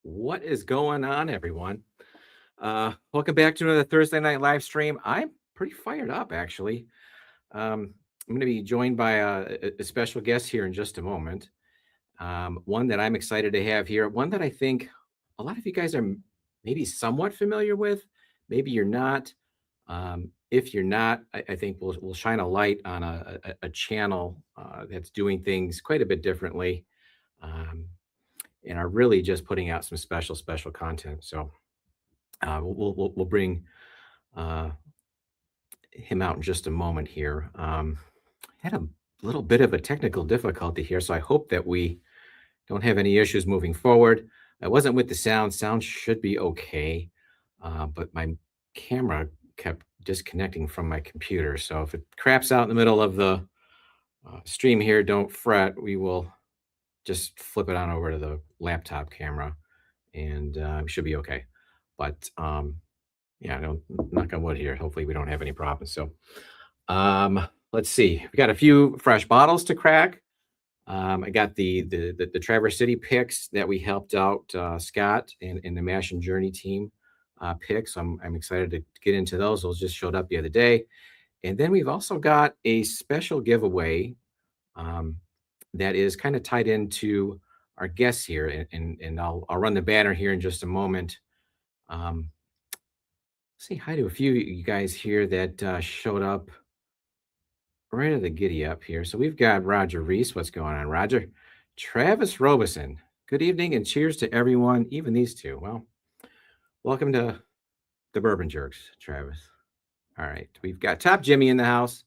What is going on, everyone? Welcome back to another Thursday night live stream. I'm pretty fired up, actually. I'm going to be joined by a special guest here in just a moment. One that I'm excited to have here, one that I think a lot of you guys are maybe somewhat familiar with. Maybe you're not. If you're not, I think we'll shine a light on a channel that's doing things quite a bit differently. Um, and are really just putting out some special content. So we'll bring uh, him out in just a moment here. Had a little bit of a technical difficulty here, so I hope that we don't have any issues moving forward. I wasn't with the sound. Sound should be okay, but my camera kept disconnecting from my computer. So if it craps out in the middle of the stream here, don't fret. We will just flip it on over to the laptop camera, and we should be okay. But yeah, no, knock on wood here. Hopefully, we don't have any problems. So, let's see. We got a few fresh bottles to crack. I got the Traverse City picks that we helped out Scott and the Mash and Journey team picks. I'm excited to get into those. Those just showed up the other day, and then we've also got a special giveaway um, that is kind of tied into our guests here, and I'll run the banner here in just a moment. Um, Say hi to a few of you guys here that showed up right at the giddy up here. So we've got Roger Reese. What's going on, Roger? Travis Robeson. Good evening and cheers to everyone, even these two. Well, welcome to the Bourbon Jerks, Travis. All right. We've got Top Jimmy in the house.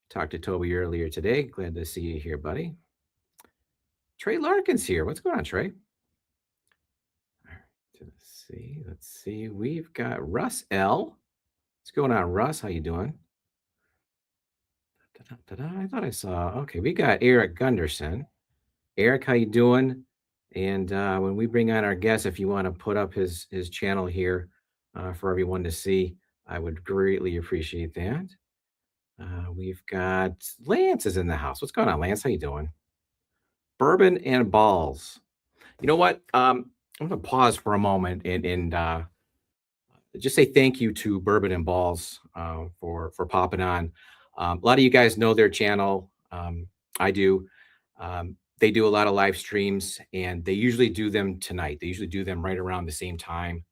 Talked to Toby earlier today. Glad to see you here, buddy. Trey Larkin's here. What's going on, Trey? All right. Let's see. We've got Russ L. What's going on, Russ? How you doing? I thought I saw. Okay, we got Eric Gunderson. Eric, how you doing? And when we bring on our guest, if you want to put up his channel here for everyone to see, I would greatly appreciate that. We've got Lance is in the house. What's going on, Lance? How you doing? Bourbon and balls. You know what? I'm going to pause for a moment and just say thank you to Bourbon and Balls for popping on. A lot of you guys know their channel. I do. They do a lot of live streams, and they usually do them tonight. They usually do them right around the same time.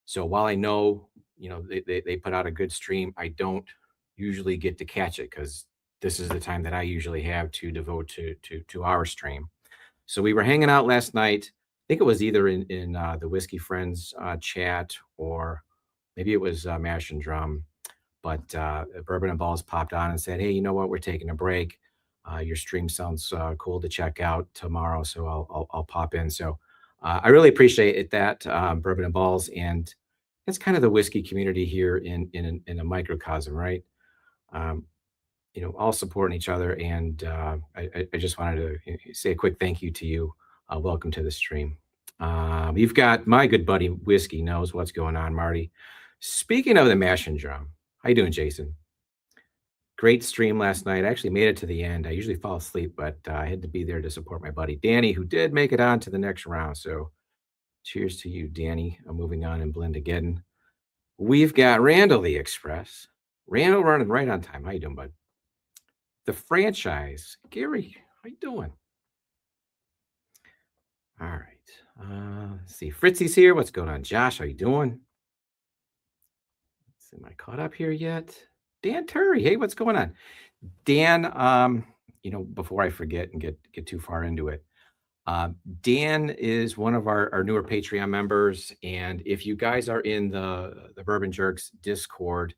So while I know, they put out a good stream, I don't usually get to catch it because this is the time that I usually have to devote to our stream. So we were hanging out last night. I think it was either in the Whiskey Friends chat, or maybe it was Mash and Drum. But Bourbon and Balls popped on and said, "Hey, you know what? We're taking a break. Your stream sounds cool to check out tomorrow, so I'll pop in." So I really appreciate that, Bourbon and Balls, and it's kind of the whiskey community here in a microcosm, right? Um, all supporting each other, and I just wanted to say a quick thank you to you. Welcome to the stream. You've got my good buddy Whiskey knows what's going on, Marty. Speaking of the Mash and Drum, how you doing, Jason? Great stream last night. I actually made it to the end. I usually fall asleep, but I had to be there to support my buddy Danny, who did make it on to the next round. So cheers to you, Danny. I'm moving on and blend again. We've got Randall the Express. Randall running right on time. How you doing, bud? The franchise. Gary, how you doing? All right. Let's see. Fritzy's here. What's going on? Josh, how you doing? Let's see. Am I caught up here yet? Dan Turry. Hey, what's going on? Dan, before I forget and get too far into it, Dan is one of our newer Patreon members. And if you guys are in the Bourbon Jerks Discord,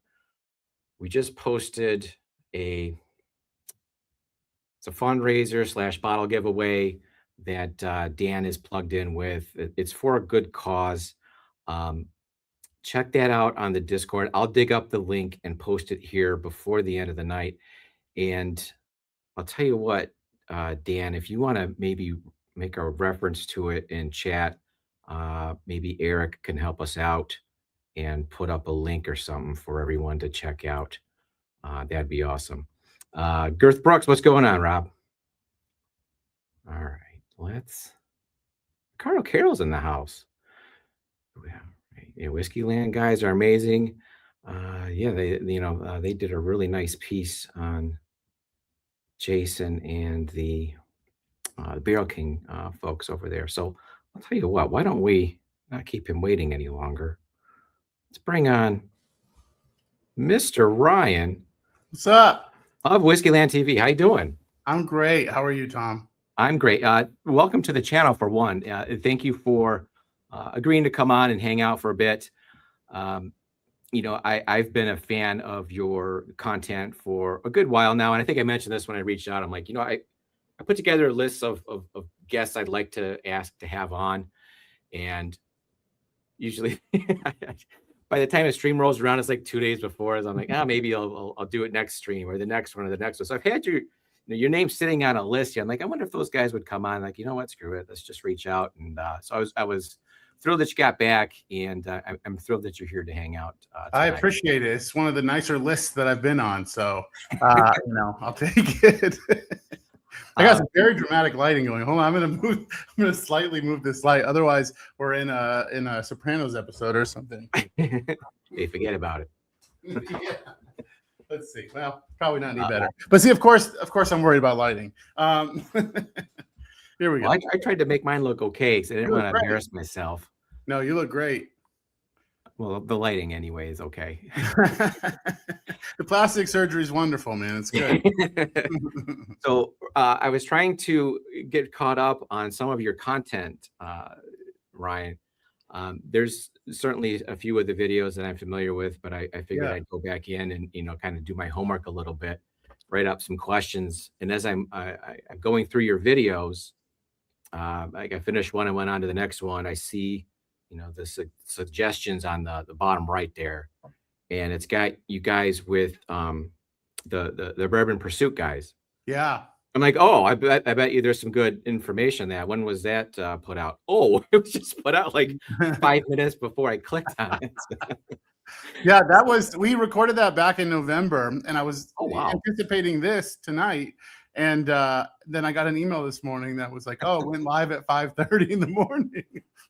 we just posted it's a fundraiser / bottle giveaway that Dan is plugged in with. It's for a good cause. Check that out on the Discord. I'll dig up the link and post it here before the end of the night. And I'll tell you what, Dan, if you want to maybe make a reference to it in chat, maybe Eric can help us out and put up a link or something for everyone to check out. That'd be awesome. Girth Brooks, what's going on, Rob? All right, Ricardo Carroll's in the house. Whiskeyland guys are amazing. Yeah, they did a really nice piece on Jason and the Barrel King folks over there. So I'll tell you what, why don't we not keep him waiting any longer? Let's bring on Mr. Ryan What's up? of Whiskeyland TV. How you doing? I'm great. How are you, Tom? I'm great. Welcome to the channel for one. Thank you for agreeing to come on and hang out for a bit. I've been a fan of your content for a good while now. And I think I mentioned this when I reached out. I'm like, I put together a list of guests I'd like to ask to have on. And usually by the time the stream rolls around, it's like 2 days before. So I'm like, maybe I'll do it next stream or the next one or the next one. So I've had your name sitting on a list here. I'm like, I wonder if those guys would come on. Like, you know what? Screw it. Let's just reach out. And so I was thrilled that you got back, and I'm thrilled that you're here to hang out. I appreciate it. It's one of the nicer lists that I've been on. So, I'll take it. I got some very dramatic lighting going. Hold on, I'm gonna slightly move this light. Otherwise, we're in a Sopranos episode or something. Hey, forget about it. Yeah. Let's see. Well, probably not any better. But see, of course, I'm worried about lighting. Here we go. Well, I tried to make mine look okay because I didn't want to embarrass myself. No, you look great. Well, the lighting anyway is okay. The plastic surgery is wonderful, man. It's good. So I was trying to get caught up on some of your content, Ryan. There's certainly a few of the videos that I'm familiar with, but I figured I'd go back in and kind of do my homework a little bit, write up some questions. And as I'm going through your videos, I finished one and went on to the next one. I see the suggestions on the bottom right there, and it's got you guys with the Bourbon Pursuit guys. Yeah. I'm like, oh, I bet you there's some good information there. When was that put out? Oh, it was just put out like 5 minutes before I clicked on it. Yeah, we recorded that back in November, and I was anticipating this tonight. And then I got an email this morning that was like, oh, it went live at 5:30 in the morning.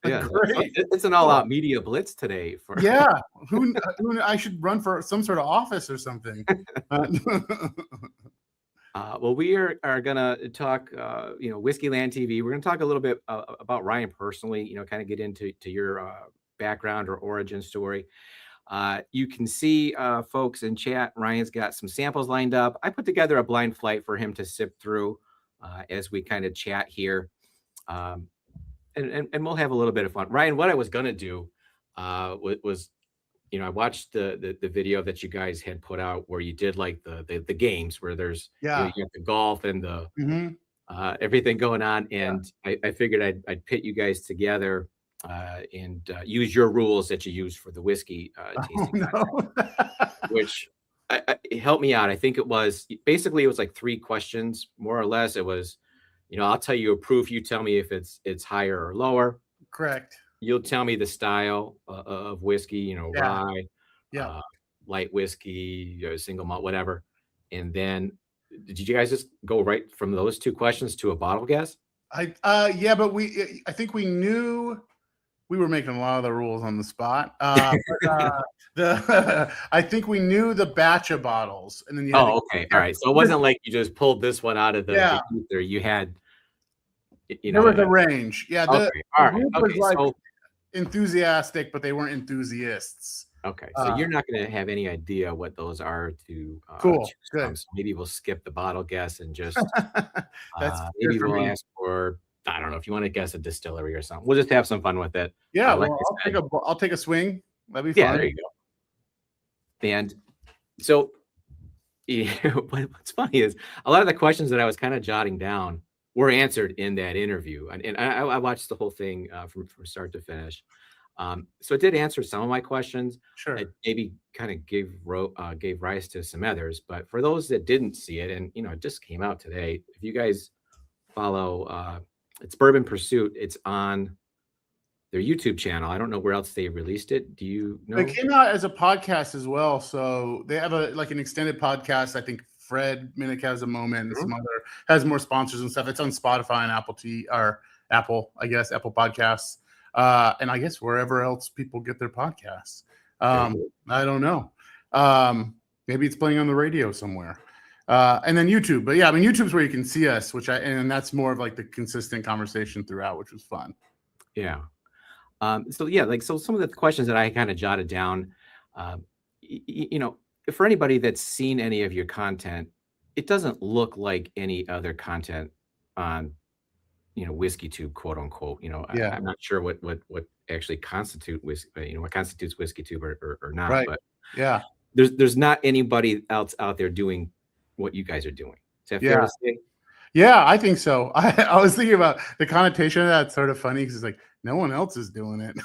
Yeah, great. It's an all-out media blitz today. Who I should run for some sort of office or something. Well, we are going to talk, Whiskeyland TV. We're going to talk a little bit about Ryan personally, kind of get into your background or origin story. You can see, folks in chat, Ryan's got some samples lined up. I put together a blind flight for him to sift through as we kind of chat here. And we'll have a little bit of fun. Ryan, what I was going to do was I watched the video that you guys had put out where you did like the games where there's you got the golf and the everything going on, and I figured I'd pit you guys together and use your rules that you use for the whiskey tasting which helped me out. I think it was like 3 questions more or less. It was I'll tell you a proof, you tell me if it's higher or lower. Correct. You'll tell me the style of whiskey, rye, light whiskey, single malt, whatever. And then did you guys just go right from those 2 questions to a bottle guess? But I think we knew we were making a lot of the rules on the spot. I think we knew the batch of bottles, and then okay, all right. So it wasn't like you just pulled this one out of the ether. You had, there was a range. Yeah, all right. Was like enthusiastic, but they weren't enthusiasts. Okay, so you're not going to have any idea what those are to cool. Good. So maybe we'll skip the bottle guess and just maybe we'll ask for, I don't know, if you want to guess a distillery or something. We'll just have some fun with it. Yeah, I'll take a swing. That'd be fun. Yeah, there you go. And so what's funny is a lot of the questions that I was kind of jotting down were answered in that interview. And I watched the whole thing from start to finish. So it did answer some of my questions. Sure. It maybe kind of gave rise to some others. But for those that didn't see it, and it just came out today, if you guys follow, it's Bourbon Pursuit. It's on their YouTube channel. I don't know where else they released it. Do you know? It came out as a podcast as well. So they have an extended podcast. I think Fred Minnick has a moment, and some other has more sponsors and stuff. It's on Spotify and Apple, I guess, Apple Podcasts. and I guess wherever else people get their podcasts. I don't know. Maybe it's playing on the radio somewhere. And then YouTube. But yeah, I mean, YouTube's where you can see us, and that's more of like the consistent conversation throughout, which was fun. Yeah. So some of the questions that I kind of jotted down, for anybody that's seen any of your content, it doesn't look like any other content on, WhiskeyTube, quote unquote. Yeah. I'm not sure what actually constitutes WhiskeyTube or not, Right. but Yeah. there's not anybody else out there doing what you guys are doing. Is that fair to say? Yeah, I think so. I was thinking about the connotation of that. It's sort of funny because it's like no one else is doing it.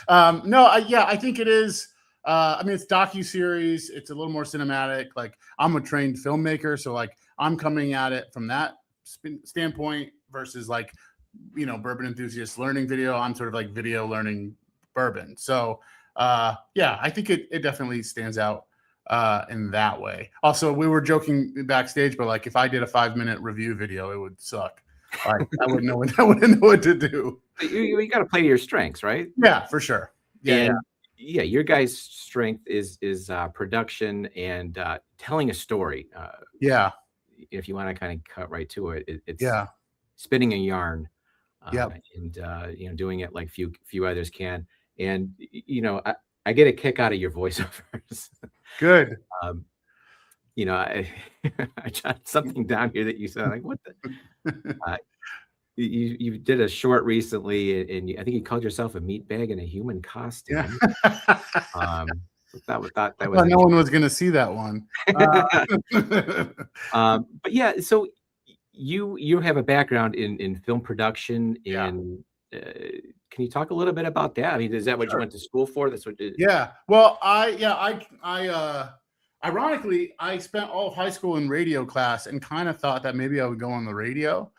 I think it is. I mean, it's docuseries. It's a little more cinematic. Like I'm a trained filmmaker, so like I'm coming at it from that standpoint versus like bourbon enthusiast learning video. I'm sort of like video learning bourbon. So I think it definitely stands out in that way. Also, we were joking backstage, but like if I did a 5-minute review video, it would suck. Like I wouldn't know what to do. You got to play to your strengths, right? Yeah, for sure. Yeah. Your guys' strength is production and telling a story. If you want to kind of cut right to it, it's spinning a yarn. And doing it like few others can. And I get a kick out of your voiceovers. Good. I jotted something down here that you said, like, what the? You did a short recently, and I think you called yourself a meatbag in a human costume. Yeah. That was no one was going to see that one. But yeah, so you have a background in film production. Can you talk a little bit about that? I mean, is that what you went to school for? That's what. Yeah. Well, I ironically, I spent all of high school in radio class and kind of thought that maybe I would go on the radio.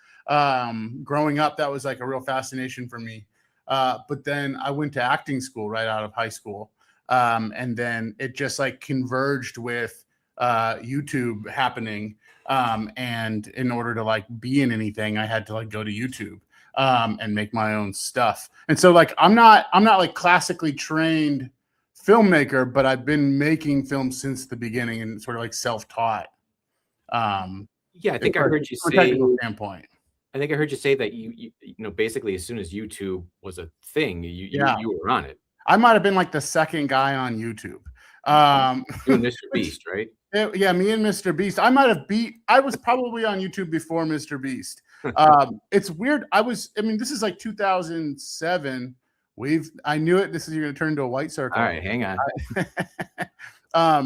Growing up, that was like a real fascination for me. But then I went to acting school right out of high school. And then it just like converged with YouTube happening. And in order to like be in anything, I had to like go to YouTube and make my own stuff. And so like I'm not like classically trained filmmaker, but I've been making films since the beginning and sort of like self-taught. I think I heard you say standpoint. I think I heard you say that you basically as soon as YouTube was a thing, you were on it. I might have been like the second guy on YouTube. You and Mr. Beast, right? Yeah, me and Mr. Beast. I was probably on YouTube before Mr. Beast. It's weird. This is like 2007. I knew it. This is going to turn into a white circle. All right, hang on. I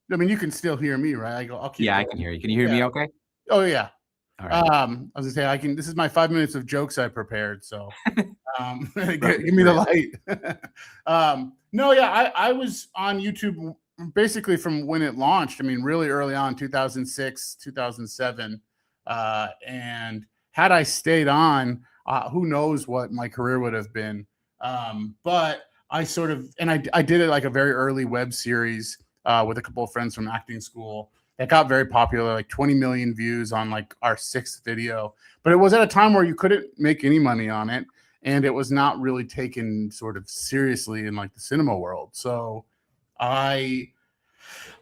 mean, you can still hear me, right? I'll keep I can hear you. Can you hear me okay? Oh, yeah. All right. I was gonna say this is my 5 minutes of jokes I prepared. So give me the light. I was on YouTube basically from when it launched. I mean, really early on, 2006, 2007. And had I stayed on, who knows what my career would have been. But I sort of, and I did it like a very early web series with a couple of friends from acting school. It got very popular, like 20 million views on like our 6th video. But it was at a time where you couldn't make any money on it. And it was not really taken sort of seriously in like the cinema world. So I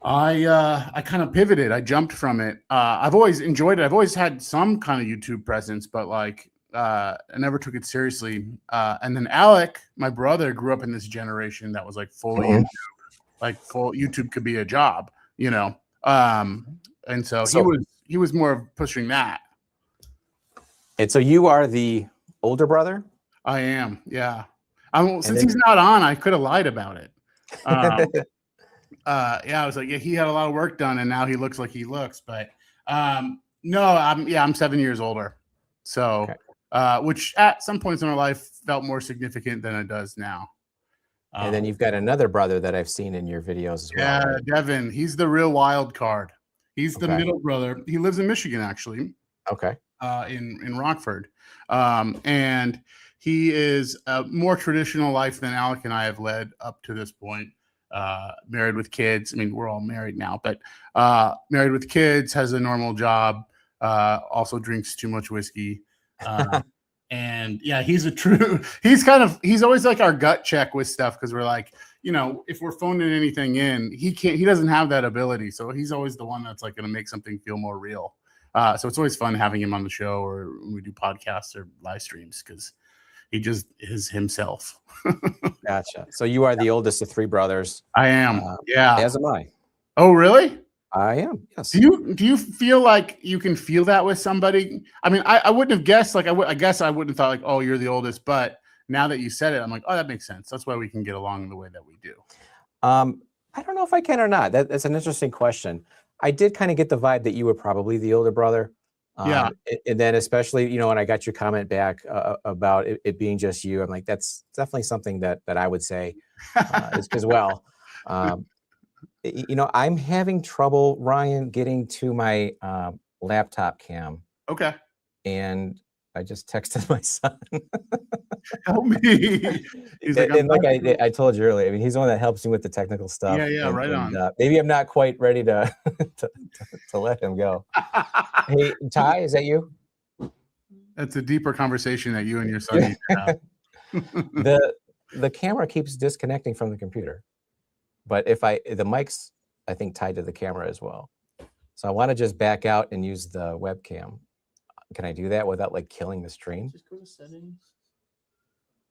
kind of pivoted. I jumped from it. I've always enjoyed it. I've always had some kind of YouTube presence, but like I never took it seriously. And then Alec, my brother, grew up in this generation that was like fully YouTube. Like full YouTube could be a job, and so he was more of pushing that. And so you are the older brother? I am, yeah. Since he's not on, I could have lied about it. I was like, he had a lot of work done, and now he looks like he looks. But no, I'm 7 years older. So, which at some points in our life felt more significant than it does now. And then you've got another brother that I've seen in your videos as well. Yeah, right? Devin. He's the real wild card. He's the middle brother. He lives in Michigan, actually. Okay. In Rockford. And he is a more traditional life than Alec and I have led up to this point. Married with kids. I mean, we're all married now, but married with kids, has a normal job, also drinks too much whiskey. And yeah, he's always like our gut check with stuff because we're like, if we're phoning anything in, he doesn't have that ability. So he's always the one that's like going to make something feel more real. So it's always fun having him on the show or when we do podcasts or live streams because he just is himself. Gotcha. So you are the oldest of 3 brothers. I am. Yeah. As am I. Oh, really? I am. Yes. Do you feel like you can feel that with somebody? I mean, I wouldn't have guessed. Like I guess I wouldn't have thought like, oh, you're the oldest. But now that you said it, I'm like, oh, that makes sense. That's why we can get along the way that we do. I don't know if I can or not. That's an interesting question. I did kind of get the vibe that you were probably the older brother. Yeah. And then especially, when I got your comment back about it being just you, I'm like, that's definitely something that I would say as well. I'm having trouble, Ryan, getting to my laptop cam. Okay. And I just texted my son. Help me. He's like I told you earlier, I mean, he's the one that helps me with the technical stuff. Yeah, right on. Maybe I'm not quite ready to to let him go. Hey, Ty, is that you? That's a deeper conversation that you and your son need to have. The camera keeps disconnecting from the computer, but the mic's, I think, tied to the camera as well. So I want to just back out and use the webcam. Can I do that without like killing the stream? Just go to settings.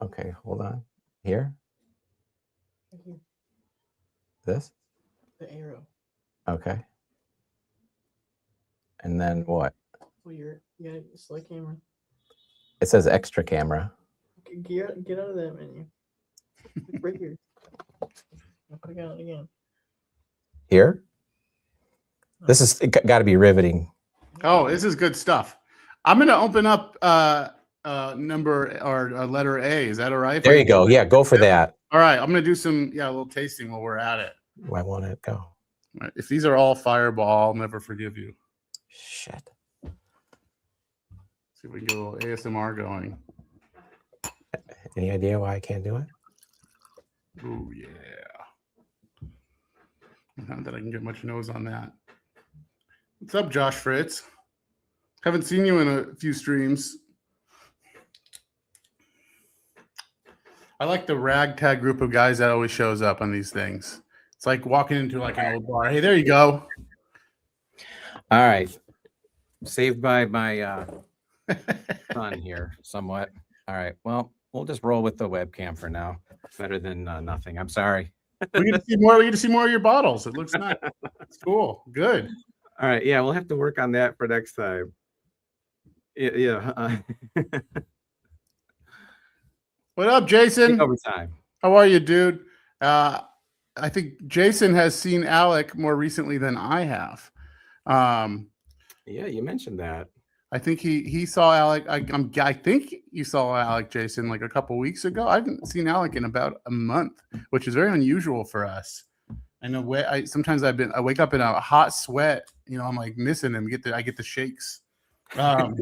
Okay, hold on. Here? Right here. This? The arrow. Okay. And then what? Oh, you gotta select camera. It says extra camera. Okay, get out of that menu. Right here. I'll click on it again. Here? This is got to be riveting. Oh, this is good stuff. I'm going to open up number or letter A. Is that all right? There you go. Yeah, go for that. All right. I'm going to do some, a little tasting while we're at it. Why won't it go? Right. If these are all Fireball, I'll never forgive you. Shit. See if we can get a little ASMR going. Any idea why I can't do it? Oh, yeah. Not that I can get much nose on that. What's up, Josh Fritz? Haven't seen you in a few streams. I like the ragtag group of guys that always shows up on these things. It's like walking into like an old bar. Hey, there you go. All right. Saved by my son here somewhat. All right. Well, we'll just roll with the webcam for now. Better than nothing. I'm sorry. We get to see more. We get to see more of your bottles. It looks nice. It's cool. Good. All right. Yeah, we'll have to work on that for next time. Yeah. What up, Jason? Over time. How are you, dude? I think Jason has seen Alec more recently than I have. Yeah, you mentioned that. I think he saw Alec. I think you saw Alec, Jason, like a couple weeks ago. I haven't seen Alec in about a month, which is very unusual for us. I know. Sometimes I wake up in a hot sweat. I'm like missing him. I get the shakes. All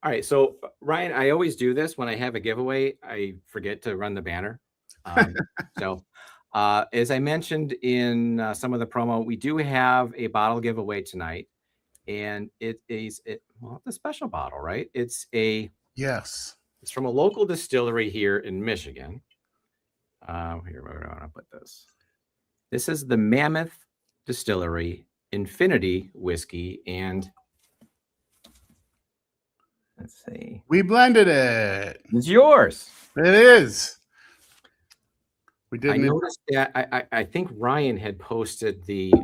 right. So Ryan, I always do this when I have a giveaway. I forget to run the banner. As I mentioned in some of the promo, we do have a bottle giveaway tonight. And it's a special bottle, right? It's from a local distillery here in Michigan. Here, where do I want to put this? This is the Mammoth Distillery Infinity Whiskey, and let's see. We blended it. It's yours. It is. We did. I noticed that. I think Ryan had posted the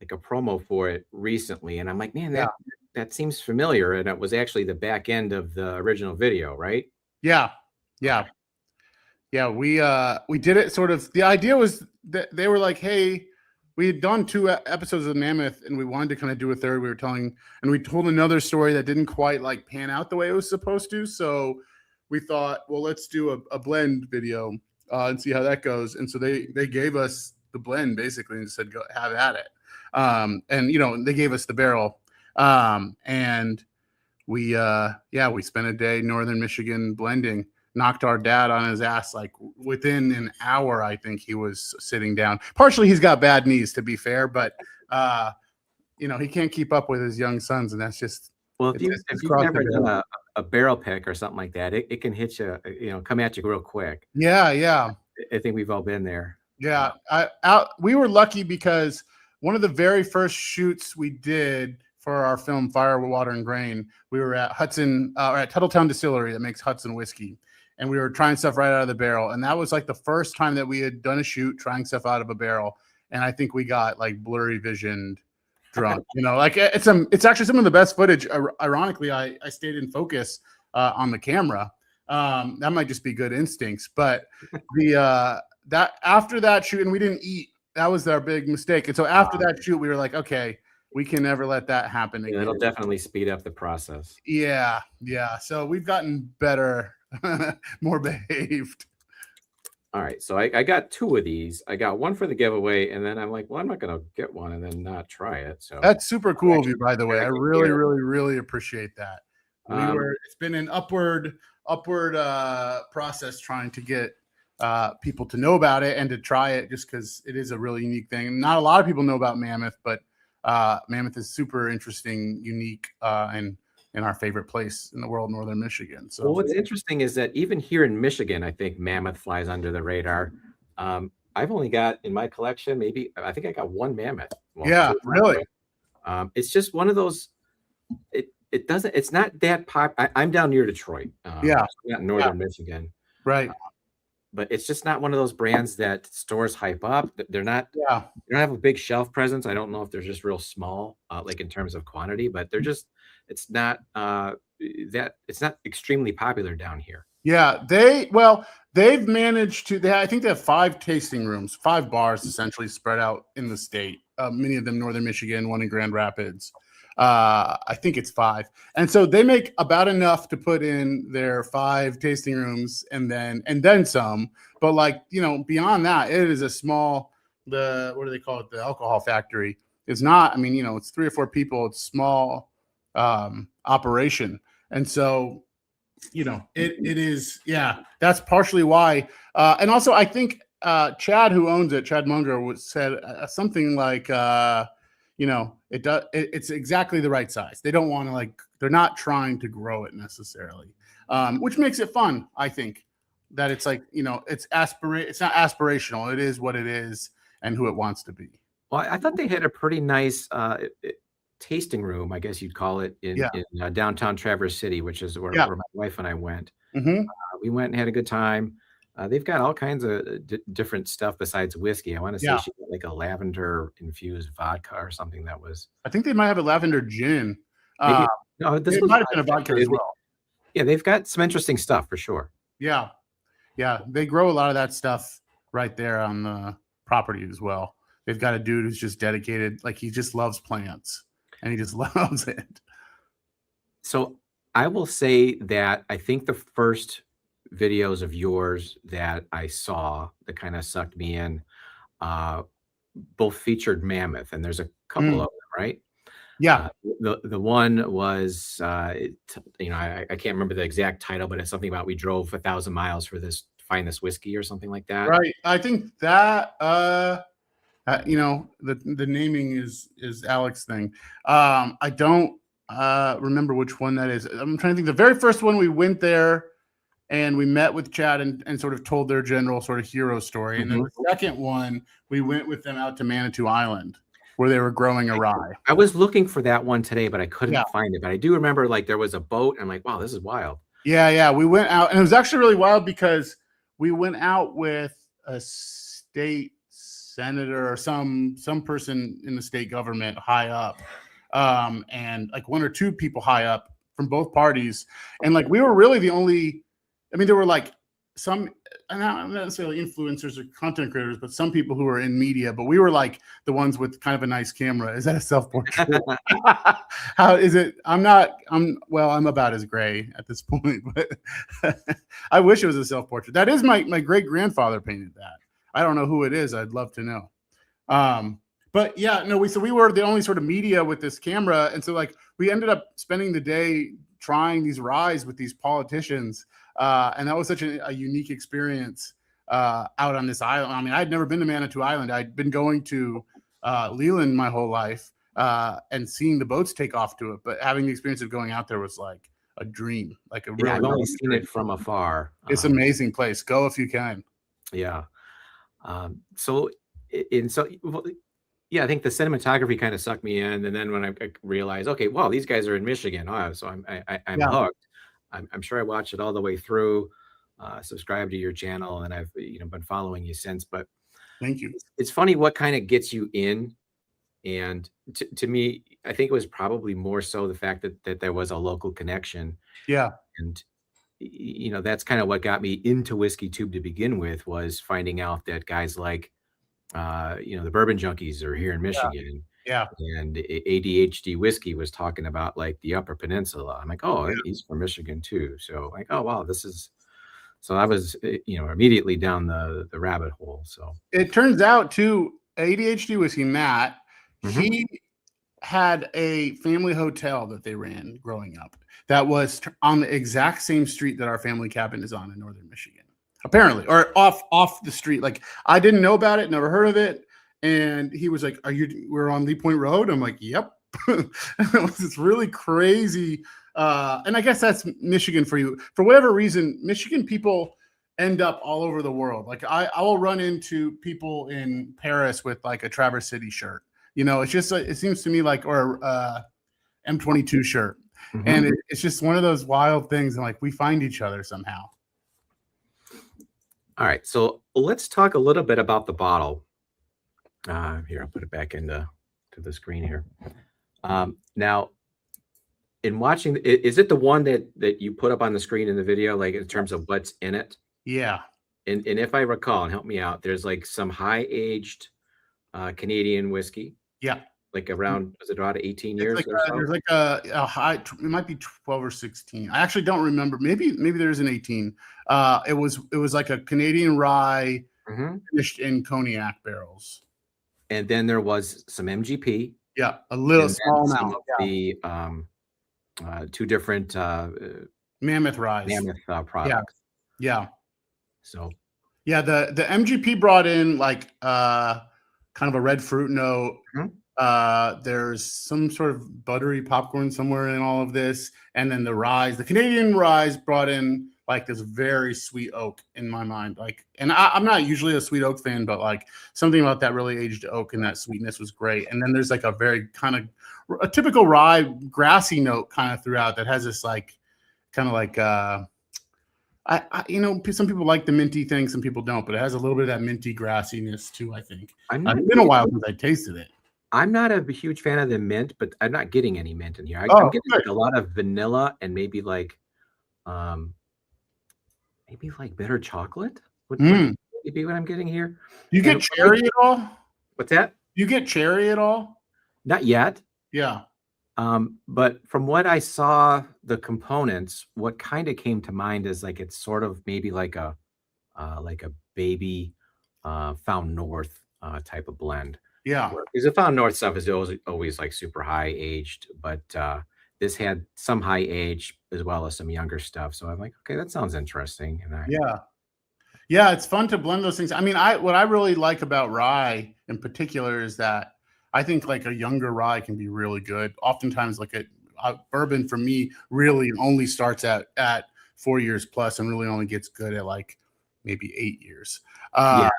like a promo for it recently, and I'm like, man, that seems familiar. And it was actually the back end of the original video, right? Yeah. We did it sort of. The idea was that they were like, hey, we had done 2 episodes of Mammoth, and we wanted to kind of do a third. We told another story that didn't quite like pan out the way it was supposed to. So we thought, well, let's do a blend video and see how that goes. And so they gave us the blend basically and said, go have at it. And they gave us the barrel. And we spent a day in Northern Michigan blending, knocked our dad on his ass. Like within an hour, I think he was sitting down. Partially he's got bad knees, to be fair, but he can't keep up with his young sons, and that's just Well, It's if you've across the never done barrel. a barrel pick or something like that, it can hit you, come at you real quick. Yeah. I think we've all been there. Yeah, we were lucky because one of the very first shoots we did for our film Fire, Water, and Grain, we were at Hudson, or at Tuttletown Distillery that makes Hudson whiskey, and we were trying stuff right out of the barrel, and that was like the first time that we had done a shoot trying stuff out of a barrel, and I think we got like blurry visioned, drunk. Like it's actually some of the best footage. Ironically, I stayed in focus on the camera. That might just be good instincts, but that after that shoot, and we didn't eat. That was our big mistake. And so after that shoot, we were like, okay, we can never let that happen again. It'll definitely speed up the process. Yeah. So we've gotten better, more behaved. All right, so I got 2 of these. I got one for the giveaway, and then I'm like, well, I'm not gonna get one and then not try it. So That's super cool of you, by the way. I really, really, really appreciate that. It's been an upward process trying to get people to know about it and to try it, just because it is a really unique thing. Not a lot of people know about Mammoth, but Mammoth is super interesting, unique, and in our favorite place in the world, Northern Michigan. So well, what's interesting is that even here in Michigan, I think Mammoth flies under the radar. I've only got in my collection, I think I got 1 Mammoth. Well, yeah, really. It's just one of those. It's not that pop. I'm down near Detroit. Yeah, not Northern Michigan. Right. But it's just not one of those brands that stores hype up. They're not. Yeah. They don't have a big shelf presence. I don't know if they're just real small, like in terms of quantity, but they're just. It's not it's not extremely popular down here. Yeah, they've managed to. I think they have 5 tasting rooms, 5 bars essentially spread out in the state. Many of them Northern Michigan, one in Grand Rapids. I think it's 5, and so they make about enough to put in their 5 tasting rooms, and then some. But beyond that, it is a small. What do they call it? The alcohol factory. It's not. I mean, it's 3 or 4 people. It's small operation, and so it is. Yeah, that's partially why. And also, I think Chad, who owns it, Chad Munger, said something like. It's exactly the right size. They don't want to they're not trying to grow it necessarily, which makes it fun. I think that it's it's not aspirational. It is what it is and who it wants to be. Well, I thought they had a pretty nice tasting room, I guess you'd call it, in downtown Traverse City, which is where my wife and I went. Mm-hmm. We went and had a good time. They've got all kinds of different stuff besides whiskey. I want to say she got like a lavender infused vodka or something that was. I think they might have a lavender gin. No, this might have been a vodka as well. Yeah, they've got some interesting stuff for sure. Yeah. They grow a lot of that stuff right there on the property as well. They've got a dude who's just dedicated, he just loves plants and he just loves it. So I will say that I think the first videos of yours that I saw that kind of sucked me in both featured Mammoth, and there's a couple of them, right? Yeah. The one was I can't remember the exact title, but it's something about we drove 1,000 miles for find this whiskey or something like that. Right. I think that the naming is Alec's thing. I don't remember which one that is. I'm trying to think. The very first one, we went there and we met with Chad and sort of told their general sort of hero story. Mm-hmm. And then the second one, we went with them out to Manitou Island where they were growing a rye. I was looking for that one today, but I couldn't find it. But I do remember there was a boat. And I'm like, wow, this is wild. Yeah. We went out, and it was actually really wild because we went out with a state senator or some person in the state government high up, and 1 or 2 people high up from both parties. And we were really the only. I mean, there were some, not necessarily influencers or content creators, but some people who were in media. But we were the ones with kind of a nice camera. Is that a self-portrait? How is it? I'm about as gray at this point, but I wish it was a self-portrait. That is my great grandfather painted that. I don't know who it is. I'd love to know. But yeah, no, we were the only sort of media with this camera, and so we ended up spending the day trying these ryes with these politicians. And that was such a unique experience out on this island. I mean, I'd never been to Manitou Island. I'd been going to Leland my whole life. and seeing the boats take off to it. But having the experience of going out there was like a dream, like a really. Yeah, I've only seen dream. it from afar. It's an amazing place. Go if you can. Yeah. So, well, yeah, I think the cinematography kind of sucked me in, and then when I realized, okay, well, these guys are in Michigan, so I'm Yeah. hooked. I'm sure I watched it all the way through. Subscribed to your channel, and I've been following you since. But Thank you. it's funny what kind of gets you in, and to me, I think it was probably more so the fact that there was a local connection, Yeah. and that's kind of what got me into Whiskey Tube to begin with, was finding out that guys like the Bourbon Junkies are here in Michigan. Yeah. And ADHD Whiskey was talking about like the Upper Peninsula. I'm like, oh, Yeah. he's from Michigan too. So like, oh wow, so I was immediately down the rabbit hole. So it turns out too, ADHD Whiskey, Matt, he had a family hotel that they ran growing up that was on the exact same street that our family cabin is on in northern Michigan, apparently, or off the street. Like, I didn't know about it, never heard of it. And he was like, we're on Lee Point Road? I'm like, yep. It was this really crazy. And I guess that's Michigan for you. For whatever reason, Michigan people end up all over the world. Like I will run into people in Paris with like a Traverse City shirt. It's just, it seems to me like, or M22 shirt. And it's just one of those wild things. And like, we find each other somehow. All right. So let's talk a little bit about the bottle. Here, I'll put it back to the screen here. Now, in watching, is it the one that you put up on the screen in the video, like in terms of what's in it? Yeah. And if I recall, and help me out, there's like some high-aged Canadian whiskey. Yeah. Like around, was it around 18 years or so? There's like a high, it might be 12 or 16. I actually don't remember. Maybe there's an 18. It was like a Canadian rye finished in cognac barrels. And then there was some MGP. Yeah, a little small amount. The two different Mammoth rye. Products. Yeah. So. Yeah, the MGP brought in like kind of a red fruit note. There's some sort of buttery popcorn somewhere in all of this, and then the Canadian rye brought in like this very sweet oak in my mind. Like, and I'm not usually a sweet oak fan, but like something about that really aged oak and that sweetness was great. And then there's like a very kind of a typical rye grassy note kind of throughout that has this like kind of like some people like the minty thing, some people don't, but it has a little bit of that minty grassiness too, I think. It's been a while since I tasted it. I'm not a huge fan of the mint, but I'm not getting any mint in here. I'm getting like a lot of vanilla and maybe like bitter chocolate would be what I'm getting here. You get cherry at all? What's that? You get cherry at all? Not yet. Yeah. But from what I saw, the components, what kind of came to mind is like it's sort of maybe like a baby Found North type of blend. Yeah, because the Found North stuff is always like super high aged, but this had some high age as well as some younger stuff. So I'm like, okay, that sounds interesting. And yeah, it's fun to blend those things. I mean, what I really like about rye in particular is that I think like a younger rye can be really good. Oftentimes, like a bourbon for me really only starts at 4 years plus and really only gets good at like maybe 8 years. I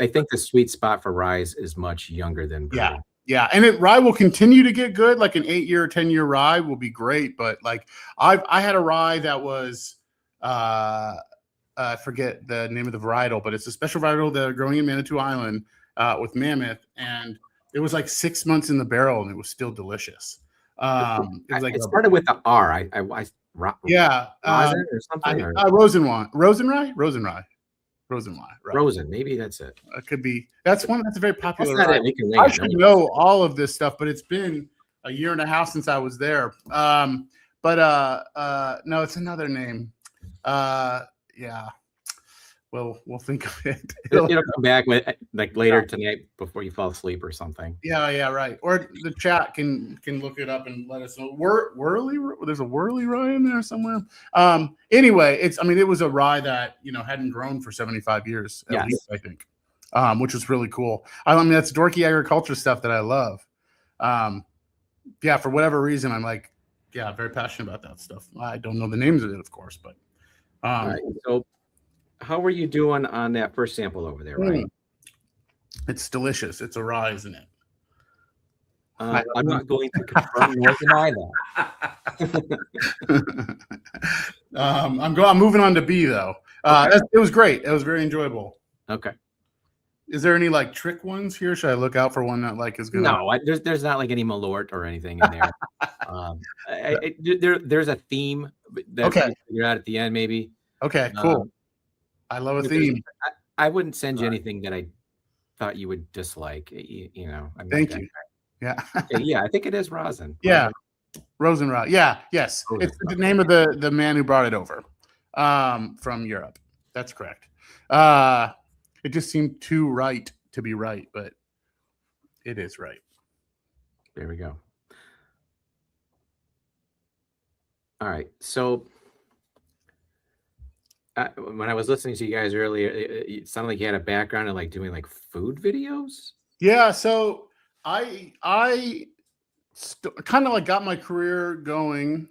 think the sweet spot for rye is much younger than bourbon. Yeah, and rye will continue to get good. Like an 8-year, 10-year rye will be great. But like I had a rye that was I forget the name of the varietal, but it's a special varietal that are growing in Manitou Island with Mammoth, and it was like 6 months in the barrel, and it was still delicious. It started with the R. Rosin or something. Rosen rye. Rosen, maybe that's it. It could be. That's a very popular. I should know all of this stuff, but it's been a year and a half since I was there. No, it's another name. Yeah. Well, we'll think of it. It'll come back with like later tonight before you fall asleep or something. Yeah, right. Or the chat can look it up and let us know. There's a whirly rye in there somewhere. Anyway, it was a rye that hadn't grown for 75 years at least, I think, which was really cool. That's dorky agriculture stuff that I love. yeah, for whatever reason, I'm like, yeah, very passionate about that stuff. I don't know the names of it, of course, but All right. So how were you doing on that first sample over there, Ryan? it's delicious. It's a rye, isn't it? I'm not going to confirm nor deny that. I'm moving on to B though. Okay. It was great. It was very enjoyable. Okay. Is there any like trick ones here? Should I look out for one that like is gonna? No, there's not like any malort or anything in there. There's a theme that Okay. we figure out at the end, maybe. Okay, cool. I love a But theme. I wouldn't send you anything that I thought you would dislike. You know. I mean, Thank you. Yeah. Yeah, I think it is rosin. Yeah. Rosenrod. Yeah. Yes. Rosen. It's the name of the man who brought it over from Europe. That's correct. It just seemed too right to be right, but it is right. There we go. All right. So when I was listening to you guys earlier, it sounded like you had a background in like doing like food videos. Yeah. So I kind of like got my career going.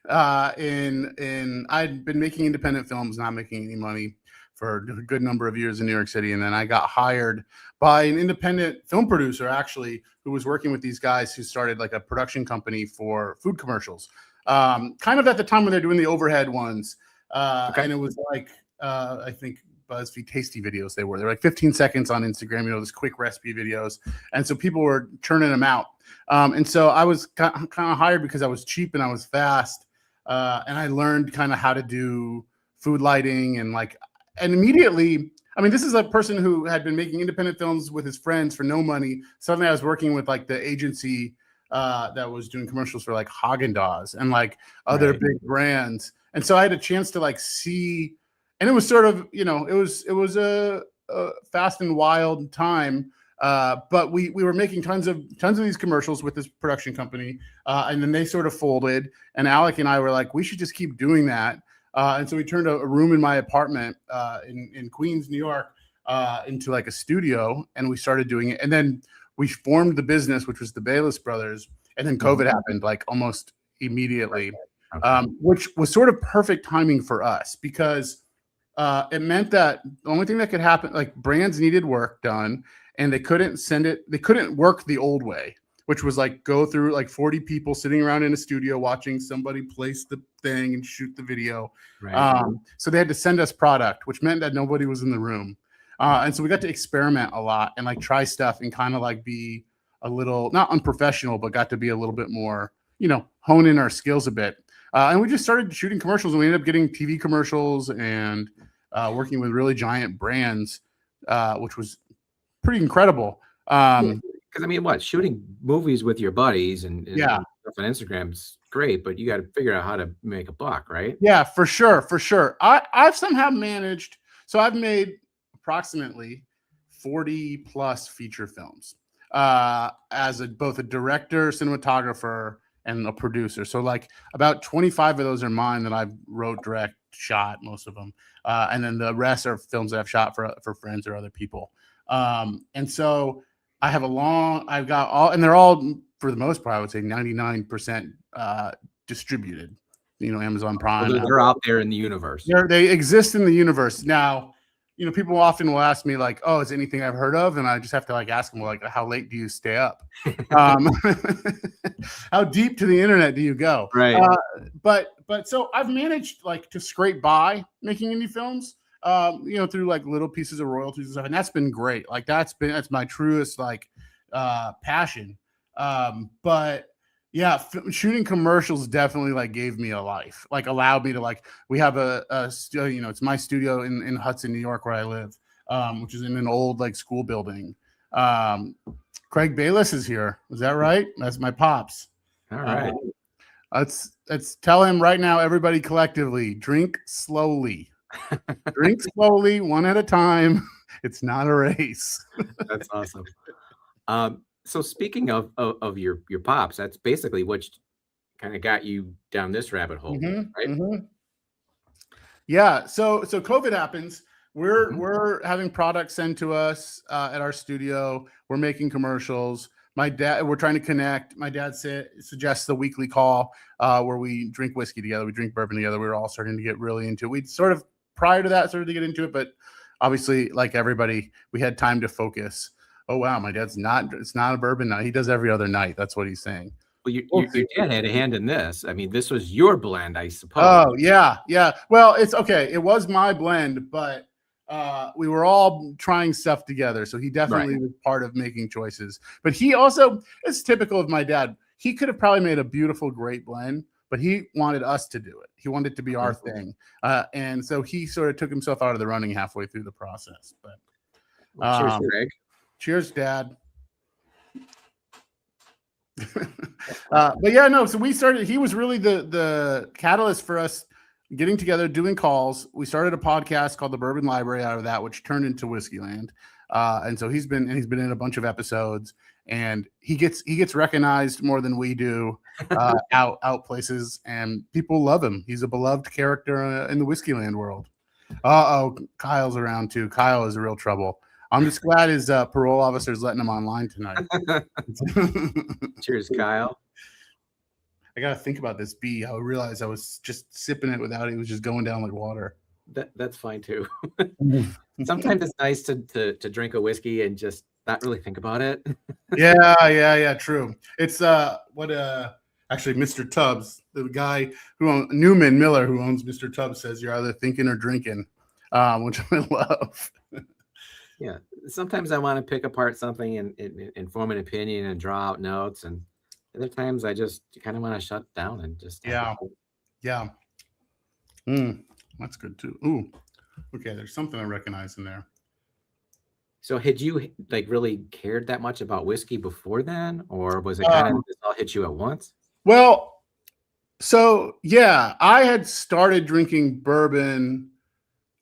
In I'd been making independent films, not making any money for a good number of years in New York City, and then I got hired by an independent film producer, actually, who was working with these guys who started like a production company for food commercials. Kind of at the time when they're doing the overhead ones, and it was like I think BuzzFeed tasty videos. They're like 15 seconds on Instagram, you know, those quick recipe videos, and so people were churning them out. And so I was kind of hired because I was cheap and I was fast, and I learned kind of how to do food lighting and immediately. I mean, this is a person who had been making independent films with his friends for no money. Suddenly, I was working with like the agency that was doing commercials for like Haagen-Dazs and like other big brands, and so I had a chance to like see. And it was sort of, you know, it was a fast and wild time. But we were making tons of these commercials with this production company, and then they sort of folded. And Alec and I were like, we should just keep doing that. And so we turned a room in my apartment in Queens, New York, into like a studio, and we started doing it. And then we formed the business, which was the Bayless Brothers. And then COVID happened like almost immediately, which was sort of perfect timing for us because it meant that the only thing that could happen, like brands needed work done, and they couldn't work the old way, which was like go through like 40 people sitting around in a studio watching somebody place the thing and shoot the video. So they had to send us product, which meant that nobody was in the room. And so we got to experiment a lot and like try stuff and kind of like be a little, not unprofessional, but got to be a little bit more, you know, hone in our skills a bit. And we just started shooting commercials, and we ended up getting TV commercials and working with really giant brands, which was pretty incredible. Because I mean, shooting movies with your buddies and yeah, stuff on Instagram's great, but you got to figure out how to make a buck, right? Yeah, for sure. I've somehow managed. So I've made approximately 40 plus feature films as both a director, cinematographer, and a producer. So like about 25 of those are mine that I've wrote, direct, shot, most of them. And then the rest are films that I've shot for friends or other people. And so I have I've got all, and they're all, for the most part, I would say 99% distributed, you know, Amazon Prime. They're out there in the universe. They exist in the universe. Now, you know, people often will ask me like, oh, is anything I've heard of? And I just have to like ask them, like, how late do you stay up? How deep to the internet do you go? Right. But so I've managed like to scrape by making indie films, you know, through like little pieces of royalties and stuff. And that's been great. Like that's my truest like passion. But yeah, shooting commercials definitely like gave me a life, like allowed me to like, we have a studio, you know, it's my studio in Hudson, New York, where I live, which is in an old like school building. Craig Bayless is here. Is that right? That's my pops. All right. Let's tell him right now, everybody collectively, drink slowly. Drink slowly, one at a time. It's not a race. That's awesome. So speaking of your pops, that's basically what kind of got you down this rabbit hole, right? Yeah. So COVID happens. We're having products sent to us at our studio. We're making commercials. My dad, we're trying to connect. My dad suggests the weekly call where we drink whiskey together. We drink bourbon together. We were all starting to get really into it. We'd sort of, prior to that, started to get into it, but obviously, like everybody, we had time to focus. Oh, wow, my dad's it's not a bourbon night. He does every other night. That's what he's saying. Well, your dad had a hand in this. I mean, this was your blend, I suppose. Oh, yeah. Well, it's okay. It was my blend, but we were all trying stuff together. So he definitely was part of making choices. But he also, it's typical of my dad. He could have probably made a beautiful, great blend, but he wanted us to do it. He wanted it to be our thing. And so he sort of took himself out of the running halfway through the process. But Well, cheers, Greg. Cheers, Dad. But yeah, no, so we started, he was really the catalyst for us getting together, doing calls. We started a podcast called the Bourbon Library out of that, which turned into Whiskeyland. And so he's been in a bunch of episodes, and he gets recognized more than we do out places, and people love him. He's a beloved character in the Whiskeyland world. Kyle's around too. Kyle is a real trouble. I'm just glad his parole officer's letting him online tonight. Cheers, Kyle. I got to think about this B. I realized I was just sipping it without it was just going down like water. That's fine too. Sometimes it's nice to drink a whiskey and just not really think about it. Yeah. True. It's actually Mr. Tubbs, the guy Newman Miller, who owns Mr. Tubbs, says you're either thinking or drinking, which I love. Yeah. Sometimes I want to pick apart something and form an opinion and draw out notes, and other times I just kind of want to shut down and just Yeah. That's good too. Ooh. Okay, there's something I recognize in there. So had you like really cared that much about whiskey before then, or was it kind of just all hit you at once? Well, so yeah, I had started drinking bourbon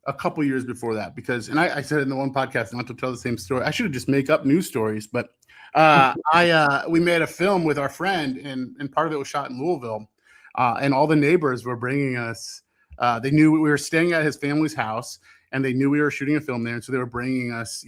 a couple years before that because, and I said in the one podcast not to tell the same story. I should have just make up news stories, but we made a film with our friend, and part of it was shot in Louisville, and all the neighbors were bringing us. They knew we were staying at his family's house, and they knew we were shooting a film there, and so they were bringing us,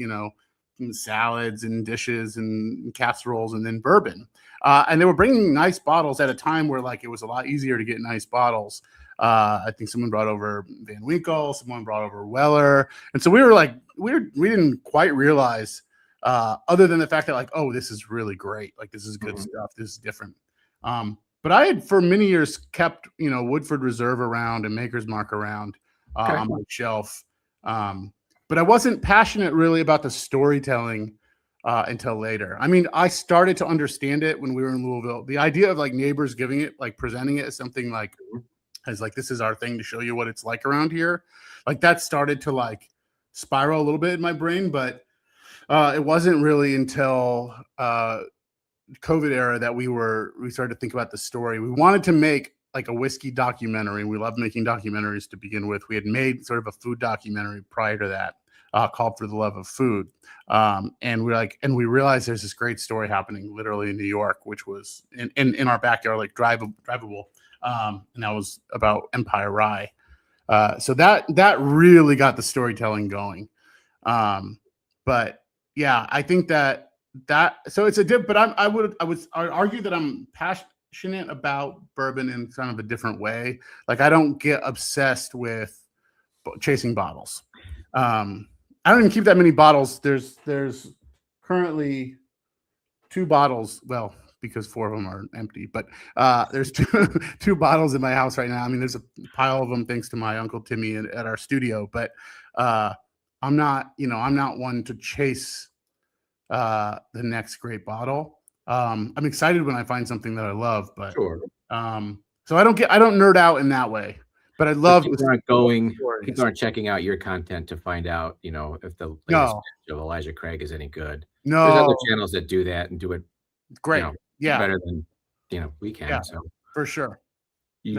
salads and dishes and casseroles, and then bourbon. And they were bringing nice bottles at a time where like it was a lot easier to get nice bottles. I think someone brought over Van Winkle, someone brought over Weller, and so we were like, we didn't quite realize, other than the fact that like, oh, this is really great, like this is good stuff, this is different. But I had for many years kept, Woodford Reserve around and Maker's Mark around on my shelf. But I wasn't passionate really about the storytelling until later. I mean, I started to understand it when we were in Louisville. The idea of like neighbors giving it, like presenting it as something like, as like, this is our thing to show you what it's like around here. Like that started to like spiral a little bit in my brain, but it wasn't really until COVID era that we started to think about the story. We wanted to make like a whiskey documentary. We loved making documentaries to begin with. We had made sort of a food documentary prior to that called For the Love of Food. And we realized there's this great story happening literally in New York, which was in our backyard, like drivable. And that was about Empire Rye. So that really got the storytelling going. But yeah, I think that so it's a dip, but I would argue that I'm passionate about bourbon in kind of a different way. Like I don't get obsessed with chasing bottles. I don't even keep that many bottles. There's currently 2 bottles. Well, because 4 of them are empty, but there's two bottles in my house right now. I mean, there's a pile of them thanks to my Uncle Timmy at our studio, but I'm not one to chase the next great bottle. I'm excited when I find something that I love, but Sure. So I don't nerd out in that way, but I love people aren't checking out your content to find out, if the latest batch of Elijah Craig is any good. No, there's other channels that do that and do it great. Better than we can. Yeah, so for sure. I'm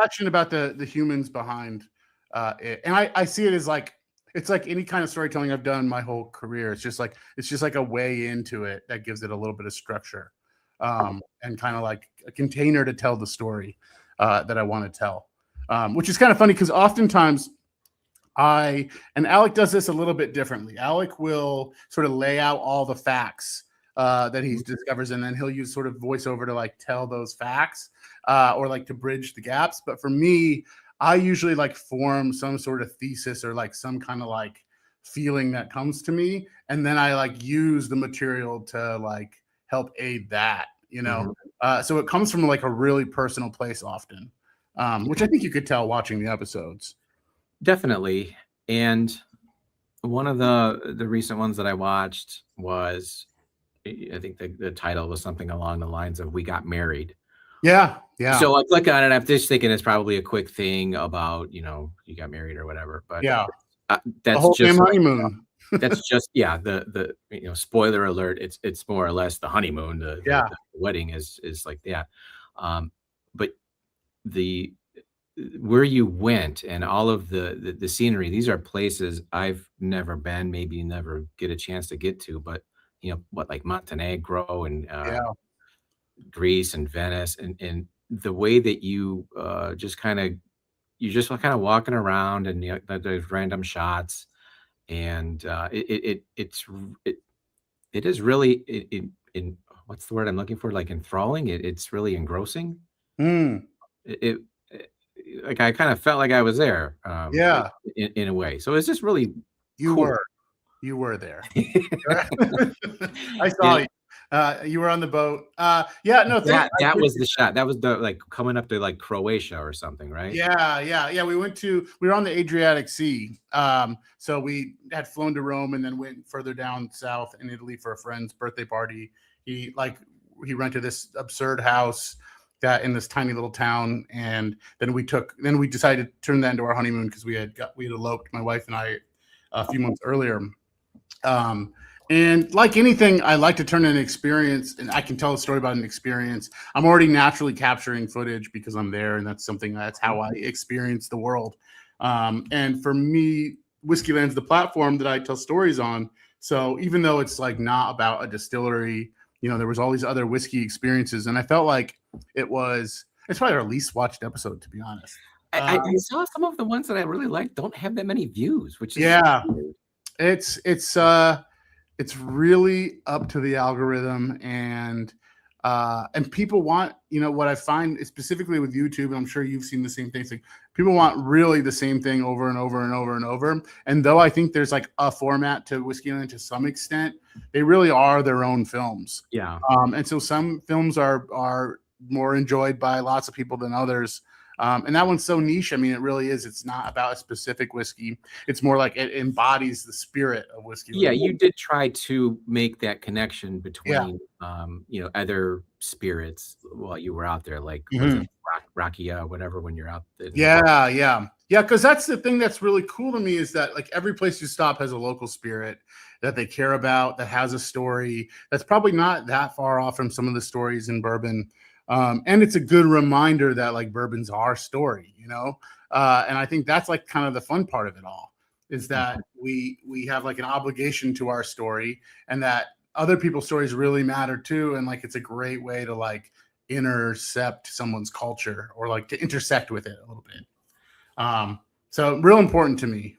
passionate about the humans behind it, and I see it as like it's like any kind of storytelling I've done my whole career. It's just like a way into it that gives it a little bit of structure, and kind of like a container to tell the story that I want to tell. Which is kind of funny because oftentimes and Alec does this a little bit differently. Alec will sort of lay out all the facts that he discovers, and then he'll use sort of voiceover to like tell those facts or like to bridge the gaps. But for me, I usually like form some sort of thesis or like some kind of like feeling that comes to me, and then I like use the material to like help aid that, you know. So it comes from like a really personal place often, which I think you could tell watching the episodes. Definitely. And one of the recent ones that I watched was, I think the title was something along the lines of "We Got Married." Yeah. So I click on it. I'm just thinking it's probably a quick thing about, you got married or whatever. But Yeah. The that's whole just damn honeymoon. that's just the spoiler alert. It's more or less the honeymoon. The wedding is like that. But the where you went and all of the scenery, these are places I've never been, maybe never get a chance to get to. But like Montenegro and Greece and Venice, and the way that you just kind of walking around, and there's random shots, and it is really in what's the word I'm looking for, like enthralling. It's really engrossing. It like I kind of felt like I was there, in a way. So it's just really you cool. You were there. I saw you. You were on the boat. That was the shot. That was the like coming up to like Croatia or something, right? Yeah. We were on the Adriatic Sea. So we had flown to Rome and then went further down south in Italy for a friend's birthday party. He rented this absurd house in this tiny little town, and then we decided to turn that into our honeymoon because we had eloped, my wife and I, a few months earlier. And like anything, I like to turn an experience, and I can tell a story about an experience. I'm already naturally capturing footage because I'm there, and that's how I experience the world. And for me, Whiskeyland's the platform that I tell stories on. So even though it's like not about a distillery, there was all these other whiskey experiences, and I felt like it's probably our least watched episode, to be honest. I saw some of the ones that I really liked don't have that many views, which is it's really up to the algorithm, and people want, what I find specifically with YouTube, and I'm sure you've seen the same thing. Like, people want really the same thing over and over and over and over. And though I think there's like a format to Whiskeyland to some extent, they really are their own films. Yeah. And so some films are more enjoyed by lots of people than others. And that one's so niche. I mean, it really is. It's not about a specific whiskey. It's more like it embodies the spirit of whiskey. Yeah, you did try to make that connection between, other spirits while you were out there, like Rakia, whatever, when you're out there. Yeah. Because that's the thing that's really cool to me, is that like every place you stop has a local spirit that they care about, that has a story that's probably not that far off from some of the stories in Bourbon. And it's a good reminder that like Bourbon's our story, and I think that's like kind of the fun part of it all, is that we have like an obligation to our story, and that other people's stories really matter too. And like, it's a great way to like intercept someone's culture, or like to intersect with it a little bit. So real important to me.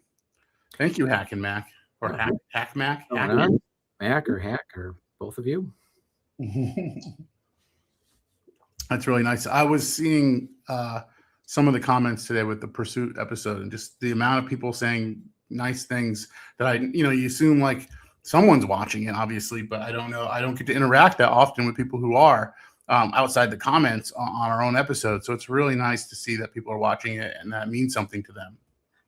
Thank you, Hack and Mac, or Hack Mac, Mac or Hack, or both of you. That's really nice. I was seeing some of the comments today with the Pursuit episode, and just the amount of people saying nice things that you assume like someone's watching it, obviously, but I don't know. I don't get to interact that often with people who are outside the comments on our own episode. So it's really nice to see that people are watching it, and that means something to them.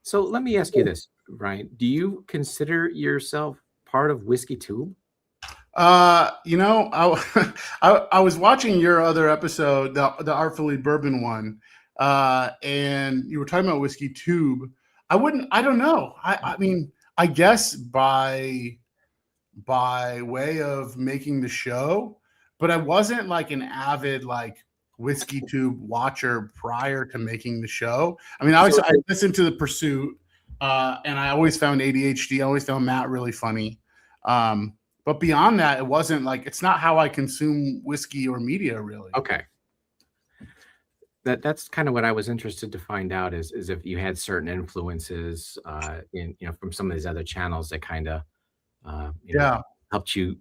So let me ask you this, Ryan. Do you consider yourself part of Whiskey Tube? I was watching your other episode, the Artfully Bourbon one, and you were talking about Whiskey Tube. I don't know. I mean, I guess by way of making the show, but I wasn't like an avid like Whiskey Tube watcher prior to making the show. I mean, I listened to The Pursuit, and I always found ADHD. I always found Matt really funny. But beyond that, it's not how I consume whiskey or media, really. Okay. That's kind of what I was interested to find out, is if you had certain influences from some of these other channels that kind of helped you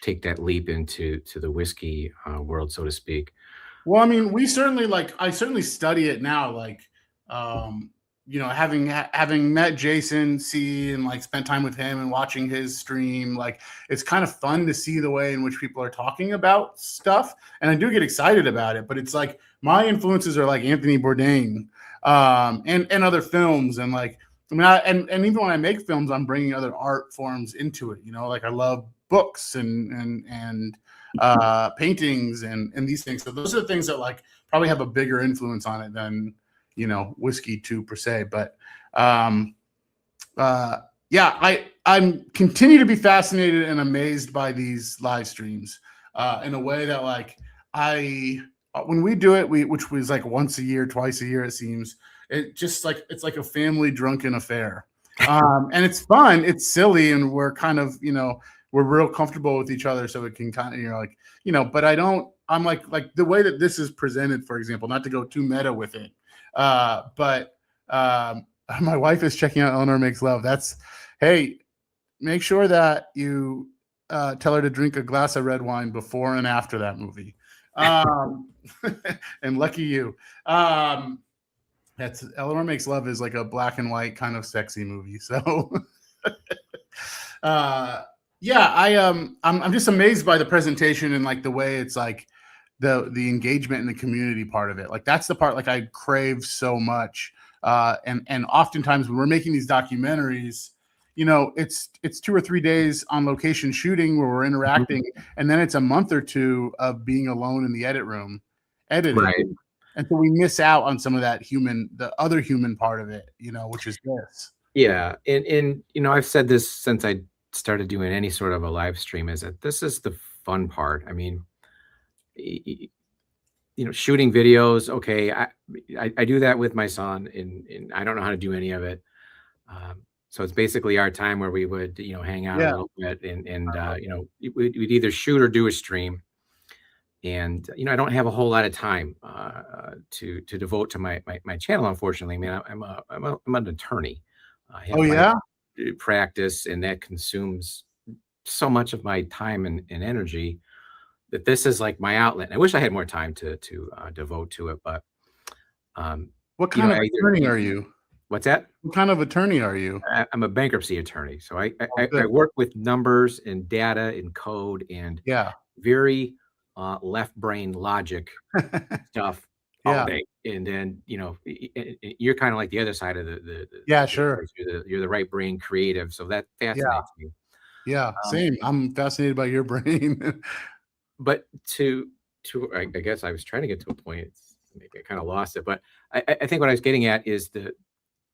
take that leap into the whiskey world, so to speak. Well, I mean, I certainly study it now. Like, having met Jason C and like spent time with him and watching his stream, like it's kind of fun to see the way in which people are talking about stuff. And I do get excited about it, but it's like my influences are like Anthony Bourdain, and other films. And like, I mean, and even when I make films, I'm bringing other art forms into it. Like I love books and paintings and these things. So those are the things that like probably have a bigger influence on it than whiskey too per se. But I'm continue to be fascinated and amazed by these live streams in a way that like when we do it, which was like once a year, twice a year, it seems, it just like it's like a family drunken affair. And it's fun, it's silly, and we're kind of we're real comfortable with each other, so it can kind of but I'm like the way that this is presented, for example, not to go too meta with it, but my wife is checking out Eleanor Makes Love. Hey, make sure that you tell her to drink a glass of red wine before and after that movie. And lucky you. That's Eleanor Makes Love is like a black and white kind of sexy movie. So I'm just amazed by the presentation and like the way it's like the engagement and the community part of it. Like that's the part like I crave so much. And oftentimes when we're making these documentaries, it's 2 or 3 days on location shooting where we're interacting, and then it's a month or two of being alone in the edit room editing. Right. And so we miss out on some of that the other human part of it, which is this. Yeah. And I've said this since I started doing any sort of a live stream, is that this is the fun part. I mean, shooting videos. Okay. I do that with my son, and I don't know how to do any of it. So it's basically our time where we would, hang out a little bit and we'd either shoot or do a stream. And, I don't have a whole lot of time to devote to my channel, unfortunately. I mean, I'm an attorney. I have my practice, and that consumes so much of my time and energy that this is like my outlet. And I wish I had more time to devote to it, but what kind of attorney are you? What's that? What kind of attorney are you? I'm a bankruptcy attorney. So I work with numbers and data and code and very left brain logic stuff all day. And then, you're kind of like the other side of the sure. You're the right brain creative. So that fascinates me. Yeah, same. I'm fascinated by your brain. But I guess I was trying to get to a point. I kind of lost it. But I think what I was getting at is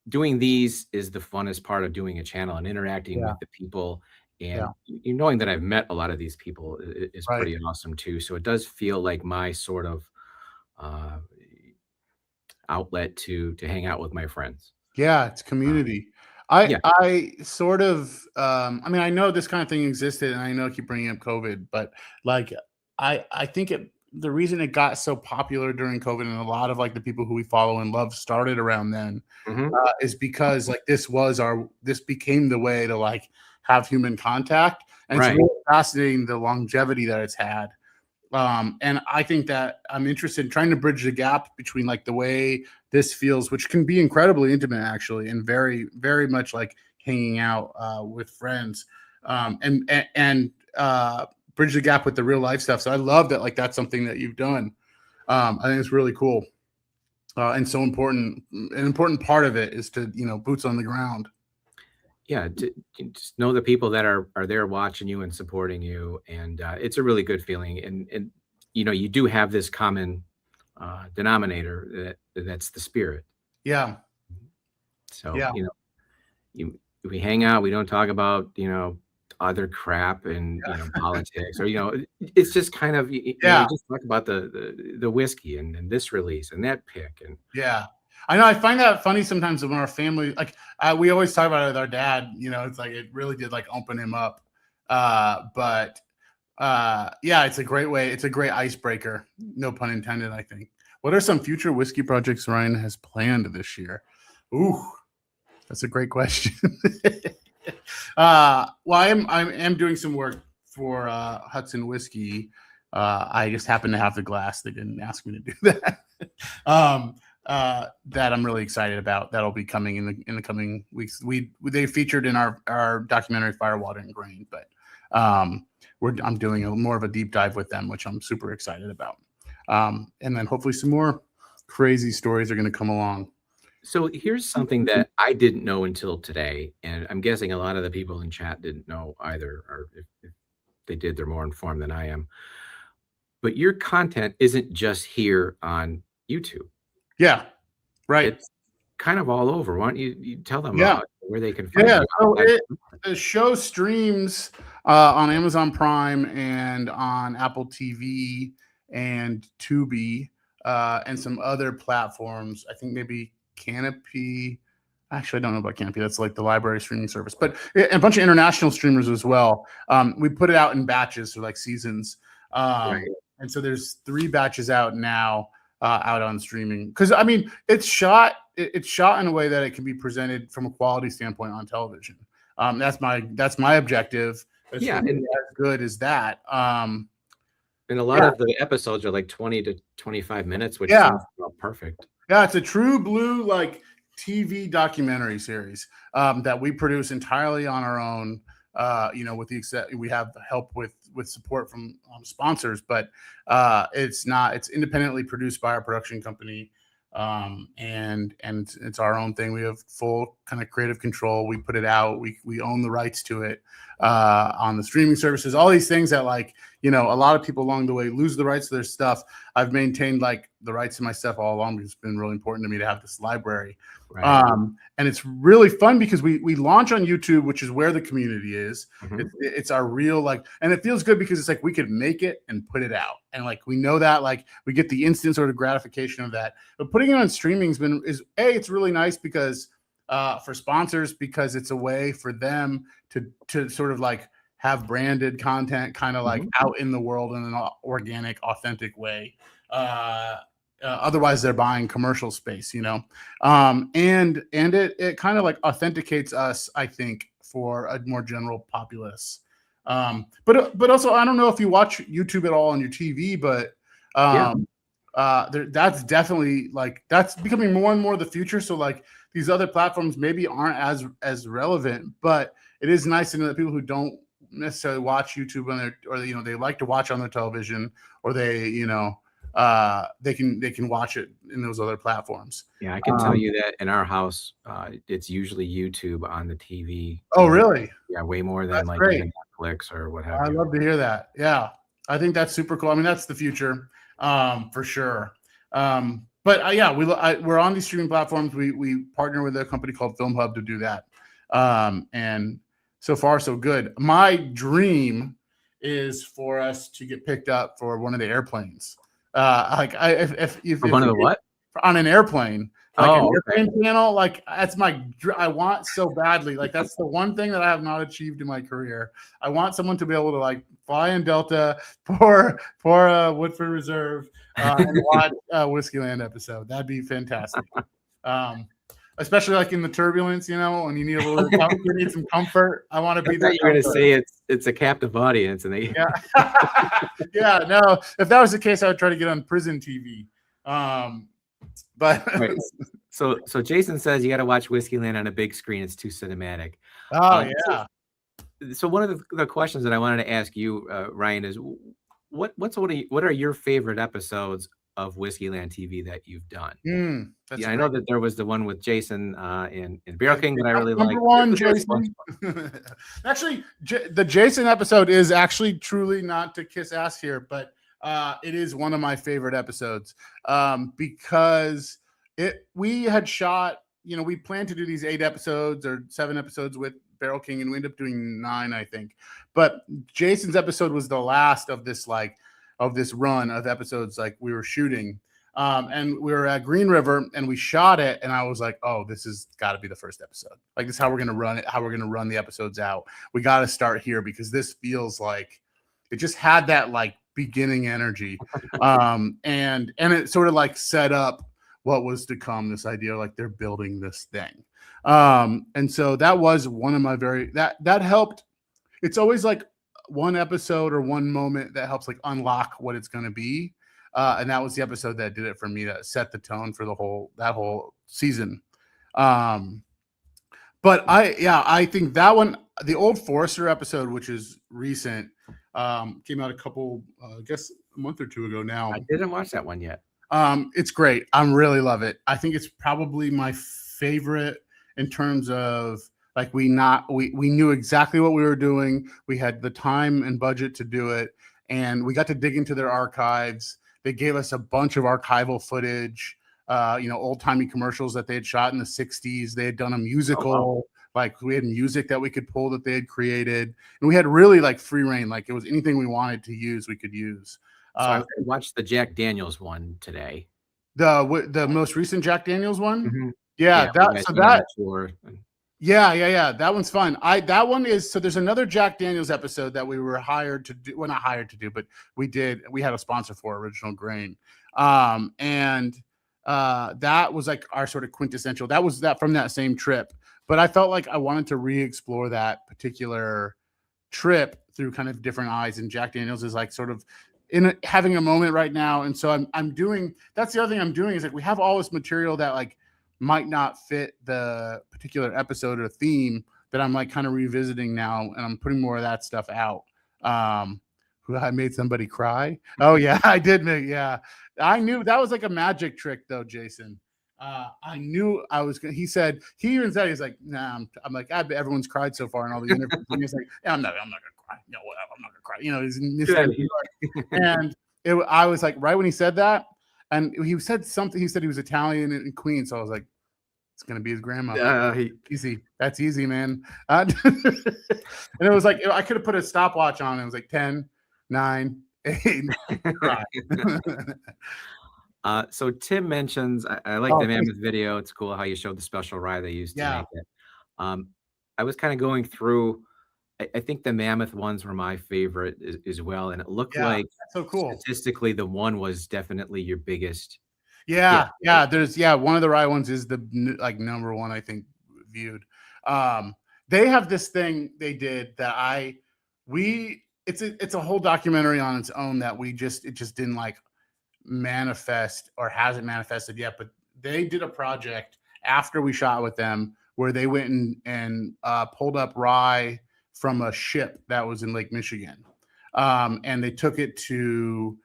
doing these is the funnest part of doing a channel and interacting with the people. And knowing that I've met a lot of these people is pretty awesome too. So it does feel like my sort of outlet to hang out with my friends. Yeah, it's community. I sort of, I mean, I know this kind of thing existed, and I know I keep bringing up COVID, but like, I think the reason it got so popular during COVID, and a lot of like the people who we follow and love started around then, is because like this became the way to like have human contact, and it's really fascinating the longevity that it's had. And I think that I'm interested in trying to bridge the gap between like the way this feels, which can be incredibly intimate actually, and very, very much like hanging out with friends, and bridge the gap with the real life stuff. So I love that, like, that's something that you've done. I think it's really cool. And so important. An important part of it is to, boots on the ground. Yeah, to just know the people that are there watching you and supporting you, and it's a really good feeling. And you do have this common denominator that's the spirit. Yeah. So we hang out. We don't talk about other crap and politics, or it's just kind of you just talk about the whiskey and this release and that pick. And I know, I find that funny sometimes when our family, like, we always talk about it with our dad, it's like, it really did like open him up. But it's a great way. It's a great icebreaker. No pun intended, I think. What are some future whiskey projects Ryan has planned this year? Ooh, that's a great question. Well, I am doing some work for Hudson Whiskey. I just happen to have the glass. They didn't ask me to do that. That I'm really excited about. That'll be coming in the coming weeks. They featured in our documentary Fire, Water, and Grain, but I'm doing more of a deep dive with them, which I'm super excited about. And then hopefully some more crazy stories are going to come along. So here's something that I didn't know until today, and I'm guessing a lot of the people in chat didn't know either, or if they did, they're more informed than I am. But your content isn't just here on YouTube. Yeah, right. It's kind of all over. Why don't you tell them where they can find Yeah, you? so the show streams on Amazon Prime and on Apple TV and Tubi and some other platforms. I think maybe Canopy. Actually, I don't know about Canopy. That's like the library streaming service, but a bunch of international streamers as well. We put it out in batches, so like seasons. Right. And so there's 3 batches out now out on streaming. Because I mean, it's shot in a way that it can be presented from a quality standpoint on television. That's my objective. It's and as good as that. And a lot of the episodes are like 20 to 25 minutes, which sounds perfect. Yeah, it's a true blue like TV documentary series that we produce entirely on our own. With we have help with support from sponsors, but it's independently produced by our production company. And it's our own thing. We have full kind of creative control. We put it out. We own the rights to it on the streaming services. All these things that a lot of people along the way lose the rights to their stuff. I've maintained like the rights to my stuff all along because it's been really important to me to have this library. Right. And it's really fun because we launch on YouTube, which is where the community is. Mm-hmm. It's our real and it feels good because it's like we could make it and put it out, and we know that we get the instant sort of gratification of that. But putting it on streaming it's really nice because for sponsors, because it's a way for them to sort of have branded content kind of out in the world in an organic, authentic way. Otherwise they're buying commercial space, and it kind of authenticates us, I think, for a more general populace. But also, I don't know if you watch YouTube at all on your TV, but that's definitely that's becoming more and more the future. So these other platforms maybe aren't as relevant, but it is nice to know that people who don't necessarily watch YouTube on their, they like to watch on their television, or they can watch it in those other platforms. Yeah, I can tell you that in our house, it's usually YouTube on the TV. Oh, really? Yeah, way more than even Netflix or what have you. I love to hear that. Yeah, I think that's super cool. I mean, that's the future, for sure. But we're on these streaming platforms. We partner with a company called Film Hub to do that. And so far, so good. My dream is for us to get picked up for one of the airplanes. If one of the what? On an airplane, an airplane panel, that's I want so badly. That's the one thing that I have not achieved in my career. I want someone to be able to fly in Delta for Woodford Reserve and watch a Whiskeyland episode. That'd be fantastic. Especially in the turbulence, when you need a little, you need some comfort. I want to be there. You're going to say it's a captive audience, and they. Yeah, no. If that was the case, I would try to get on prison TV. But right. So Jason says you got to watch Whiskeyland on a big screen. It's too cinematic. Oh yeah. So one of the questions that I wanted to ask you, Ryan, is what are your favorite episodes of Whiskeyland TV that you've done? I know that there was the one with Jason in Barrel King that I really liked. Number one, Jason. Actually, the Jason episode is actually truly not to kiss ass here, but it is one of my favorite episodes because we had shot. We planned to do these 8 episodes or 7 episodes with Barrel King, and we ended up doing 9, I think. But Jason's episode was the last of this of this run of episodes we were shooting. And we were at Green River and we shot it. And I was like, oh, this has got to be the first episode. This is how we're going to run it, how we're going to run the episodes out. We got to start here because this feels like it just had that beginning energy. And it sort of set up what was to come, this idea they're building this thing. And so that was one of my that helped. It's always one episode or one moment that helps like unlock what it's going to be. And that was the episode that did it for me, that set the tone for that whole season. But I think that one, the Old Forester episode, which is recent, came out I guess a month or two ago now. I didn't watch that one yet. It's great. I really love it. I think it's probably my favorite in terms of like we knew exactly what we were doing. We had the time and budget to do it, and we got to dig into their archives. They gave us a bunch of archival footage, old timey commercials that they had shot in the 60s. They had done a musical. Oh, wow. Like we had music that we could pull that they had created, and we had really like free reign. Like it was anything we wanted to use, we could use. So I watched the Jack Daniels one today. The most recent Jack Daniels one. Mhm. Yeah, that tour. Yeah. That one's fun. That one is, so there's another Jack Daniels episode that we were hired to do. Well, not hired to do, but we had a sponsor for Original Grain. And that was like our sort of quintessential. That was that from that same trip. But I felt like I wanted to re-explore that particular trip through kind of different eyes. And Jack Daniels is like sort of having a moment right now. And so I'm doing, that's the other thing I'm doing is like, we have all this material that like might not fit the particular episode or theme that I'm like kind of revisiting now. And I'm putting more of that stuff out. I made somebody cry. Oh yeah, I did yeah. I knew that was like a magic trick though, Jason. I knew I was going to, he even said, he's like, nah, I'm like, I bet everyone's cried so far in all the interviews. And he's like, yeah, I'm not going to cry. No, I'm not going to cry. He's and I was like, right when he said that, and he said something, he said he was Italian in Queen. So I was like, it's going to be his grandma. Easy. That's easy, man. And it was like, I could have put a stopwatch on. It was like 10, 9, 8. So Tim mentions, I like the Mammoth video. It's cool how you showed the special rye they used to make it. I was kind of going through, I think the Mammoth ones were my favorite as well. And it looked like so cool. Statistically, the one was definitely your biggest. Yeah. One of the rye ones is the like number one, I think, viewed. They have this thing they did that it's a whole documentary on its own that it just didn't like manifest or hasn't manifested yet, but they did a project after we shot with them where they went and pulled up rye from a ship that was in Lake Michigan, and they took it to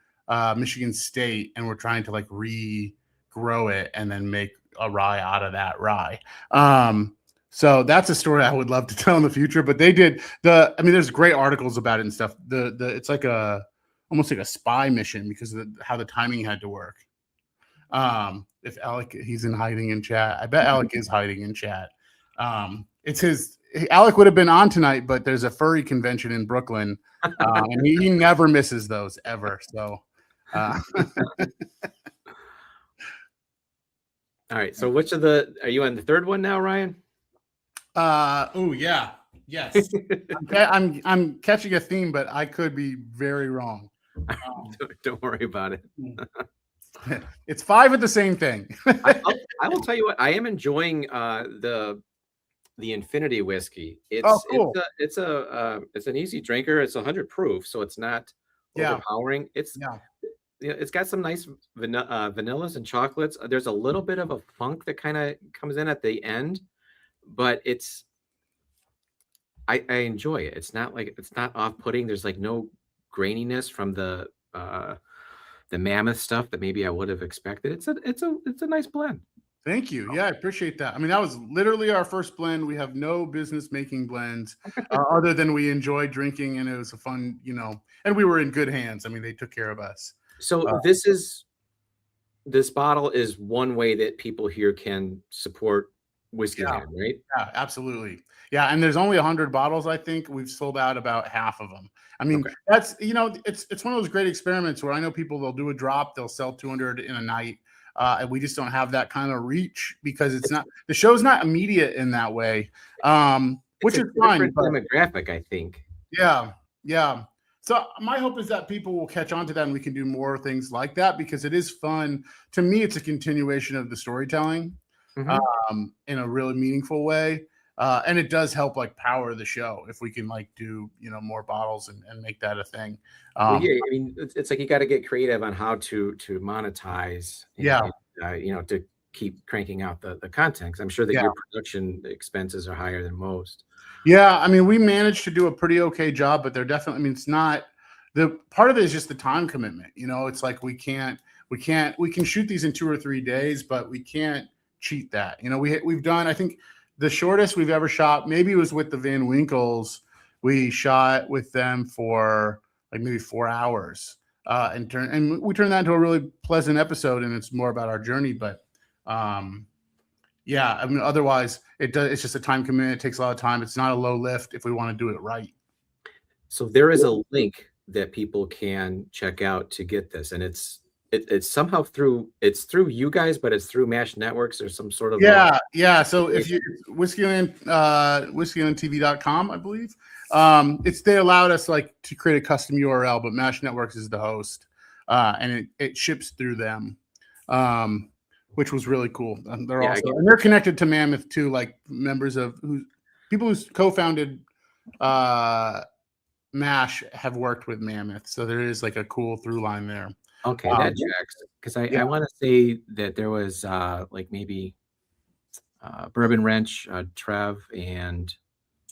Michigan State and were trying to like regrow it and then make a rye out of that rye. So that's a story I would love to tell in the future, but they did there's great articles about it and stuff. It's like almost like a spy mission because of how the timing had to work. If Alec, he's in hiding in chat. I bet Alec is hiding in chat. Alec would have been on tonight, but there's a furry convention in Brooklyn, and he never misses those ever. So, all right. So are you on the third one now, Ryan? Yeah. Yes. I'm catching a theme, but I could be very wrong. Don't worry about it. It's 5 of the same thing. I will tell you what, I am enjoying the Infinity whiskey. Cool. It's an easy drinker. It's 100 proof, so it's not overpowering. It's got some nice vanillas and chocolates. There's a little bit of a funk that kind of comes in at the end, but I enjoy it. It's not off-putting. There's like no graininess from the Mammoth stuff that maybe I would have expected. It's a nice blend. Thank you. Yeah, I appreciate that. I mean, that was literally our first blend. We have no business making blends other than we enjoyed drinking, and it was a fun, and we were in good hands. I mean, they took care of us. So this bottle is one way that people here can support Whiskeyland, right? Yeah, absolutely. Yeah, and there's only 100 bottles. I think we've sold out about half of them. I mean, that's it's one of those great experiments where I know people, they'll do a drop, they'll sell 200 in a night, and we just don't have that kind of reach because the show's not immediate in that way, which is fine. Demographic, I think. Yeah. So my hope is that people will catch on to that and we can do more things like that because it is fun. To me, it's a continuation of the storytelling in a really meaningful way. And it does help like power the show if we can like do, more bottles and make that a thing. Well, yeah, I mean, it's like you got to get creative on how to monetize. Yeah. To keep cranking out the content, because I'm sure that Yeah. your production expenses are higher than most. Yeah, I mean, we managed to do a pretty okay job, but they're definitely. I mean, it's not the part of it is just the time commitment. It's like we can shoot these in 2 or 3 days, but we can't cheat that. We've done. I think the shortest we've ever shot maybe was with the Van Winkles. We shot with them for like maybe 4 hours, and we turned that into a really pleasant episode, and it's more about our journey, but. Yeah, I mean, otherwise it's just a time commitment. It takes a lot of time. It's not a low lift if we want to do it right. So there is a link that people can check out to get this, and it's somehow through you guys, but it's through Mash Networks or some sort of yeah. So if you Whiskeyland, whiskeylandtv.com, I believe. They allowed us like to create a custom URL, but Mash Networks is the host, and it ships through them. Which was really cool. And they're connected to Mammoth too, like members of people who co-founded MASH have worked with Mammoth. So there is like a cool through line there. Okay, that tracks. Because I want to say that there was like maybe Bourbon Wrench, Trev, and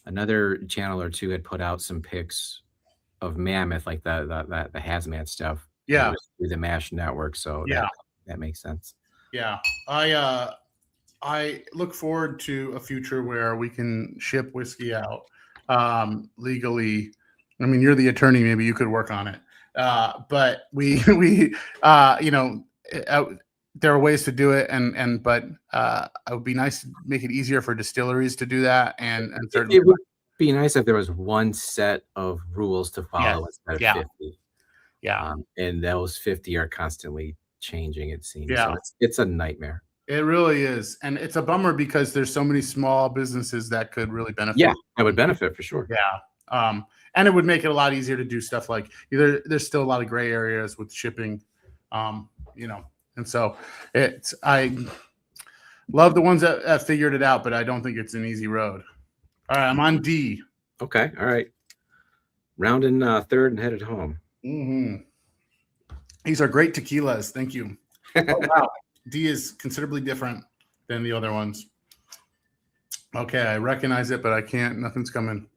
another channel or two had put out some pics of Mammoth, like the hazmat stuff. Yeah, through the MASH network. So that makes sense. Yeah, I look forward to a future where we can ship whiskey out legally. I mean, you're the attorney; maybe you could work on it. But there are ways to do it, but it would be nice to make it easier for distilleries to do that. And certainly, it would be nice if there was one set of rules to follow instead of 50. Yeah, and those 50 are constantly changing, it seems. Yeah, so it's a nightmare. It really is, and it's a bummer because there's so many small businesses that could really benefit. Yeah, that would benefit for sure. Yeah, and it would make it a lot easier to do stuff like there's still a lot of gray areas with shipping, and so I love the ones that figured it out, but I don't think it's an easy road. All right, I'm on D. Okay, all right, rounding third and headed home. Mm-hmm. These are great tequilas. Thank you. Oh, wow. D is considerably different than the other ones. Okay, I recognize it, but I can't. Nothing's coming.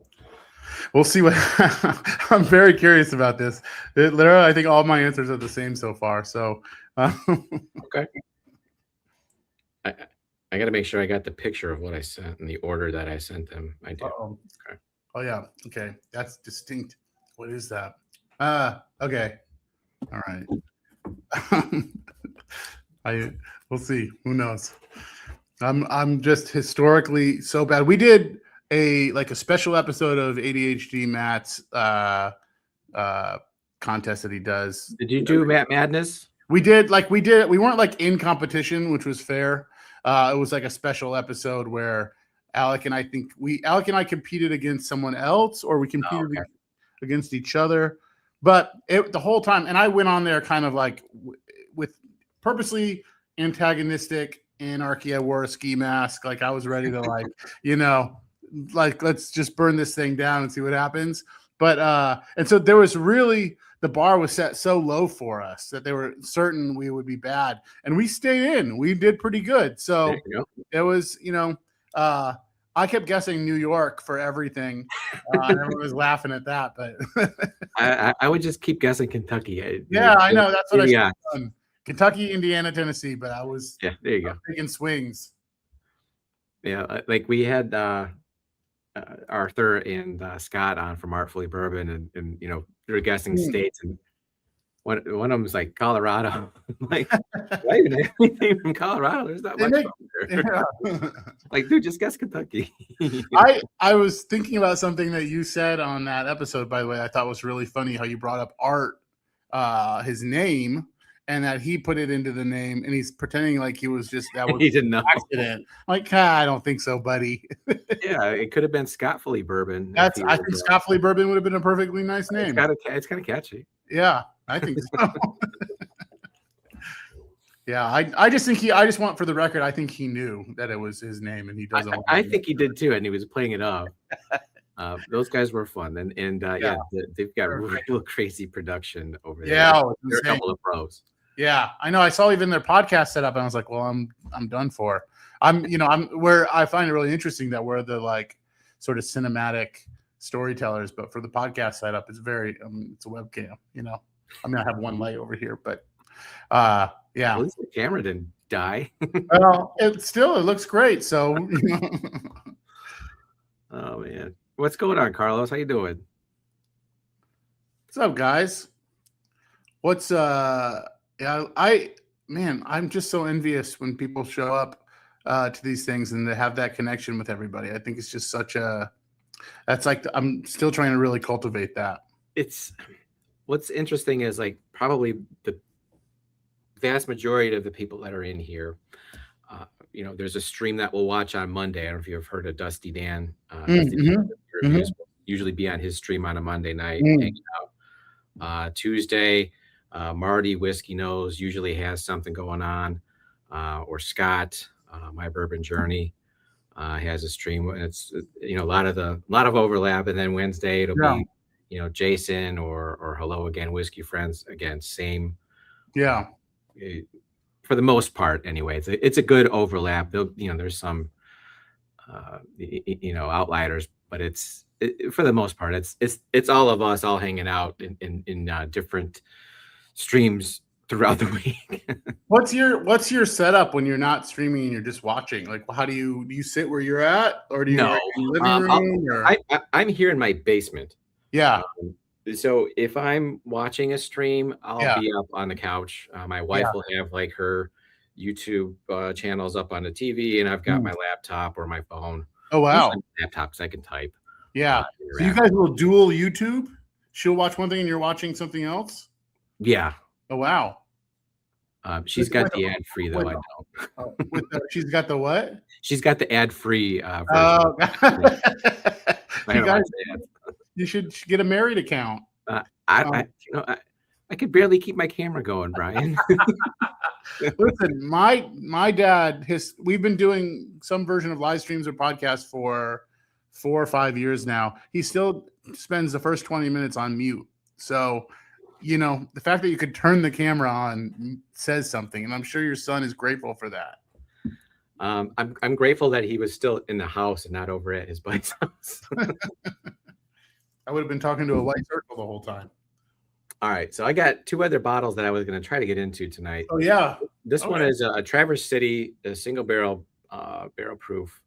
We'll see what. I'm very curious about this. Literally, I think all my answers are the same so far. So, okay. I got to make sure I got the picture of what I sent in the order that I sent them. I did. Okay. Oh yeah. Okay, that's distinct. What is that? Okay. All right. We'll see. Who knows? I'm just historically so bad. We did a special episode of ADHD Matt's contest that he does. Did you do Matt Madness? We did. We weren't in competition, which was fair. It was like a special episode where Alec and I competed against someone else, or we competed against each other. But the whole time, and I went on there kind of with purposely antagonistic anarchy. I wore a ski mask. I was ready to let's just burn this thing down and see what happens. But and so there was really, the bar was set so low for us that they were certain we would be bad. And we stayed in. We did pretty good. So it was, I kept guessing New York for everything. And everyone was laughing at that, but I would just keep guessing Kentucky. I know. That's what I should have done. Kentucky, Indiana, Tennessee, but I was there you go. Taking swings. Yeah, we had Arthur and Scott on from Artfully Bourbon, and they're guessing states, and one of them was like Colorado. Why even anything from Colorado? There's not much there. Dude, just guess Kentucky. I was thinking about something that you said on that episode, by the way. I thought was really funny how you brought up Art, his name, and that he put it into the name, and he's pretending like he was just he didn't know. Accident. I don't think so, buddy. Yeah, it could have been Scottfully Bourbon. I think Scottfully Bourbon would have been a perfectly nice name. It's kind of catchy. Yeah, I think so. Yeah, I just think I just want for the record, I think he knew that it was his name and he doesn't want I to think he did too, and he was playing it off. Those guys were fun, and Yeah. they've got Perfect. real crazy production over there. Yeah, it's They're a insane. couple of pros. Yeah, I know. I saw even their podcast set up, and I was like, "Well, I'm done for." I'm where I find it really interesting that we're the like sort of cinematic storytellers, but for the podcast setup, it's very it's a webcam. I mean, I have one light over here, but yeah. At least the camera didn't die. Well, it looks great. So, Oh man, what's going on, Carlos? How you doing? what's up, guys? What's yeah, I'm just so envious when people show up to these things and they have that connection with everybody. I think it's just that's like I'm still trying to really cultivate that. It's what's interesting is like probably the vast majority of the people that are in here. There's a stream that we'll watch on Monday. I don't know if you've heard of Dusty Dan. Dusty Dan reviews will usually be on his stream on a Monday night, hanging out. Tuesday, Marty Whiskey Knows usually has something going on, or Scott, My Bourbon Journey, has a stream. It's a lot of overlap, and then Wednesday it'll be Jason or Hello Again Whiskey Friends again, same. Yeah. For the most part, anyway, it's a good overlap. There's some outliers, but for the most part, it's all of us all hanging out in different streams throughout the week. What's your setup when you're not streaming and you're just watching? Like, how do you sit where you're at, or do you No, in the living room? Or? I'm here in my basement. Yeah. So if I'm watching a stream, I'll be up on the couch. My wife will have like her YouTube channels up on the TV, and I've got my laptop or my phone. Oh wow, usually my laptop because I can type. Yeah. So you guys will dual YouTube? She'll watch one thing and you're watching something else? Yeah. Oh wow. She's got the ad free though. I don't. She's got the what? She's got the ad free version. Oh, I you should get a married account. I could barely keep my camera going, Brian. Listen, my dad, we've been doing some version of live streams or podcasts for 4 or 5 years now. He still spends the first 20 minutes on mute. So, the fact that you could turn the camera on says something, and I'm sure your son is grateful for that. I'm grateful that he was still in the house and not over at his buddy's house. I would have been talking to a white circle the whole time. All right, so I got 2 other bottles that I was going to try to get into tonight. Oh yeah, this one is a Traverse City, a single barrel proof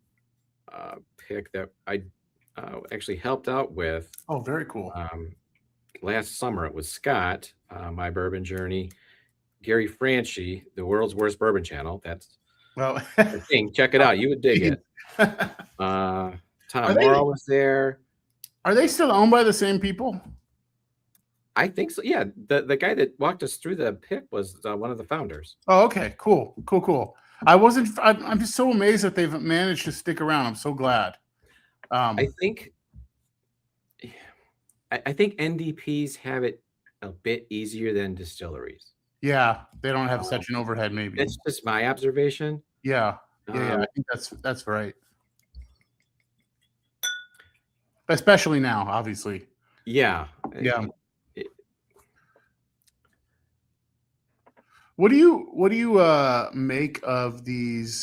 pick that I actually helped out with. Oh, very cool. Last summer it was Scott, My Bourbon Journey, Gary Franchi, the World's Worst Bourbon Channel. That's the thing. Check it out. You would dig it. Tom Morrow was there. Are they still owned by the same people? I think so. Yeah, the guy that walked us through the pick was one of the founders. Oh, okay, cool. I'm just so amazed that they've managed to stick around. I'm so glad. I think NDPs have it a bit easier than distilleries. Yeah, they don't have such an overhead. Maybe that's just my observation. Yeah. I think that's right. Especially now, obviously. Yeah. What do you make of the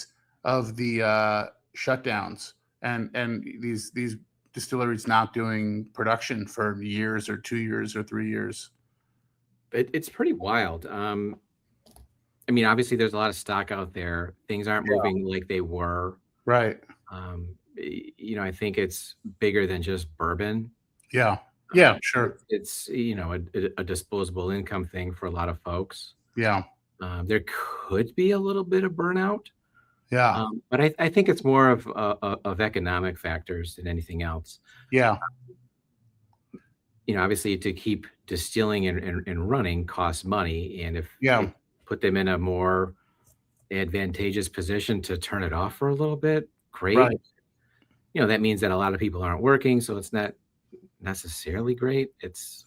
shutdowns and these distilleries not doing production for years or 2 years or 3 years? It's pretty wild. I mean, obviously there's a lot of stock out there. Things aren't moving like they were. Right. I think it's bigger than just bourbon. Yeah, sure. It's a disposable income thing for a lot of folks. Yeah. There could be a little bit of burnout. Yeah. But I think it's more of economic factors than anything else. Yeah. Obviously to keep distilling and running costs money. And if you put them in a more advantageous position to turn it off for a little bit, great. Right. That means that a lot of people aren't working, so it's not necessarily great. It's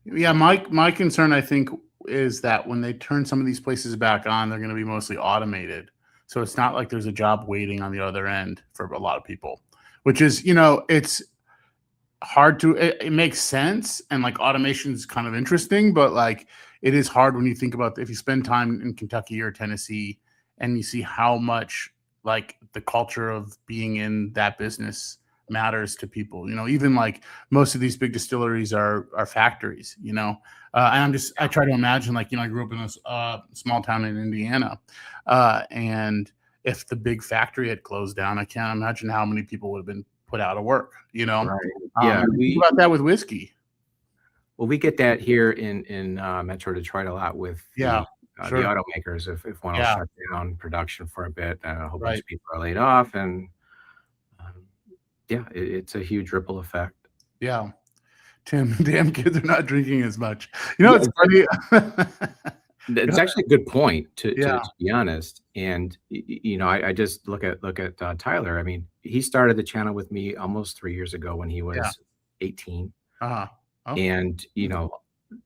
my concern, I think, is that when they turn some of these places back on, they're going to be mostly automated. So it's not like there's a job waiting on the other end for a lot of people, which is, it's hard to, it makes sense. And like automation is kind of interesting, but like it is hard when you think about if you spend time in Kentucky or Tennessee and you see how much like the culture of being in that business matters to people, even like most of these big distilleries are factories, and I try to imagine like, I grew up in this small town in Indiana, and if the big factory had closed down, I can't imagine how many people would have been put out of work, Right. Yeah. think about that with whiskey. Well, we get that here in Metro Detroit a lot with Yeah, the sure. automakers. If one will Yeah. shut down production for a bit, a whole bunch Right. of people are laid off, and it's a huge ripple effect. Yeah. Tim, damn kids are not drinking as much. Yeah, It's funny. It's actually a good point to Yeah. be honest. And I just look at Tyler. I mean, he started the channel with me almost 3 years ago when he was Yeah. 18. Uh-huh. Oh. And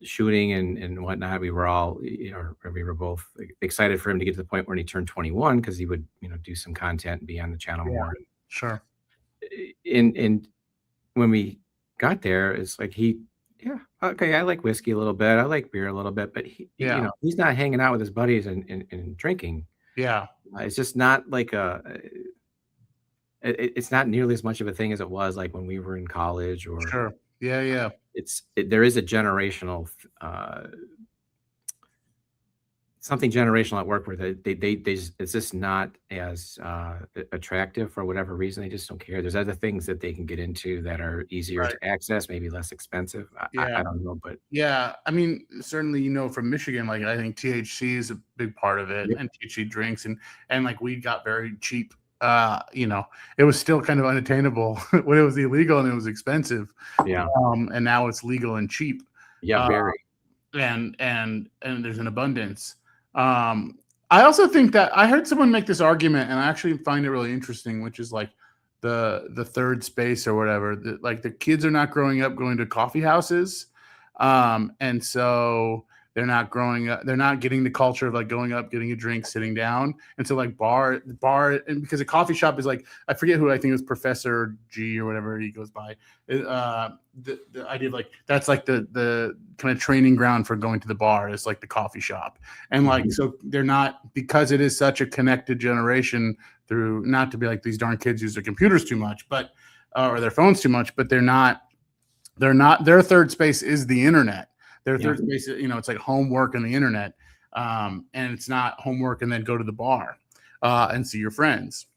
shooting and whatnot, we were all we were both excited for him to get to the point when he turned 21, because he would do some content and be on the channel Yeah. more. Sure. And when we got there, it's like okay, I like whiskey a little bit, I like beer a little bit, but Yeah. he's not hanging out with his buddies and drinking. Yeah. It's just not like it's not nearly as much of a thing as it was like when we were in college. Or Sure. Yeah. there is a generational something generational at work where it's just not as attractive for whatever reason. They just don't care. There's other things that they can get into that are easier Right. to access, maybe less expensive. Yeah. I don't know, but Yeah. I mean, certainly, from Michigan, like I think THC is a big part of it, Yep. and THC drinks and like weed got very cheap. It was still kind of unattainable when it was illegal and it was expensive. yeah, And now it's legal and cheap. very. And there's an abundance. I also think that I heard someone make this argument, and I actually find it really interesting, which is like the third space or whatever. Like the kids are not growing up going to coffee houses, and so they're not growing up. They're not getting the culture of like going up, getting a drink, sitting down, and so like bar, and because a coffee shop is like, I forget who, I think it was Professor G or whatever he goes by. The idea of like that's like the kind of training ground for going to the bar is like the coffee shop, and like so they're not, because it is such a connected generation through, not to be like these darn kids use their computers too much, but or their phones too much, but they're not their third space is the internet. Their third space, it's like homework and the internet, and it's not homework and then go to the bar and see your friends.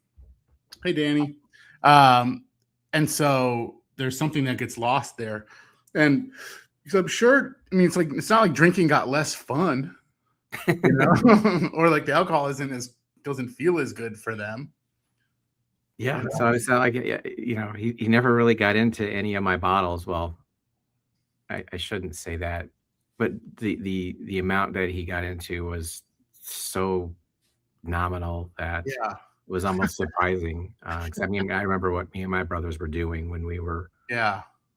Hey, Danny. And so there's something that gets lost there, and so I'm sure. I mean, it's not like drinking got less fun, or like the alcohol doesn't feel as good for them. Yeah, so it's not like he never really got into any of my bottles. Well, I shouldn't say that, but the amount that he got into was so nominal that it was almost surprising. 'Cause I mean, I remember what me and my brothers were doing when we were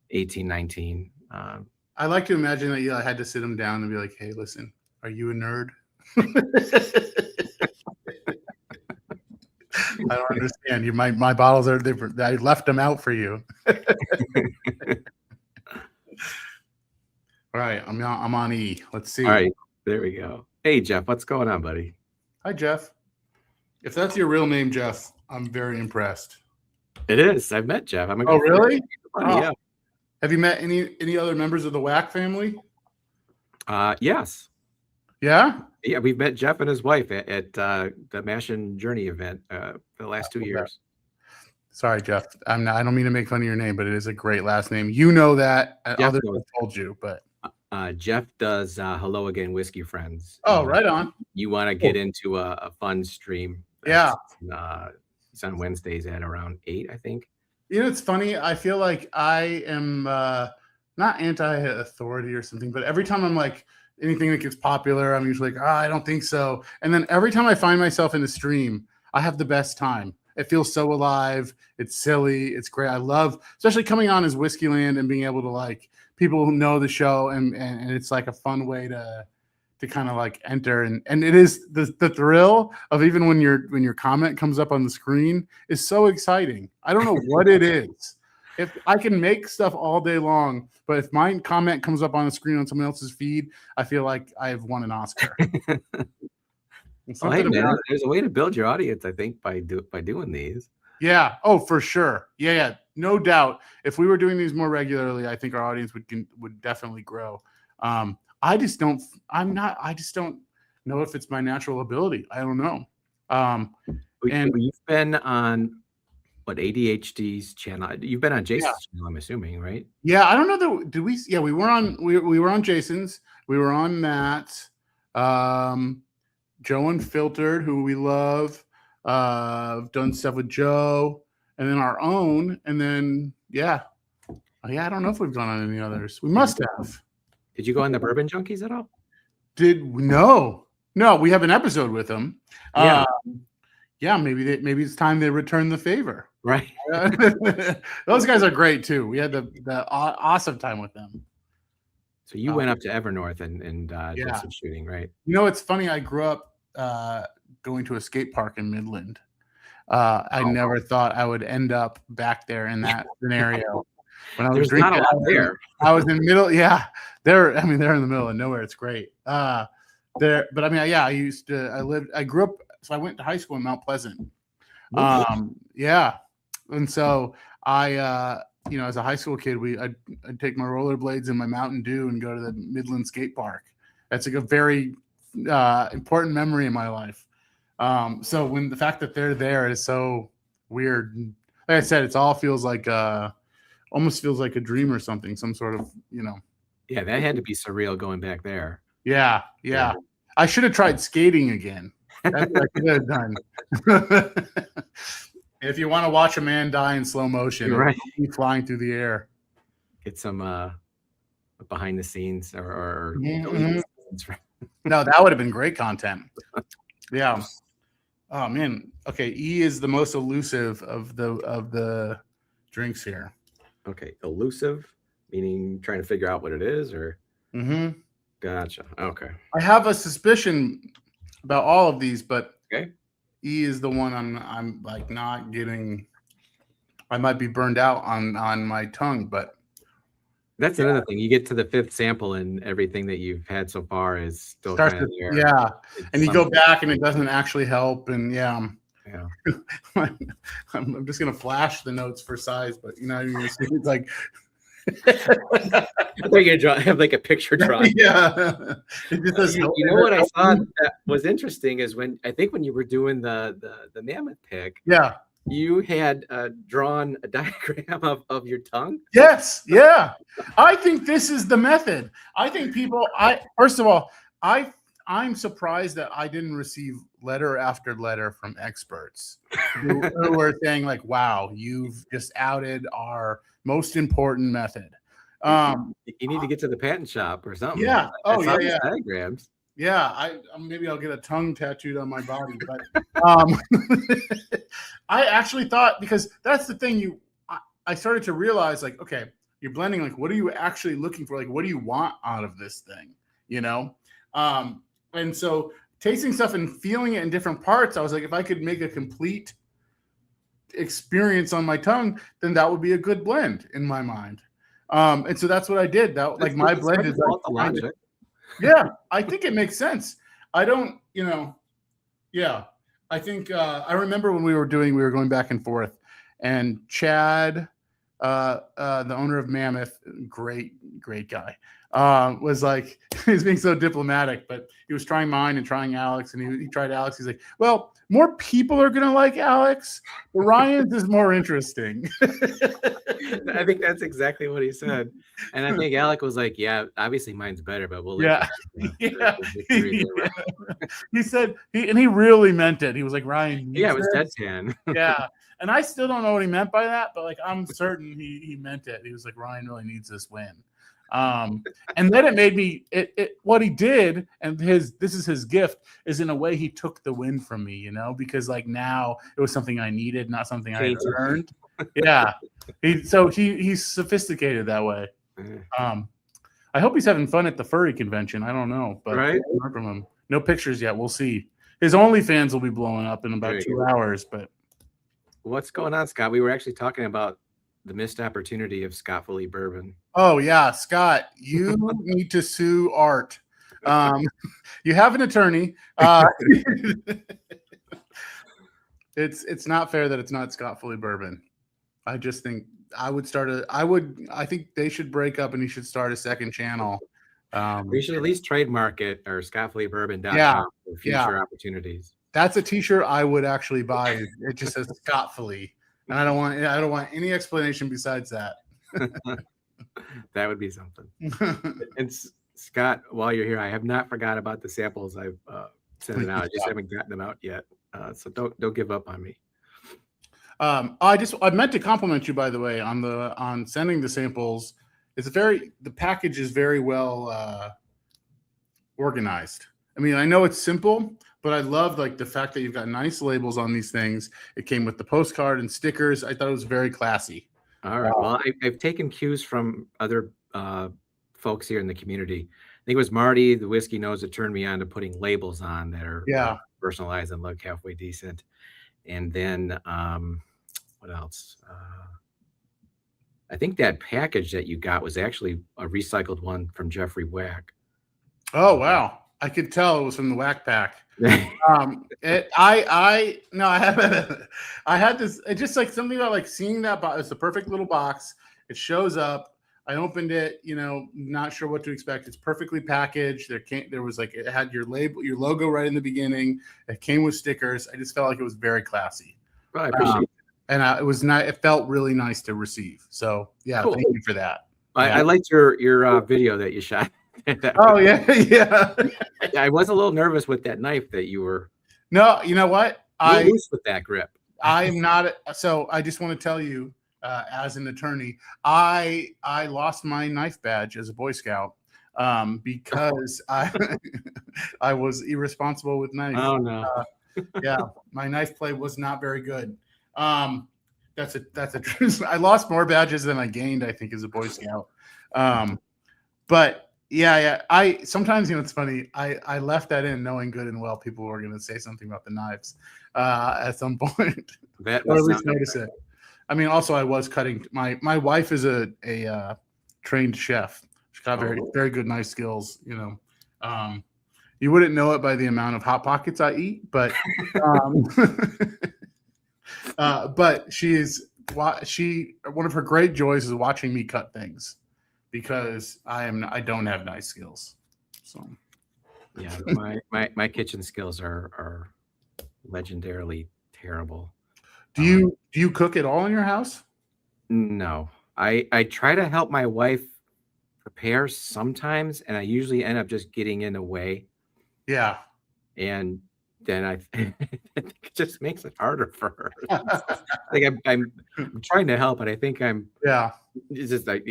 18, 19. I like to imagine that I had to sit him down and be like, "Hey, listen, are you a nerd?" I don't understand. My bottles are different. I left them out for you. All right, I'm on E. Let's see. All right, there we go. Hey, Jeff, what's going on, buddy? Hi, Jeff. If that's your real name, Jeff, I'm very impressed. It is. I've met Jeff. I'm a Oh, good friend. really? Buddy, yeah. Have you met any other members of the Whack family? Yes. Yeah. Yeah, we've met Jeff and his wife at the Mash and Journey event for the last 2 years. Sorry, Jeff. I don't mean to make fun of your name, but it is a great last name. You know that. Others have told you, but Jeff does Hello Again Whiskey Friends. oh, right on. You want to get into a fun stream? Yeah. It's on Wednesdays at around 8, I think. It's funny. I feel like I am not anti-authority or something, but every time I'm like, anything that gets popular, I'm usually like, I don't think so. And then every time I find myself in a stream, I have the best time. It feels so alive. It's silly. It's great. I love, especially coming on as Whiskeyland and being able to like people who know the show, and it's like a fun way to to kind of like enter, and it is the thrill of even when your comment comes up on the screen is so exciting. I don't know what it is. If I can make stuff all day long, but if my comment comes up on the screen on someone else's feed, I feel like I have won an Oscar. Well, hey, man, there's a way to build your audience, I think, by doing these. Yeah. Oh, for sure. Yeah. No doubt. If we were doing these more regularly, I think our audience would definitely grow. I just don't know if it's my natural ability. I don't know. And you've been on what, ADHD's channel? You've been on Jason's channel, I'm assuming, right? Yeah, I don't know that. Did we? Yeah, we were on Jason's. We were on that. Joe Unfiltered, who we love. Done stuff with Joe, and then our own, and then I don't know if we've gone on any others. We must have. Did you go on the Bourbon Junkies at all? No, we have an episode with them. Maybe it's time they return the favor. Right. Those guys are great too. We had the awesome time with them. So you went up to Evernorth and did some shooting, right? You know, it's funny. I grew up going to a skate park in Midland. I never thought I would end up back there in that scenario. When I was drinking, not a lot there. I was in the middle. Yeah, they're in the middle of nowhere. It's great. I grew up. So I went to high school in Mount Pleasant. And so I, as a high school kid, I'd take my rollerblades and my Mountain Dew and go to the Midland skate park. That's like a very important memory in my life. So when the fact that they're there is so weird. Like I said, it all feels like almost feels like a dream or something, some sort of, Yeah, that had to be surreal going back there. Yeah. I should have tried skating again. That's what I could have done. If you want to watch a man die in slow motion, right, flying through the air, get some behind the scenes or no, that would have been great content. Yeah. Oh man. Okay. E is the most elusive of the drinks here. Okay, elusive, meaning trying to figure out what it is, or. Mm-hmm. Gotcha. Okay. I have a suspicion about all of these, but okay. E is the one I'm like not getting. I might be burned out on my tongue, but that's another thing. You get to the fifth sample, and everything that you've had so far is still kind of there. Yeah, and you go back, and it doesn't actually help, and I'm just gonna flash the notes for size, but it's like. You're gonna have like a picture drawn. Yeah. You know what I thought that was interesting is when you were doing the mammoth pick. Yeah. You had drawn a diagram of your tongue. Yes. Yeah. I think this is the method. I think first of all, I'm surprised that I didn't receive letter after letter from experts who were saying like, wow, you've just outed our most important method. You need to get to the patent shop or something. Yeah. Yeah. Diagrams. Yeah. Maybe I'll get a tongue tattooed on my body, but I actually thought, because that's the thing I started to realize, like, okay, you're blending, like, what are you actually looking for? Like, what do you want out of this thing? And so tasting stuff and feeling it in different parts, I was like, if I could make a complete experience on my tongue, then that would be a good blend in my mind. And so that's what I did. That like my blend is like logic. Yeah, I think it makes sense. I don't, I think I remember when we were going back and forth, and Chad, the owner of Mammoth, great guy, was like, he's being so diplomatic, but he was trying mine and trying Alex, and he tried Alex. He's like, well, more people are going to like Alex, but Ryan's is more interesting. I think that's exactly what he said. And I think Alec was like, yeah, obviously mine's better, but we'll He said, he really meant it. He was like, Ryan. Yeah, it was deadpan. Yeah. And I still don't know what he meant by that, but like, I'm certain he meant it. He was like, Ryan really needs this win. And then it made me what he did, and this is his gift, is in a way he took the win from me, because like now it was something I needed, not something I had earned. Yeah. He's sophisticated that way. I hope he's having fun at the furry convention. I don't know, but Right. I haven't heard from him. No pictures yet. We'll see. His OnlyFans will be blowing up in There about you 2 go. hours, but What's going on, Scott? We were actually talking about the missed opportunity of Scott Fully Bourbon. oh yeah, Scott, you need to sue Art. You have an attorney. It's not fair that it's not Scott Fully Bourbon. I just think I think they should break up and he should start a second channel. We should at least trademark it or scottfullybourbon.com Yeah, for future opportunities. That's a t-shirt I would actually buy. It just says Scott Fully. And I don't want any explanation besides that. That would be something. And Scott, while you're here, I have not forgot about the samples I've sent out. I just haven't gotten them out yet. So don't give up on me. I meant to compliment you, by the way, on sending the samples. The package is very well organized. I mean, I know it's simple, but I love like the fact that you've got nice labels on these things. It came with the postcard and stickers. I thought it was very classy. All right. Well, I've taken cues from other folks here in the community. I think it was Marty, the whiskey nose, that turned me on to putting labels on that are personalized and look halfway decent. And then what else? I think that package that you got was actually a recycled one from Jeffrey Wack. Oh wow! I could tell it was from the Whack Pack. I had this. It's just like something about like seeing that box. It's a perfect little box. It shows up. I opened it, not sure what to expect. It's perfectly packaged. There was like, it had your label, your logo right in the beginning. It came with stickers. I just felt like it was very classy. Well, I appreciate it. And it felt really nice to receive. So yeah, cool. Thank you for that. I liked your video that you shot. Oh yeah. Yeah. I was a little nervous with that knife that you were. No, you know what? I loose with that grip. I am not. So I just want to tell you, as an attorney, I lost my knife badge as a Boy Scout because I was irresponsible with knives. Oh no! Yeah, my knife play was not very good. That's a truth. I lost more badges than I gained, I think, as a Boy Scout. But yeah. I sometimes, it's funny. I left that in knowing good and well people were going to say something about the knives at some point, or at least notice it. I mean, also I was cutting. My wife is a trained chef. She's got very good knife skills. You wouldn't know it by the amount of Hot Pockets I eat, but but one of her great joys is watching me cut things because I don't have knife skills. So yeah, my kitchen skills are legendarily terrible. Do you cook at all in your house? No, I try to help my wife prepare sometimes, and I usually end up just getting in the way. Yeah, and then I think it just makes it harder for her. Like I'm trying to help, but I think it's just like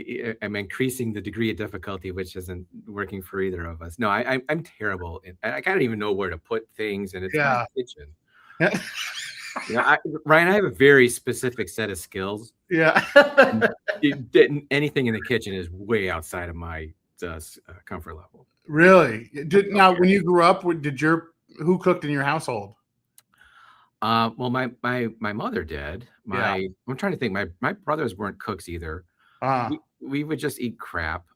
I'm increasing the degree of difficulty, which isn't working for either of us. No, I'm terrible. I don't even know where to put things, and it's my kitchen. Ryan, I have a very specific set of skills. Yeah. Anything in the kitchen is way outside of my comfort level. Really? Now, when you grew up, who cooked in your household? Well, my mother did. I'm trying to think. My brothers weren't cooks either. We would just eat crap.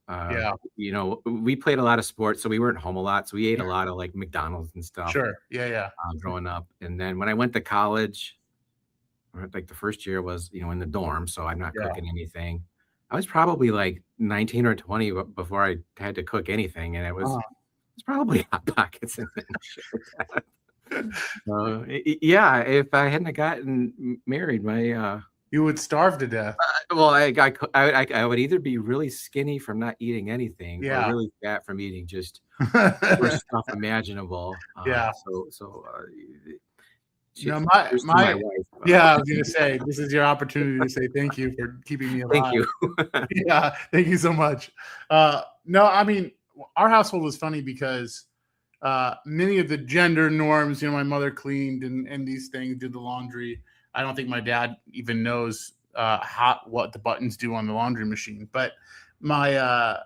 We played a lot of sports, so we weren't home a lot. So we ate a lot of like McDonald's and stuff. Sure. Yeah. Growing up, and then when I went to college, like the first year was in the dorm, so I'm not cooking anything. I was probably like 19 or 20 before I had to cook anything, and it's probably Hot Pockets and shit like that. Yeah, if I hadn't gotten married, you would starve to death. Well, I would either be really skinny from not eating anything, or really fat from eating just worst stuff imaginable. I was gonna say this is your opportunity to say thank you for keeping me alive. Thank you. Yeah, thank you so much. No, I mean, our household was funny because many of the gender norms, my mother cleaned and these things, did the laundry. I don't think my dad even knows what the buttons do on the laundry machine. But my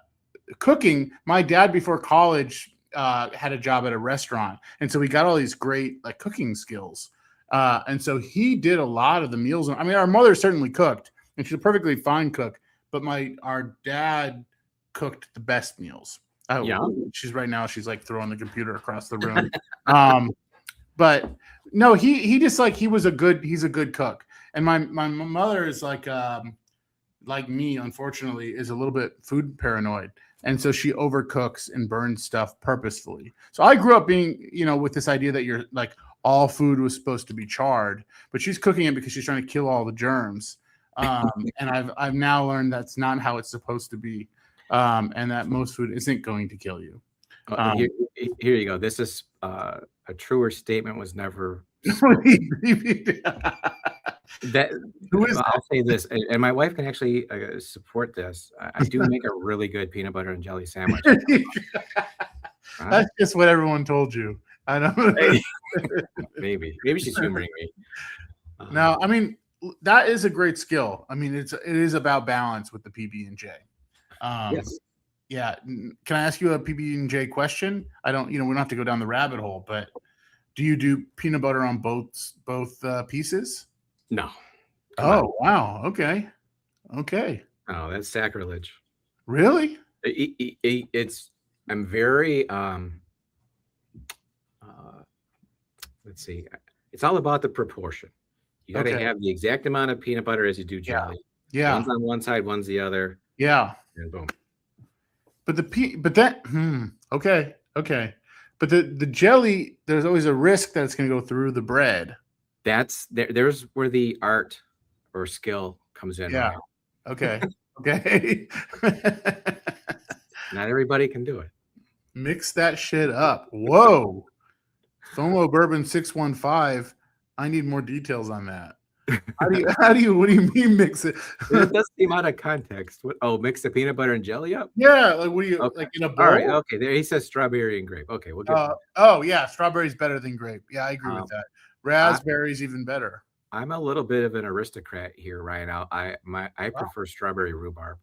cooking. My dad before college had a job at a restaurant, and so he got all these great like cooking skills. And so he did a lot of the meals. I mean, our mother certainly cooked, and she's a perfectly fine cook. But our dad cooked the best meals. Yeah. She's right now. She's like throwing the computer across the room. But no, he just like he's a good cook. And my mother is like me, unfortunately, is a little bit food paranoid. And so she overcooks and burns stuff purposefully. So I grew up being, with this idea that you're like all food was supposed to be charred, but she's cooking it because she's trying to kill all the germs. And I've now learned that's not how it's supposed to be. And that most food isn't going to kill you. Here you go. This is a truer statement was never. I'll say this, and my wife can actually support this. I do make a really good peanut butter and jelly sandwich. That's just what everyone told you. I know. Maybe she's humoring me. No, I mean that is a great skill. I mean, it is about balance with the PB&J. Yes. Yeah. Can I ask you a PB&J question? I don't. We don't have to go down the rabbit hole, but do you do peanut butter on both pieces? No. Oh, wow. Okay. Oh, that's sacrilege. Really? I'm very let's see. It's all about the proportion. You got to have the exact amount of peanut butter as you do jelly. Yeah. One's on one side, one's the other. Yeah. And boom. But okay. But the jelly, there's always a risk that it's going to go through the bread. There's where the art or skill comes in. Yeah. Right? Okay. Not everybody can do it. Mix that shit up. Whoa. FOMO Bourbon 615. I need more details on that. What do you mean mix it? It does seem out of context. Mix the peanut butter and jelly up? Yeah, like what do you like in a bowl? All right, okay. There he says strawberry and grape. Okay, we'll get yeah, strawberry's better than grape. Yeah, I agree with that. Raspberry's even better. I'm a little bit of an aristocrat here, Ryan. I prefer strawberry rhubarb.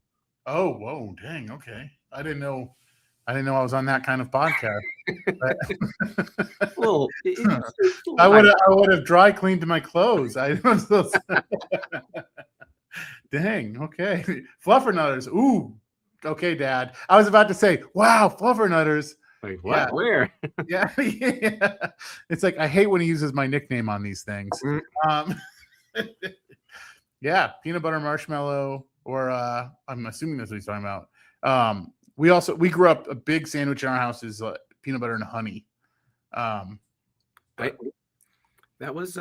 Oh, whoa, dang, okay. I didn't know I was on that kind of podcast. Well, I would have dry cleaned my clothes. Dang, okay. Fluffernutters. Ooh. Okay, Dad. I was about to say, wow, fluffernutters. Like what? Yeah. Where? Yeah. It's like I hate when he uses my nickname on these things. Yeah, peanut butter marshmallow, or I'm assuming that's what he's talking about. We grew up, a big sandwich in our house is peanut butter and honey. That was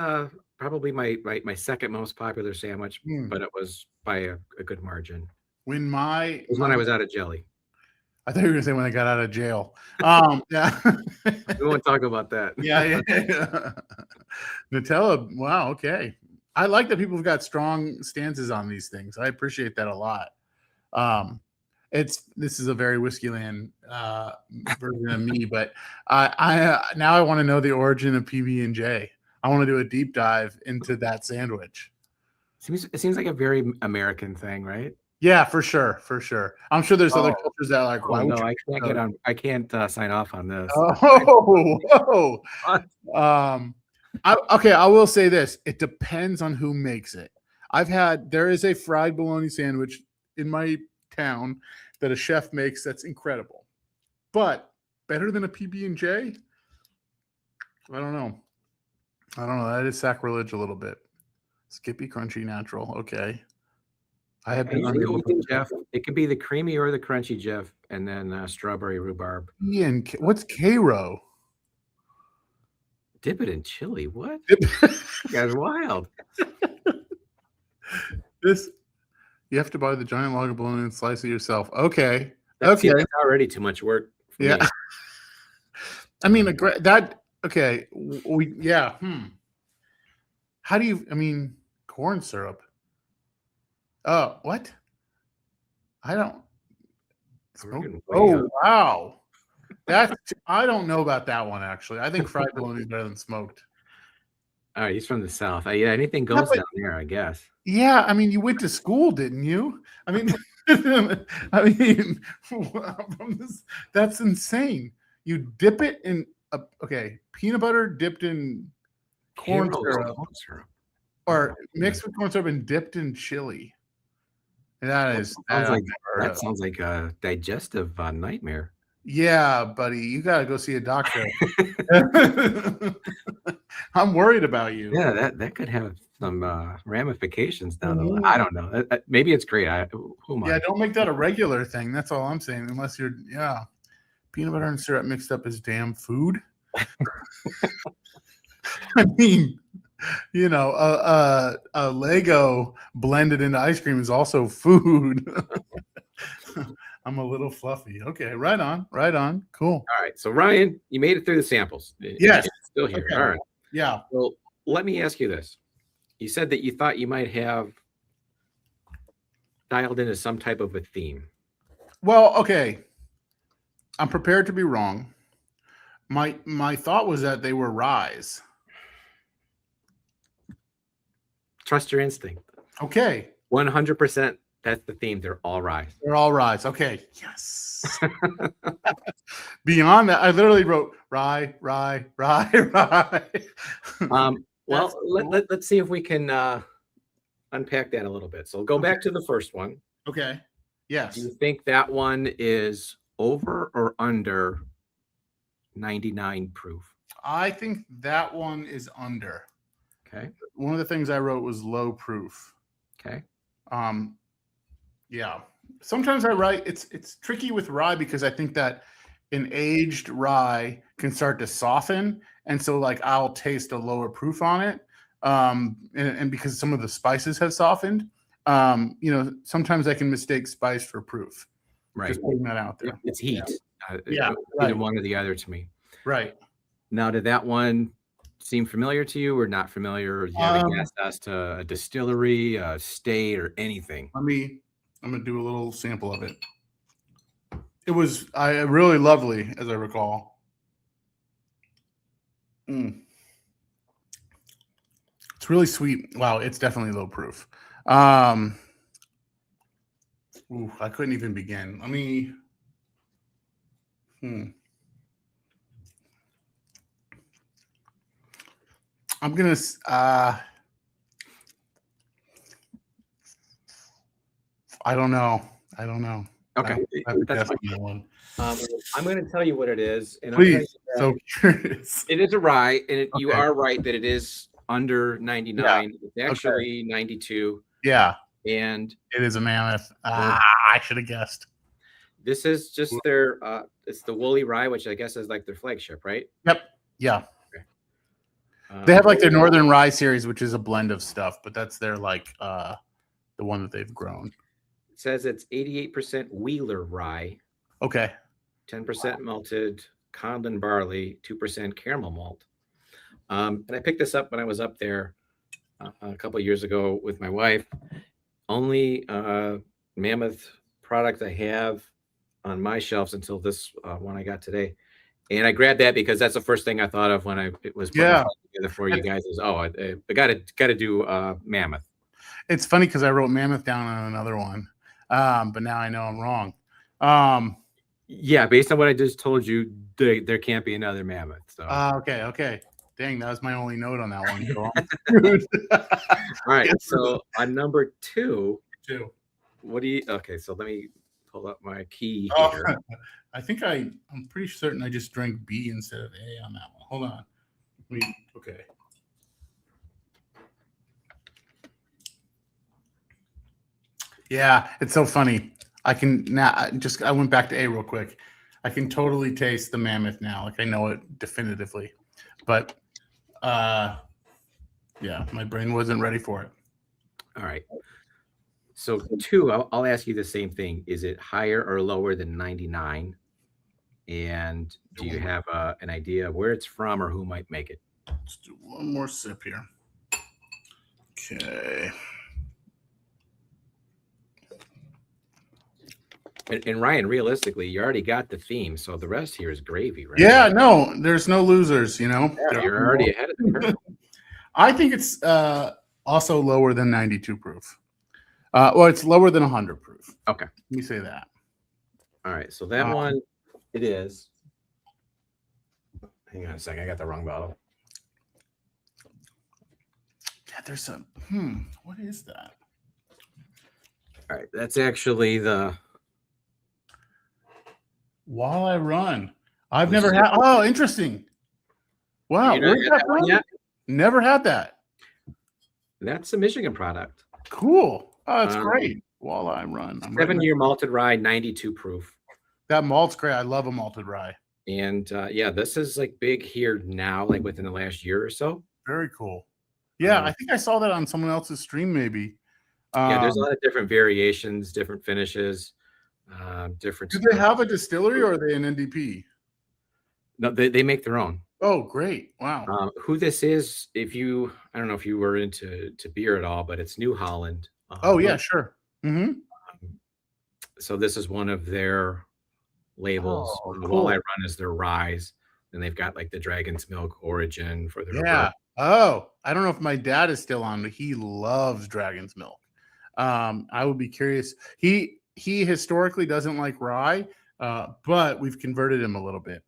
probably my second most popular sandwich, but it was by a good margin. When I was out of jelly. I thought you were going to say when I got out of jail. Yeah. We won't talk about that. Yeah. Nutella. Wow. Okay. I like that people have got strong stances on these things. I appreciate that a lot. This is a very Whiskeyland version of me, but I now I want to know the origin of PB&J. I want to do a deep dive into that sandwich. It seems like a very American thing, right? Yeah, for sure. I'm sure there's other cultures that are like, why would I can't get on. I can't sign off on this. Oh, whoa. I will say this. It depends on who makes it. There is a fried bologna sandwich in my town that a chef makes that's incredible, but better than a PB&J? I don't know. That is sacrilege a little bit. Skippy, crunchy, natural. Okay. I have been Jeff. It can be the creamy or the crunchy, Jeff, and then strawberry rhubarb. Ian, what's Cairo? Dip it in chili. What? You guys are wild. You have to buy the giant log of bologna and slice it yourself. Okay. That's already too much work. Yeah. Me. I mean, okay. How do you, corn syrup? Oh, what? I don't. Oh, wow. I don't know about that one, actually. I think fried bologna is better than smoked. All right, he's from the South. Yeah, anything goes down there, I guess. Yeah, you went to school, didn't you? I mean, from this, that's insane. You dip it in okay, peanut butter dipped in corn Heroes syrup, corn syrup. or mixed with corn syrup and dipped in chili. That is That sounds like a digestive nightmare. Yeah, buddy, you got to go see a doctor. I'm worried about you. Yeah, that could have some ramifications down the line. Mhm. I don't know. Maybe it's great. Who am I? Yeah, don't make that a regular thing. That's all I'm saying. Unless you're, peanut butter and syrup mixed up is damn food. I mean, a Lego blended into ice cream is also food. I'm a little fluffy. Okay, right on. Cool. All right. So Ryan, you made it through the samples. Yes. You're still here. Okay. All right. Yeah. Well, let me ask you this. You said that you thought you might have dialed into some type of a theme. Well, okay. I'm prepared to be wrong. My thought was that they were ryes. Trust your instinct. Okay. 100%. That's the theme. They're all rye. They're all ryes. Okay. Yes. Beyond that, I literally wrote rye. Well, let's see if we can unpack that a little bit. So go back to the first one. Okay. Yes. Do you think that one is over or under 99 proof? I think that one is under. Okay. One of the things I wrote was low proof. Okay. Yeah. Sometimes I write it's tricky with rye because I think that an aged rye can start to soften, and so like I'll taste a lower proof on it. And because some of the spices have softened, sometimes I can mistake spice for proof. Right. Just putting that out there. It's heat. Yeah, Either right. one or the other to me. Right. Now, did that one seem familiar to you or not familiar? Or do you have a guess as to a distillery, a state, or anything? I'm gonna do a little sample of it. It was really lovely, as I recall. It's really sweet. Wow, it's definitely low proof. I couldn't even begin. Let me. I'm gonna. I don't know. Okay. That's fine. One. I'm going to tell you what it is. And Please. So curious. it is a rye, and you are right that it is under 99. Yeah. It's actually 92. Yeah. And it is a mammoth. I should have guessed. This is just their it's the woolly rye, which I guess is like their flagship, right? Yep. Yeah. Okay. They have like their Northern Rye series, which is a blend of stuff, but that's their like the one that they've grown. It says it's 88% Wheeler rye. Okay. 10% malted Conlon barley, 2% caramel malt. And I picked this up when I was up there a couple of years ago with my wife. Only mammoth product I have on my shelves until this one I got today. And I grabbed that because that's the first thing I thought of when it was put together for you guys is, I got to do mammoth. It's funny because I wrote mammoth down on another one, but now I know I'm wrong. Yeah, based on what I just told you, there can't be another mammoth. So okay. Dang, that was my only note on that one. All right, so on number two. What do you? Okay, so let me pull up my key here. I think I'm pretty certain I just drank B instead of A on that one. Hold on. Okay. Yeah, it's so funny. I can now I went back to A real quick. I can totally taste the mammoth now. Like I know it definitively. But yeah, my brain wasn't ready for it. All right. So two, I'll ask you the same thing. Is it higher or lower than 99? And do you have an idea of where it's from or who might make it? Let's do one more sip here. Okay. And Ryan, realistically, you already got the theme, so the rest here is gravy, right? Yeah, no, there's no losers, Yeah, you're already ahead of the curve. I think it's also lower than 92 proof. Well, it's lower than 100 proof. Okay. Let me say that. All right. So that Um, one, it is. Hang on a second. I got the wrong bottle. Yeah, there's some. What is that? All right. That's actually the. While I Run. I've This never is- had. Oh, interesting. Wow, You not where's had that that one from? yet? Never had that. That's a Michigan product. Cool. Oh, that's Um, great. While I Run. I'm writing 7-year malted rye, 92 proof. that malt's great. I love a malted rye. And yeah, this is like big here now, like within the last year or so. Very cool. Yeah, Um, I think I saw that on someone else's stream, maybe. Yeah, there's a lot of different variations, different finishes, different. Do they have a distillery or are they an NDP? No, they make their own. Oh, great. Wow. Who this is, I don't know if you were into beer at all, but it's New Holland. Oh, yeah, sure. Mm-hmm. So this is one of their labels. Oh, While cool. I Run is their rise, and they've got like the Dragon's Milk origin for their. Yeah. Oh, I don't know if my dad is still on, but he loves Dragon's Milk. I would be curious. He historically doesn't like rye, but we've converted him a little bit.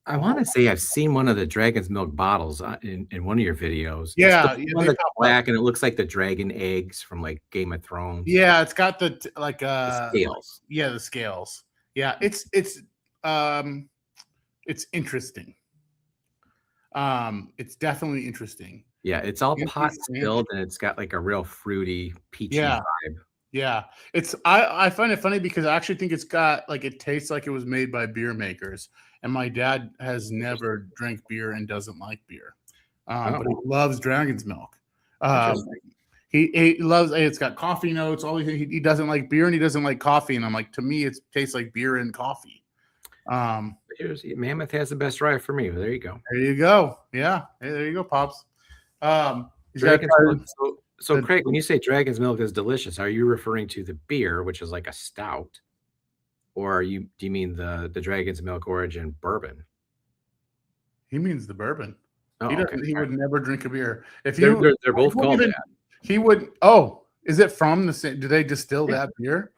I want to say I've seen one of the Dragon's Milk bottles in one of your videos. Yeah, it's the one they that's pop up. black and it looks like the dragon eggs from like Game of Thrones. Yeah, it's got the The scales. Yeah, the scales. Yeah, it's interesting. It's definitely interesting. Yeah, it's all Fancy pot fancy. spilled and it's got like a real fruity, peachy Yeah. vibe. Yeah, it's I find it funny because I actually think it's got like it tastes like it was made by beer makers. And my dad has never drank beer and doesn't like beer, but he loves Dragon's Milk. He loves it's got coffee notes. All he doesn't like beer and he doesn't like coffee. And I'm like, to me, it tastes like beer and coffee. Mammoth has the best rye for me. There you go. There you go. Yeah, hey, there you go, pops. He's got Dragon's Milk. So Craig, when you say Dragon's Milk is delicious, are you referring to the beer, which is like a stout, or do you mean the Dragon's Milk origin bourbon? He means the bourbon. Oh, He doesn't. okay. He would never drink a beer. If They're you, both called that. he would. Oh, is it from the same? Do they distill that beer?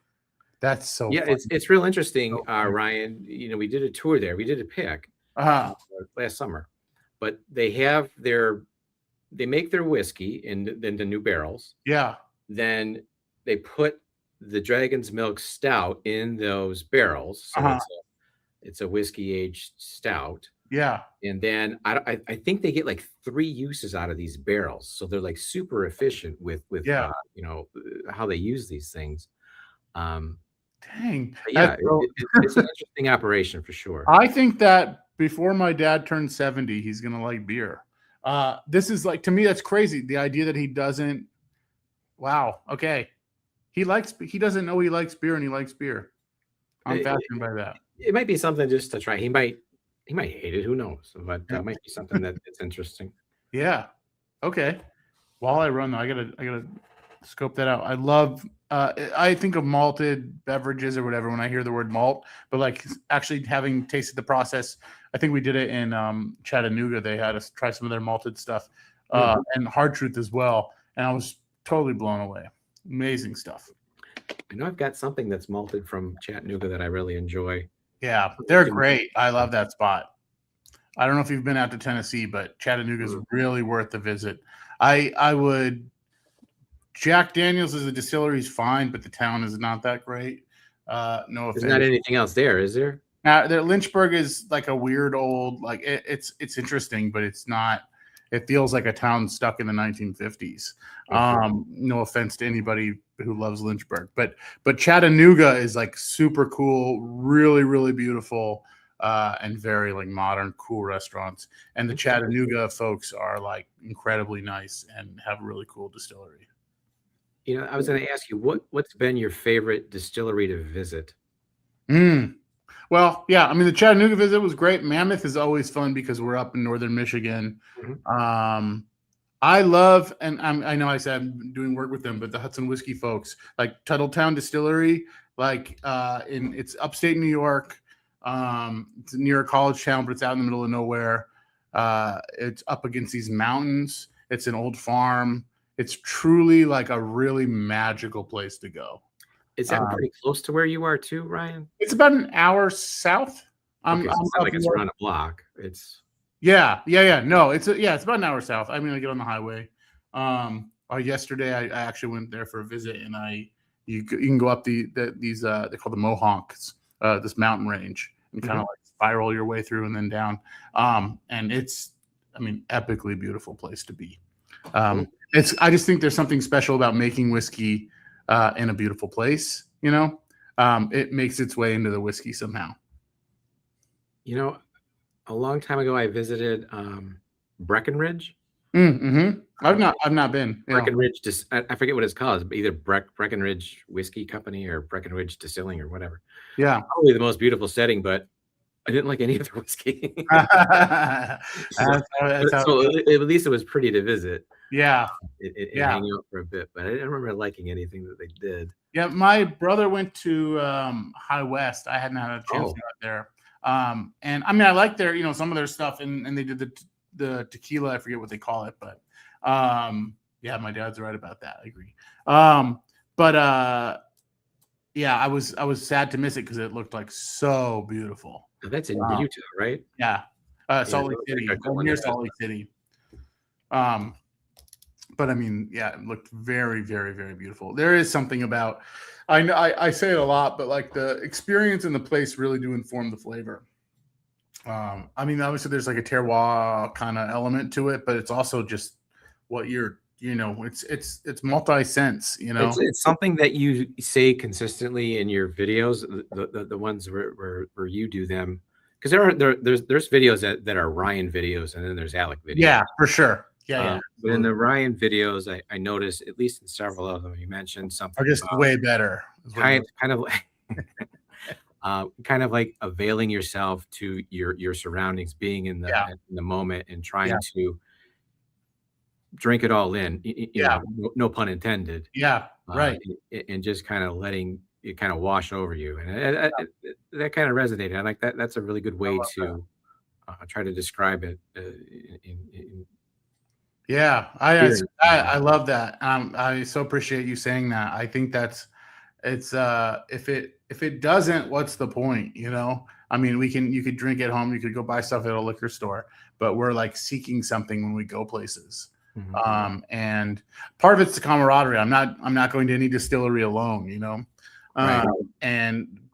That's so. Yeah, funny. it's real interesting, So funny. Ryan. You know, we did a tour there. We did a pick last summer, but they make their whiskey in the new barrels. Yeah. Then they put the Dragon's Milk stout in those barrels. So it's a whiskey aged stout. Yeah. And then I think they get like 3 uses out of these barrels. So they're like super efficient with how they use these things. Dang. Yeah, it's an interesting operation for sure. I think that before my dad turns 70, he's gonna like beer. This is like, to me, that's crazy. The idea that he doesn't. Wow. Okay. He doesn't know he likes beer and he likes beer. I'm fascinated by that. It might be something just to try. He might hate it. Who knows? But that might be something that's interesting. Yeah. Okay. While I Run though, I gotta scope that out. I love. I think of malted beverages or whatever when I hear the word malt, but like actually having tasted the process, I think we did it in Chattanooga. They had us try some of their malted stuff and Hard Truth as well, and I was totally blown away. Amazing stuff. I know I've got something that's malted from Chattanooga that I really enjoy. Yeah, they're great. I love that spot. I don't know if you've been out to Tennessee, but Chattanooga is really worth the visit. I would. Jack Daniels as a distillery is fine, but the town is not that great. No offense. There's not anything else there, is there? Now, Lynchburg is like a weird old, like it's interesting, but it's not. It feels like a town stuck in the 1950s. No offense to anybody who loves Lynchburg, but Chattanooga is like super cool, really really beautiful, and very like modern, cool restaurants. And the Chattanooga folks are like incredibly nice and have a really cool distillery. You know, I was going to ask you what's been your favorite distillery to visit? Well, yeah, I mean the Chattanooga visit was great. Mammoth is always fun because we're up in northern Michigan. I love, and I know I said I'm doing work with them, but the Hudson Whiskey folks, like Tuttletown Distillery, like it's upstate New York. It's near a college town, but it's out in the middle of nowhere. It's up against these mountains. It's an old farm. It's truly like a really magical place to go. Is that pretty close to where you are too, Ryan? It's about an hour south. Okay, so it's not up like it's north. around a block. It's Yeah. No, it's about an hour south. I mean, I get on the highway. Yesterday I actually went there for a visit, and you can go up these they call the Mohawks, this mountain range, and kind of like spiral your way through and then down. And it's, I mean, epically beautiful place to be. I just think there's something special about making whiskey in a beautiful place. You know, it makes its way into the whiskey somehow. You know, a long time ago, I visited Breckenridge. Mm-hmm. I've not been. Yeah. Breckenridge, I forget what it's called, but either Breckenridge Whiskey Company or Breckenridge Distilling or whatever. Yeah. Probably the most beautiful setting, but I didn't like any of the whiskey. So at least it was pretty to visit. Yeah. And hang out for a bit, but I didn't remember liking anything that they did. Yeah, my brother went to High West. I hadn't had a chance to go out there. And I mean, I like their, some of their stuff, and they did the tequila. I forget what they call it, but yeah, my dad's right about that. I agree. Yeah, I was sad to miss it because it looked like so beautiful. That's in Utah, right? Yeah, Salt Lake City, near Salt Lake City. But I mean, yeah, it looked very, very, very beautiful. There is something about, I say it a lot, but like the experience and the place really do inform the flavor. I mean, obviously there's like a terroir kind of element to it, but it's also just what you're, it's multi-sense, It's something that you say consistently in your videos, the ones where you do them, because there's videos that are Ryan videos, and then there's Alec videos. Yeah, for sure. Yeah. But in the Ryan videos, I noticed, at least in several of them, you mentioned something are just way better. Kind of like kind of like availing yourself to your surroundings, being in the moment, and trying to drink it all in. No pun intended. Yeah, right. And just kind of letting it kind of wash over you, and that kind of resonated. I like that. That's a really good way to try to describe it. Yeah, I love that. I so appreciate you saying that. I think it's if it doesn't, what's the point? I mean, you could drink at home, you could go buy stuff at a liquor store, but we're like seeking something when we go places. And part of it's the camaraderie. I'm not going to any distillery alone, Right.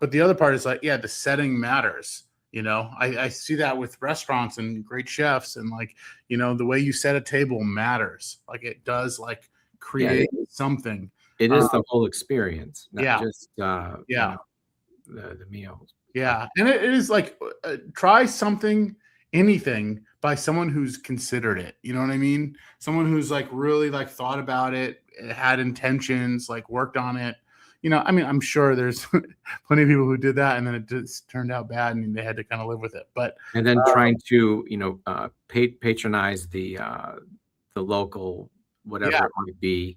But the other part is like, the setting matters. I see that with restaurants and great chefs, and like, the way you set a table matters. Like it does, like create something. It is the whole experience, not just the meals. Yeah, and it is like try anything by someone who's considered it. You know what I mean? Someone who's like really like thought about it, had intentions, like worked on it. I mean, I'm sure there's plenty of people who did that, and then it just turned out bad, and they had to kind of live with it. And then trying to, patronize the local, whatever it might be,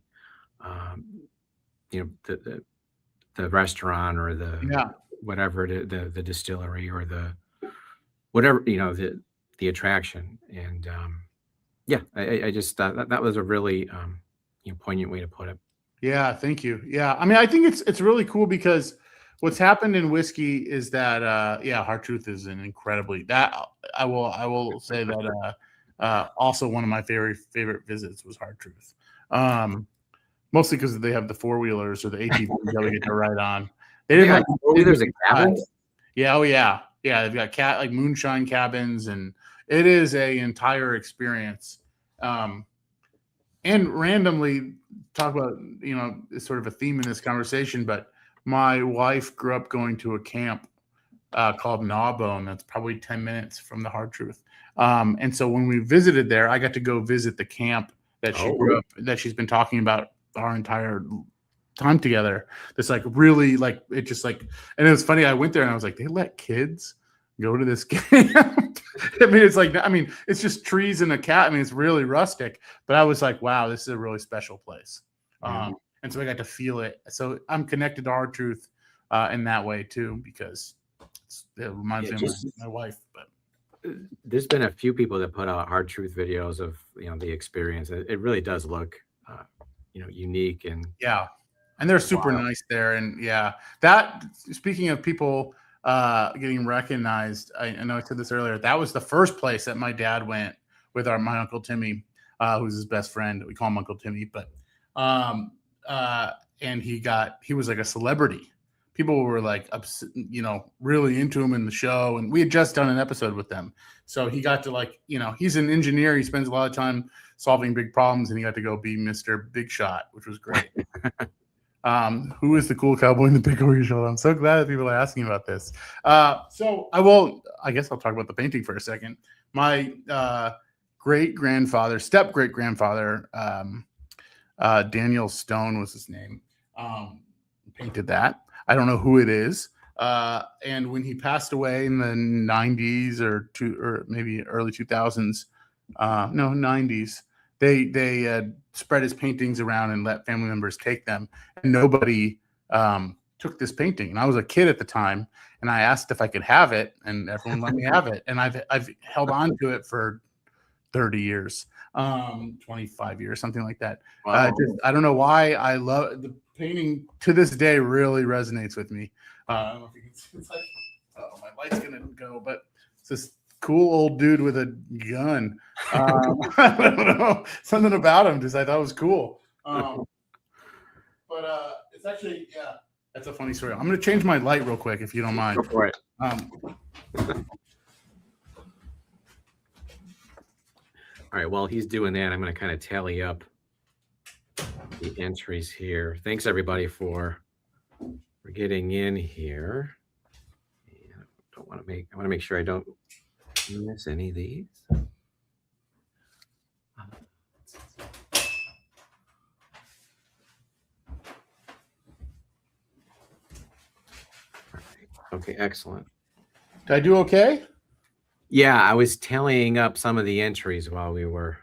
the restaurant or the whatever, the distillery or the whatever, the attraction. And I just thought that was a really poignant way to put it. Yeah, thank you. Yeah, I mean, I think it's really cool because what's happened in whiskey is that Hard Truth is an incredibly, that I will say that also one of my favorite visits was Hard Truth. Mostly because they have the 4-wheelers or the ATVs that we get to ride on. They didn't there's a cabin. Yeah, yeah. They've got like moonshine cabins, and it is a entire experience. And randomly talk about, sort of a theme in this conversation, but my wife grew up going to a camp called Gnawbone. That's probably 10 minutes from the Hard Truth. And so when we visited there, I got to go visit the camp that she grew up, that she's been talking about our entire time together. That's like really like, it just like, and it was funny. I went there and I was like, they let kids go to this camp. It's just trees and a cat. I mean, it's really rustic, but I was like, wow, this is a really special place. And so I got to feel it. So I'm connected to Hard Truth in that way too, because it reminds me of my wife. But there's been a few people that put out Hard Truth videos of the experience. It really does look unique and Yeah. And they're super Wow. nice there. And yeah, that, speaking of people getting recognized, I know I said this earlier, that was the first place that my dad went with my Uncle Timmy, who's his best friend. We call him Uncle Timmy, but and he was like a celebrity. People were like, really into him in the show. And we had just done an episode with them. So he got to he's an engineer. He spends a lot of time solving big problems, and he got to go be Mr. Big Shot, which was great. Who is the cool cowboy in the big over your shoulder? I'm so glad that people are asking about this. So I guess I'll talk about the painting for a second. My great-grandfather, step-great-grandfather, Daniel Stone was his name, painted that. I don't know who it is. And when he passed away in the 90s or maybe early 2000s, 90s, they spread his paintings around and let family members take them. And nobody took this painting. And I was a kid at the time, and I asked if I could have it, and everyone let me have it. And I've held on to it for 30 years, 25 years, something like that. Wow. I don't know why I love the painting. To this day really resonates with me. I don't know if you can see, it's like, oh, my light's gonna go, but it's this cool old dude with a gun. I don't know, something about him just I thought was cool. But it's actually, yeah, that's a funny story. I'm gonna change my light real quick if you don't mind. Go for it. All right, while he's doing that, I'm going to kind of tally up the entries here. Thanks, everybody, for getting in here. I want to make sure I don't miss any of these. Okay, excellent. Did I do okay? Yeah, I was tallying up some of the entries while we were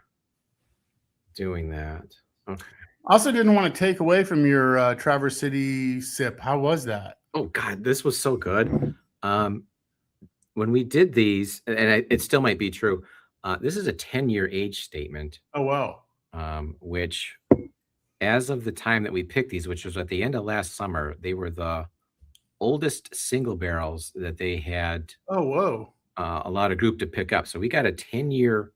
doing that. Okay. I also didn't want to take away from your Traverse City sip. How was that? Oh, God, this was so good. When we did these, and it still might be true, this is a 10-year age statement. Oh, wow. Which, as of the time that we picked these, which was at the end of last summer, they were the oldest single barrels that they had. Oh, whoa. Allowed a group to pick up. So we got a 10-year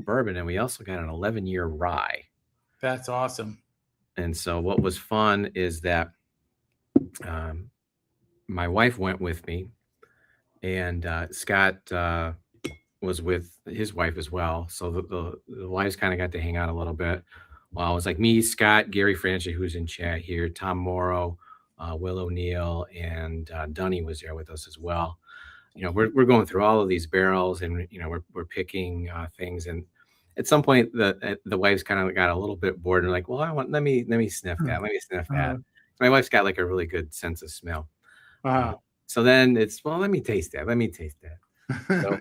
bourbon, and we also got an 11-year rye. That's awesome. And so what was fun is that my wife went with me, and Scott was with his wife as well. So the wives kind of got to hang out a little bit. Well, it was like me, Scott, Gary Franchi, who's in chat here, Tom Morrow, Will O'Neill, and Dunny was there with us as well. We're going through all of these barrels, and we're picking things. And at some point, the wives kind of got a little bit bored and like, well, let me sniff that. Let me sniff that. My wife's got like a really good sense of smell. So then it's, well, let me taste that. Let me taste that. So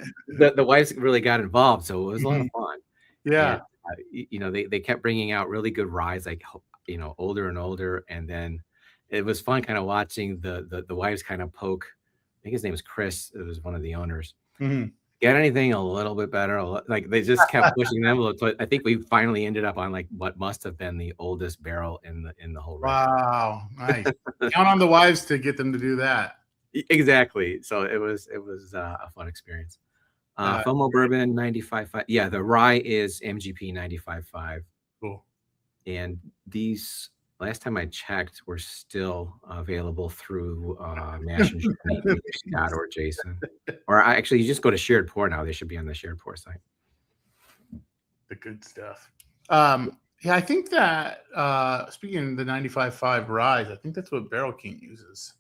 the wives really got involved. So it was a lot of fun. Yeah. And, they kept bringing out really good ryes, like older and older, and then it was fun kind of watching the wives kind of poke. I think his name is Chris. It was one of the owners. Mm-hmm. Get anything a little bit better? Like they just kept pushing them. So I think we finally ended up on like what must have been the oldest barrel in the whole restaurant. Wow, nice. Count on the wives to get them to do that. Exactly. So it was a fun experience. FOMO Bourbon 95.5. Yeah, the rye is MGP 95.5. Cool. And these, last time I checked, were still available through Scott or Jason. Or actually, you just go to Shared Pour now. They should be on the Shared Pour site. The good stuff. Yeah, I think that speaking of the 95.5 rye, I think that's what Barrel King uses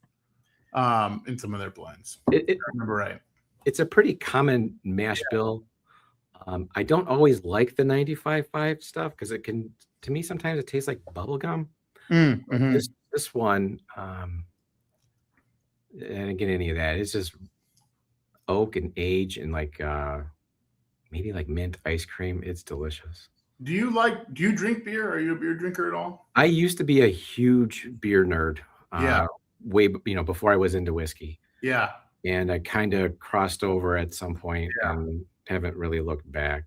in some of their blends. If I remember right. It's a pretty common mash bill. I don't always like the 95.5 stuff because it can, to me, sometimes it tastes like bubble gum. Mm-hmm. This one, I didn't get any of that. It's just oak and age and like maybe like mint ice cream. It's delicious. Do you drink beer? Are you a beer drinker at all? I used to be a huge beer nerd. Yeah. Way before I was into whiskey. Yeah. And I kind of crossed over at some point and haven't really looked back.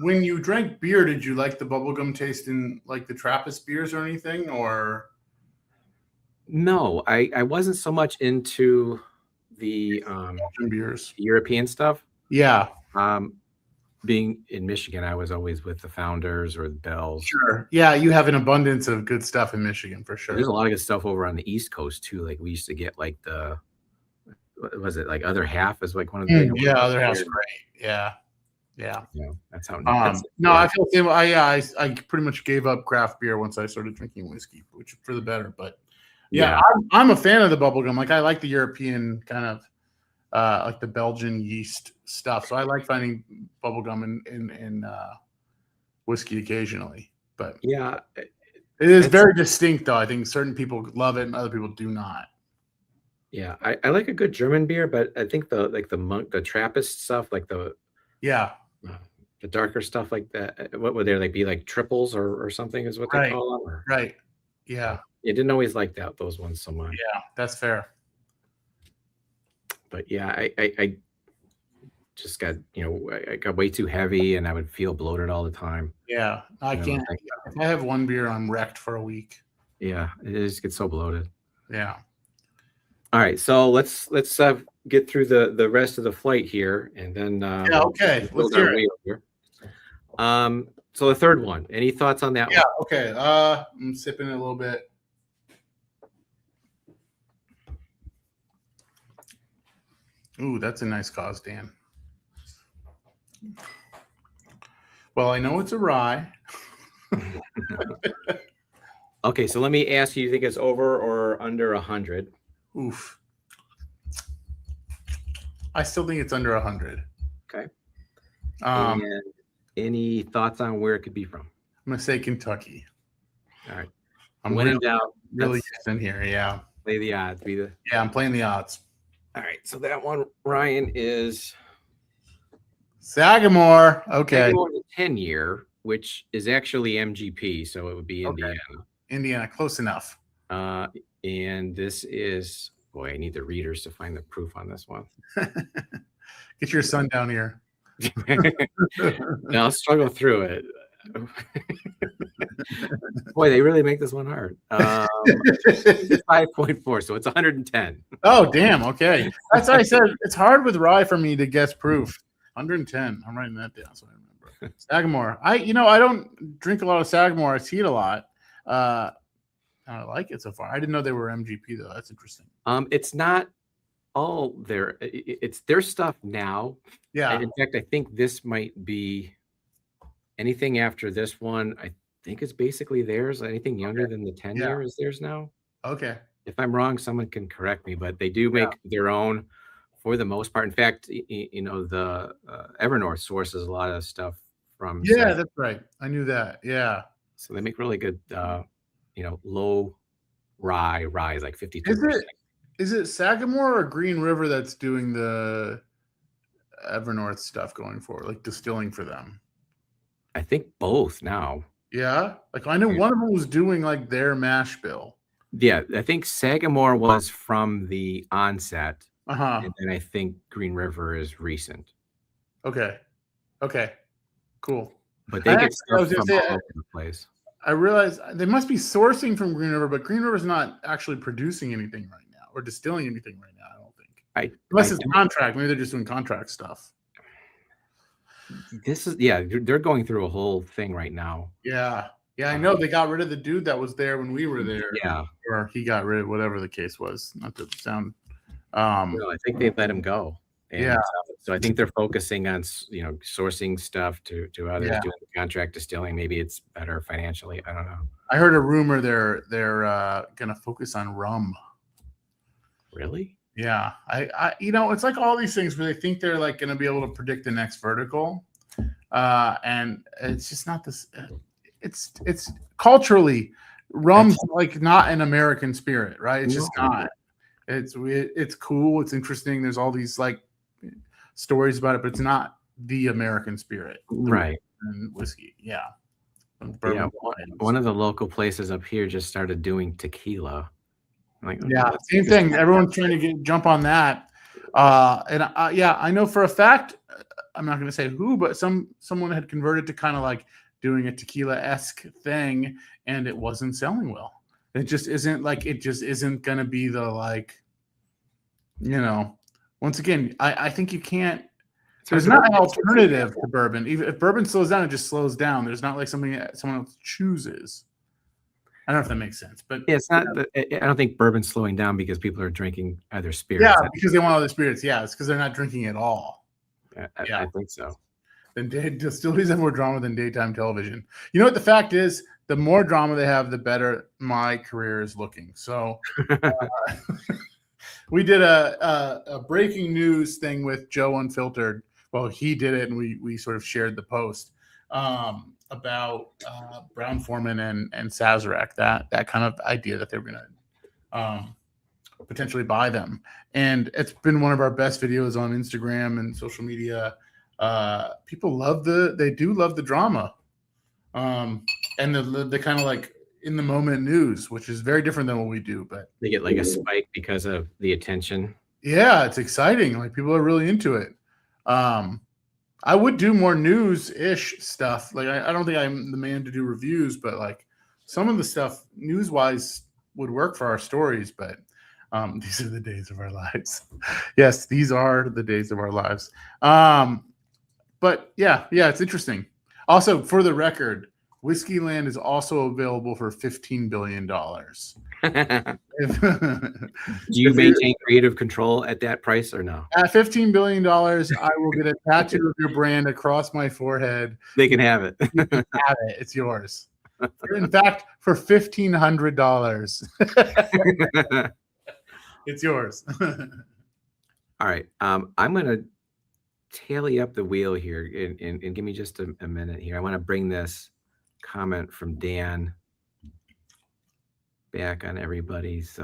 When you drank beer, did you like the bubblegum taste in like the Trappist beers or anything? Or No, I wasn't so much into the Belgian beers? European stuff. Yeah, Being in Michigan, I was always with the Founders or the Bells. sure. Yeah, you have an abundance of good stuff in Michigan for sure. There's a lot of good stuff over on the East Coast too. Like we used to get like what was it, like Other Half is like one of the big Yeah, ones Other Half's here. great. Yeah. That's how. No, I feel the same. I pretty much gave up craft beer once I started drinking whiskey, which for the better. But yeah, I'm a fan of the bubblegum. Like I like the European kind of like the Belgian yeast stuff. So I like finding bubblegum in whiskey occasionally. But yeah, it is very distinct though. I think certain people love it and other people do not. yeah. I like a good German beer, but I think the Trappist stuff, like the darker stuff like that. What would they like be like triples or something is what they Right. call them? Or, Right. Yeah. you didn't always like those ones so much. Yeah, that's fair. But yeah, I just got I got way too heavy and I would feel bloated all the time. Yeah, I can't. If I have one beer, I'm wrecked for a week. Yeah, it just gets so bloated. Yeah. All right, so let's get through the rest of the flight here, and then Yeah. Okay. we'll Let's hear it. wheel here. So the third one. Any thoughts on that Yeah. one? Okay. I'm sipping it a little bit. Ooh, that's a nice cause, Dan. Well, I know it's a rye. Okay, so let me ask you: you think it's over or under 100? Oof. I still think it's under 100. Okay. I'm And any thoughts on where it could be from? gonna say Kentucky. All right. I'm When in really, doubt, really let's in here. Yeah. play the odds. Yeah. I'm playing the odds. All right. So that one, Ryan, is Sagamore. Okay. 10-year, which is actually MGP, so it would be Okay. Indiana. Indiana, close enough. And this is, boy, I need the readers to find the proof on this one. Get your son down here. Now I'll struggle through it. Boy, they really make this one hard. 5.4, so it's 110. Oh, damn. Okay. That's why I said it's hard with rye for me to guess proof. 110. I'm writing that down so I remember. Sagamore. I don't drink a lot of Sagamore. I see it a lot. I like it so far. I didn't know they were MGP though. That's interesting. It's not all their, it's their stuff now. Yeah. And in fact, I think this might be anything after this one. I think it's basically theirs. Anything younger than the 10-year is theirs now. Okay. If I'm wrong, someone can correct me, but they do make their own for the most part. In fact, the Evernorth sources a lot of stuff from. Yeah, that's right. I knew that. Yeah. So they make really good, low rye is like 52%. Is it Sagamore or Green River that's doing the Evernorth stuff going forward, like distilling for them? I think both now. Yeah. Like I know one of them was doing like their mash bill. Yeah, I think Sagamore was from the onset. Uh-huh. And then I think Green River is recent. Okay. Cool. But they get stuff was from gonna say, all over the place. I realized they must be sourcing from Green River, but Green River's not actually producing anything right now or distilling anything right now, I don't think. Unless it's contract. Maybe they're just doing contract stuff. They're going through a whole thing right now. Yeah. Yeah, I know. They got rid of the dude that was there when we were there. Yeah. Or he got rid of whatever the case was. Not to sound No, I think they let him go. And Yeah. So I think they're focusing on sourcing stuff to others Yeah. doing the contract distilling. Maybe it's better financially. I don't know. I heard a rumor they're gonna focus on rum. Really? Yeah. I it's like all these things where they think they're like gonna be able to predict the next vertical. And it's just not this it's culturally rum's like not an American spirit, right? It's just not. It's cool, it's interesting. There's all these like stories about it, but it's not the American spirit. Right. And whiskey. Yeah. Yeah, one of the local places up here just started doing tequila. Like, yeah, same thing. Everyone's trying to jump on that. I know for a fact I'm not going to say who, but someone had converted to kind of like doing a tequila-esque thing, and it wasn't selling well. It just isn't going to be the like, once again, I think you can't. There's not an alternative to bourbon. Even if bourbon slows down, it just slows down. There's not like something that someone else chooses. I don't know if that makes sense, but Yeah, it's not. I don't think bourbon's slowing down because people are drinking other spirits. Yeah, because they want other spirits. Yeah, it's because they're not drinking at all. I think so. Then distilleries have more drama than daytime television. You know what the fact is? The more drama they have, the better my career is looking. So we did a breaking news thing with Joe Unfiltered. Well, he did it, and we sort of shared the post about Brown Foreman and Sazerac, that kind of idea that they were going to potentially buy them. And it's been one of our best videos on Instagram and social media. People love they do love the drama, and the kind of like in the moment news, which is very different than what we do. But they get like a spike because of the attention. Yeah, it's exciting. Like people are really into it. I would do more news-ish stuff. Like I don't think I'm the man to do reviews, but like some of the stuff news-wise would work for our stories. But these are the days of our lives. Yes, these are the days of our lives. But yeah, it's interesting. Also, for the record, Whiskeyland is also available for $15 billion. Do you maintain creative control at that price or no? At $15 billion, I will get a tattoo of your brand across my forehead. They can have it. You can have it. It's yours. In fact, for $1,500. It's yours. All right. I'm going to tally up the wheel here and give me just a minute here. I want to bring this comment from Dan back on everybody's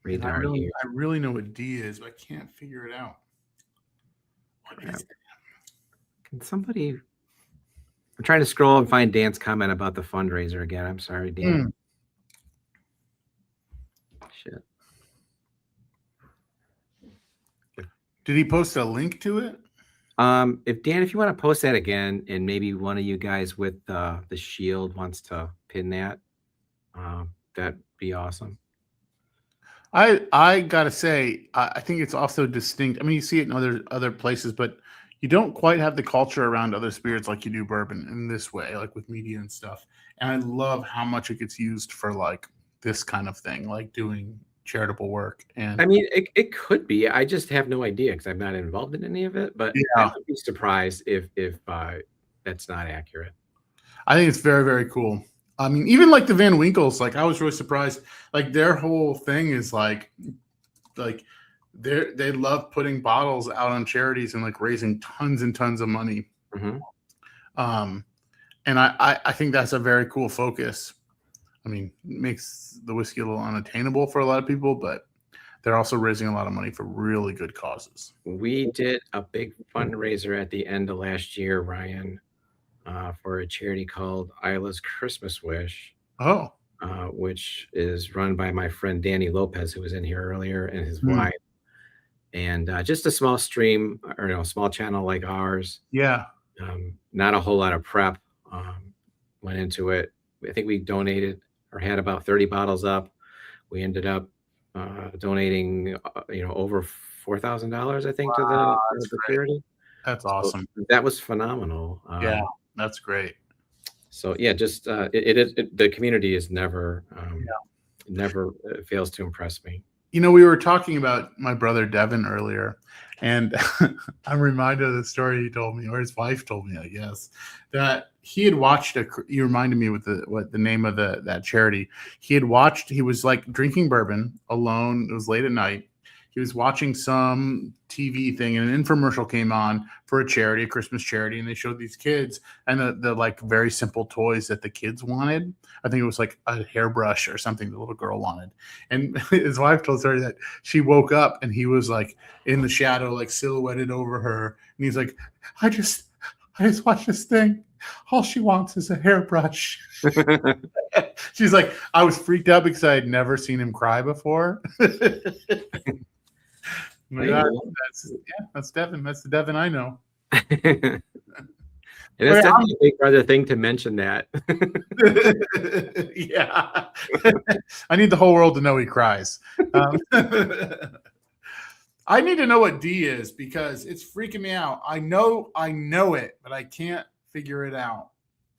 radar here. I really know what D is, but I can't figure it out. What is it? Can somebody... I'm trying to scroll and find Dan's comment about the fundraiser again. I'm sorry, Dan. Shit. Did he post a link to it? If you want to post that again, and maybe one of you guys with the shield wants to pin that, that'd be awesome. I gotta say, I think it's also distinct. I mean, you see it in other places, but you don't quite have the culture around other spirits like you do bourbon in this way, like with media and stuff. And I love how much it gets used for like this kind of thing, like doing charitable work. And I mean, it could be. I just have no idea because I'm not involved in any of it. But I would be surprised if that's not accurate. I think it's very, very cool. I mean, even like the Van Winkles, like I was really surprised. Like their whole thing is like they love putting bottles out on charities and like raising tons and tons of money. Mm-hmm. And I think that's a very cool focus. I mean, it makes the whiskey a little unattainable for a lot of people, but they're also raising a lot of money for really good causes. We did a big fundraiser at the end of last year, Ryan, for a charity called Isla's Christmas Wish. Oh. Which is run by my friend Danny Lopez, who was in here earlier, and his wife. And just a small stream, or small channel like ours. Yeah. Not a whole lot of prep went into it. I think we donated or had about 30 bottles up. We ended up donating, over $4,000, I think, to the charity. That's awesome. So that was phenomenal. Yeah, that's great. So yeah, just the community is never fails to impress me. We were talking about my brother Devin earlier, and I'm reminded of the story he told me, or his wife told me, I guess, that he had watched you reminded me with the name of that charity. He was like drinking bourbon alone. It was late at night. He was watching some TV thing, and an infomercial came on for a charity, a Christmas charity, and they showed these kids and the like very simple toys that the kids wanted. I think it was like a hairbrush or something the little girl wanted. And his wife told her that she woke up and he was like in the shadow, like silhouetted over her. And he's like, I just watched this thing. All she wants is a hairbrush. She's like, I was freaked out because I had never seen him cry before. That's Devin. That's the Devin I know. And it's definitely a big brother thing to mention that. Yeah. I need the whole world to know he cries. I need to know what D is because it's freaking me out. I know it, but I can't figure it out.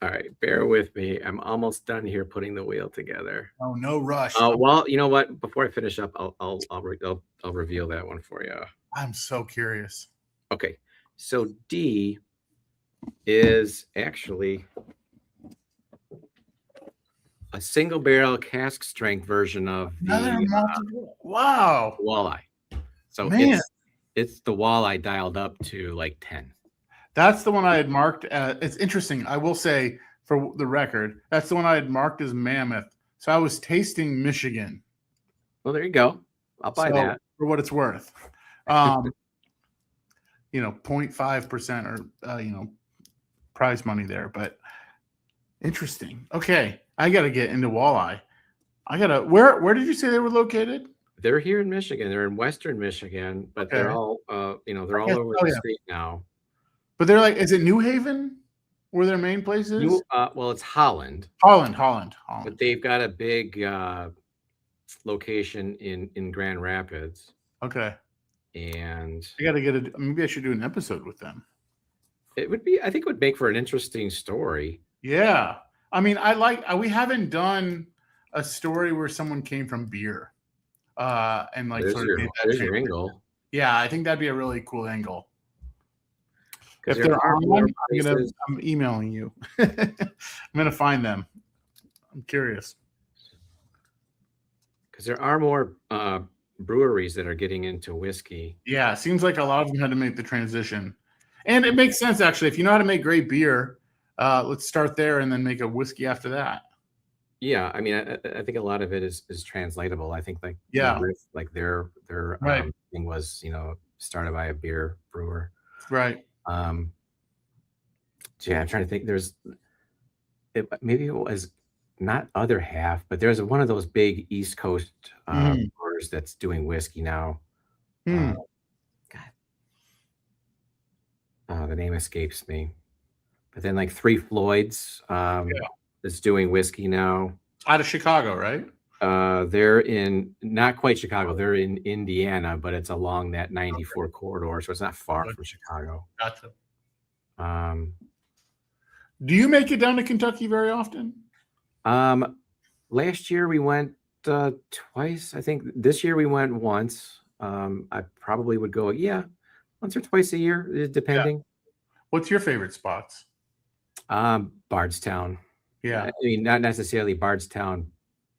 All right, bear with me. I'm almost done here putting the wheel together. Oh, no rush. Well, you know what? Before I finish up, I'll reveal that one for you. I'm so curious. Okay, so D is actually a single barrel cask strength version of the Wow. walleye. So Man. it's the walleye dialed up to like 10. That's the one I had marked as. It's interesting. I will say, for the record, that's the one I had marked as mammoth. So I was tasting Michigan. Well, there you go. I'll buy that for what it's worth. 0.5% or prize money there, but interesting. Okay, I got to get into walleye. Where did you say they were located? They're here in Michigan. They're in Western Michigan, but they're all they're all over the state now. But they're like, is it New Haven where their main place is? Well, it's Holland. Holland. But they've got a big location in Grand Rapids. Okay. And I got to maybe I should do an episode with them. I think it would make for an interesting story. Yeah. I mean, we haven't done a story where someone came from beer. And like there's your angle. Yeah, I think that'd be a really cool angle. If they're on, I'm emailing you. I'm gonna find them. I'm curious. Because there are more breweries that are getting into whiskey. Yeah, it seems like a lot of them had to make the transition. And it makes sense, actually. If you know how to make great beer, let's start there and then make a whiskey after that. Yeah, I mean, I think a lot of it is translatable. I think like their thing was started by a beer brewer. Right. Yeah, I'm trying to think. Maybe it was not other half, but there's one of those big East Coast brewers that's doing whiskey now. God, the name escapes me. But then like Three Floyds is doing whiskey now. Out of Chicago, right? They're in not quite Chicago. They're in Indiana, but it's along that 94 corridor, so it's not far from Chicago. Gotcha. Do you make it down to Kentucky very often? Last year we went twice. I think this year we went once. I probably would go, once or twice a year, depending. Yeah. What's your favorite spots? Bardstown. Yeah. I mean, not necessarily Bardstown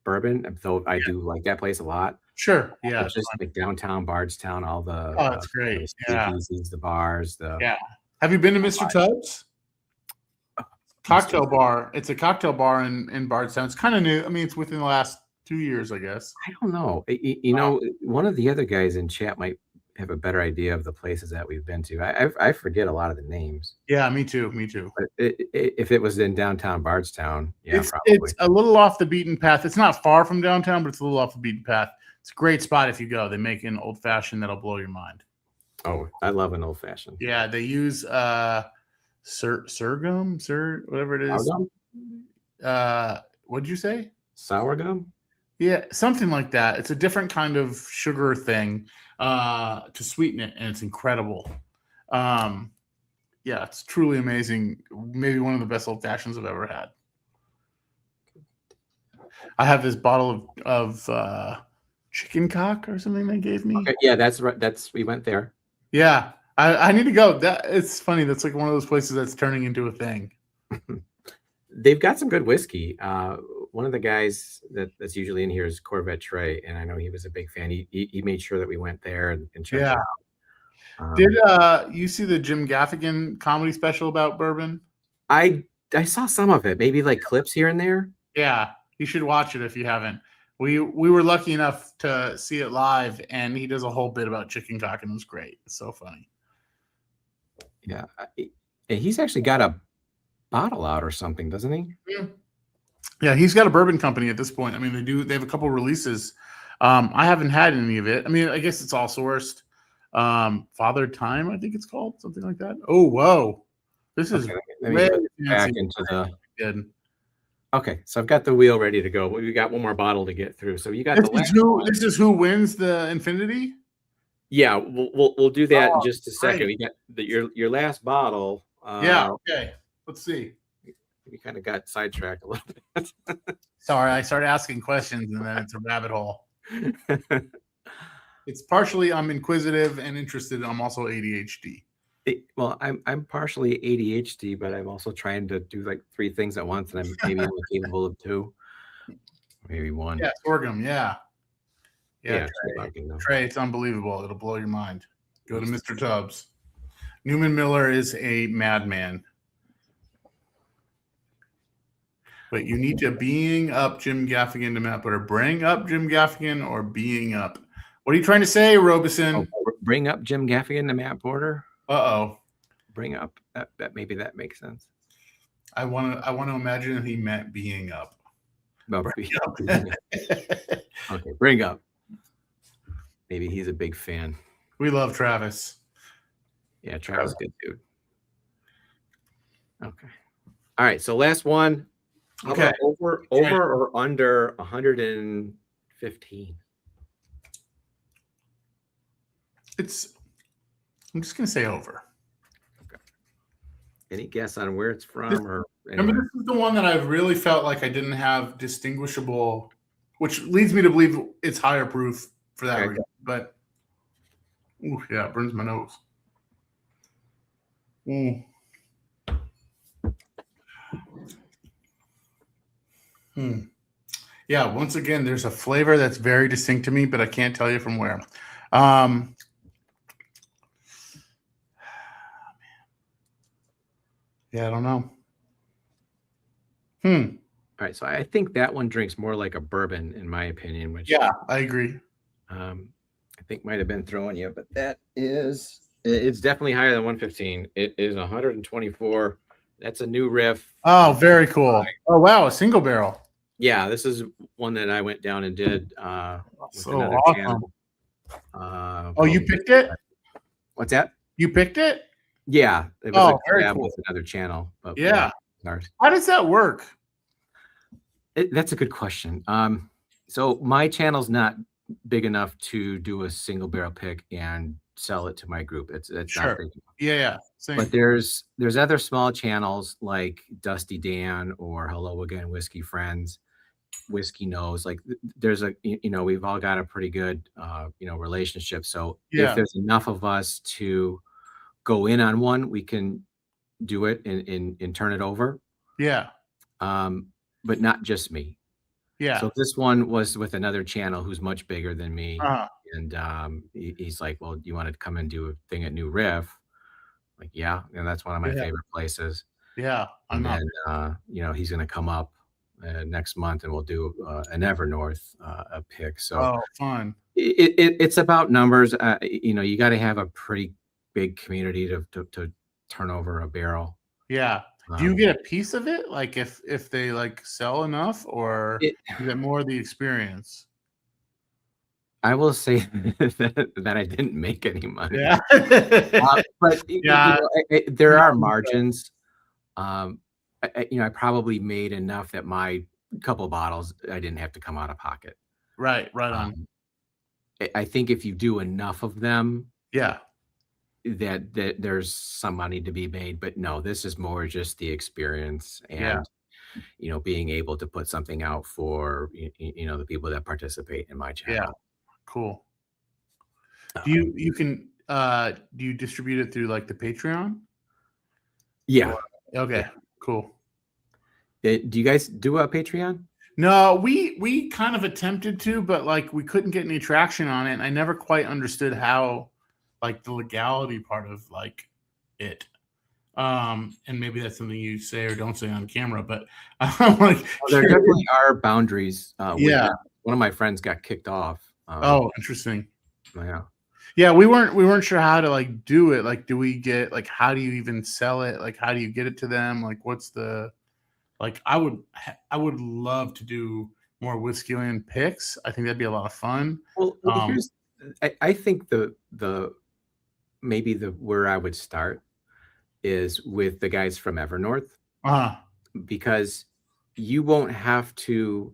Bourbon, though I do like that place a lot. Sure. Yeah. Just like downtown Bardstown, all the that's great. the bars, Have you been to Mr. Tubbs? Cocktail bar. It's a cocktail bar in Bardstown. It's kind of new. I mean, it's within the last 2 years, I guess. I don't know. You know, one of the other guys in chat might have a better idea of the places that we've been to. I forget a lot of the names. Yeah, me too. But if it was in downtown Bardstown, probably. It's a little off the beaten path. It's not far from downtown, but it's a little off the beaten path. It's a great spot if you go. They make an old fashioned that'll blow your mind. Oh, I love an old fashioned. Yeah, they use sorghum, whatever it is. What'd you say? Sour gum? Yeah, something like that. It's a different kind of sugar thing to sweeten it, and it's incredible. Yeah, it's truly amazing. Maybe one of the best old fashions I've ever had. I have this bottle of chicken cock or something they gave me. Okay, yeah, that's right. We went there. Yeah, I need to go. It's funny. That's like one of those places that's turning into a thing. They've got some good whiskey. One of the guys that's usually in here is Corvette Trey, and I know he was a big fan. He made sure that we went there and checked it out. Did you see the Jim Gaffigan comedy special about bourbon? I saw some of it, maybe like clips here and there. Yeah, you should watch it if you haven't. We were lucky enough to see it live, and he does a whole bit about chicken cock, and it was great. It's so funny. Yeah, and he's actually got a bottle out or something, doesn't he? Yeah, he's got a bourbon company at this point. I mean, they have a couple releases. I haven't had any of it. I mean, I guess it's all sourced. Father Time, I think it's called, something like that. Oh, whoa. This is Okay, let me way put back fancy. into the. Good. Okay, so I've got the wheel ready to go. We got one more bottle to get through. So you got This the is last who one. this is who wins the Infinity? Yeah, we'll do that in Oh, just a second. great. We got your last bottle. Yeah, okay. Let's see. We kind of got sidetracked a little bit. Sorry, I started asking questions and then it's a rabbit hole. It's partially I'm inquisitive and interested. I'm also ADHD. Well, I'm partially ADHD, but I'm also trying to do like 3 things at once, and I'm maybe only capable of 2, maybe 1. Yeah, sorghum. Yeah. Yeah, Trey. I can know. Trey, it's unbelievable. It'll blow your mind. Go to Mr. Tubbs. Newman Miller is a madman. But you need to being up Jim Gaffigan to Matt Butter. Bring up Jim Gaffigan or being up. What are you trying to say, Robeson? Oh, bring up Jim Gaffigan to Matt Porter. Uh-oh. Bring up that maybe that makes sense. I want to imagine that he meant being up. No, bring up. Okay, bring up. Maybe he's a big fan. We love Travis. Yeah, Travis, good dude. Okay. All right. So last one. How Okay. about over or under 115? I'm just gonna say over. Okay. Any guess on where it's from or Remember, this is the one that I've really felt like I didn't have distinguishable, which leads me to believe it's higher proof for that reason. But ooh, yeah, it burns my nose. Yeah, once again, there's a flavor that's very distinct to me, but I can't tell you from where. Yeah, I don't know. All right, so I think that one drinks more like a bourbon, in my opinion. Which I agree. I think might have been throwing you, but it's definitely higher than 115. It is 124. That's a new riff. Oh, very cool. Oh wow, a single barrel. Yeah, this is one that I went down and did with So another awesome. channel. Oh, you picked it? What's that? You picked it? Yeah, it was a very collab cool. with another channel. But Yeah. ours. How does that work? That's a good question. So my channel's not big enough to do a single barrel pick and sell it to my group. It's Sure. not big enough. Yeah. Same. But there's other small channels like Dusty Dan or Hello Again Whiskey Friends, Whiskey Knows. Like there's we've all got a pretty good relationship. So if there's enough of us to go in on one, we can do it and turn it over. Yeah. But not just me. Yeah. So this one was with another channel who's much bigger than me. Uh-huh. And he's like, well, do you want to come and do a thing at New Riff? Like, yeah. And that's one of my favorite places. Yeah. And then, he's going to come up next month and we'll do an Evernorth a pick. So fun. It's about numbers. You got to have a pretty big community to turn over a barrel. Yeah. Do you get a piece of it? Like if they like sell enough, or is it more the experience? I will say that I didn't make any money. Yeah. But there are margins. I probably made enough that my couple of bottles I didn't have to come out of pocket. Right on. I think if you do enough of them, that there's some money to be made. But no, this is more just the experience and being able to put something out for the people that participate in my channel. Yeah, cool. Do you distribute it through like the Patreon? Yeah. Okay, cool. Do you guys do a Patreon? No, we kind of attempted to, but like we couldn't get any traction on it. And I never quite understood how, like, the legality part of like it. And maybe that's something you say or don't say on camera, but I'm like, there definitely are boundaries. Yeah. One of my friends got kicked off. Interesting. Yeah. Yeah, we weren't sure how to like do it. Like, do we get like, how do you even sell it? Like, how do you get it to them? Like, what's the, like, I would love to do more Whiskeyland picks. I think that'd be a lot of fun. Well, here's, I think the maybe where I would start is with the guys from Evernorth, Uh-huh. because you won't have to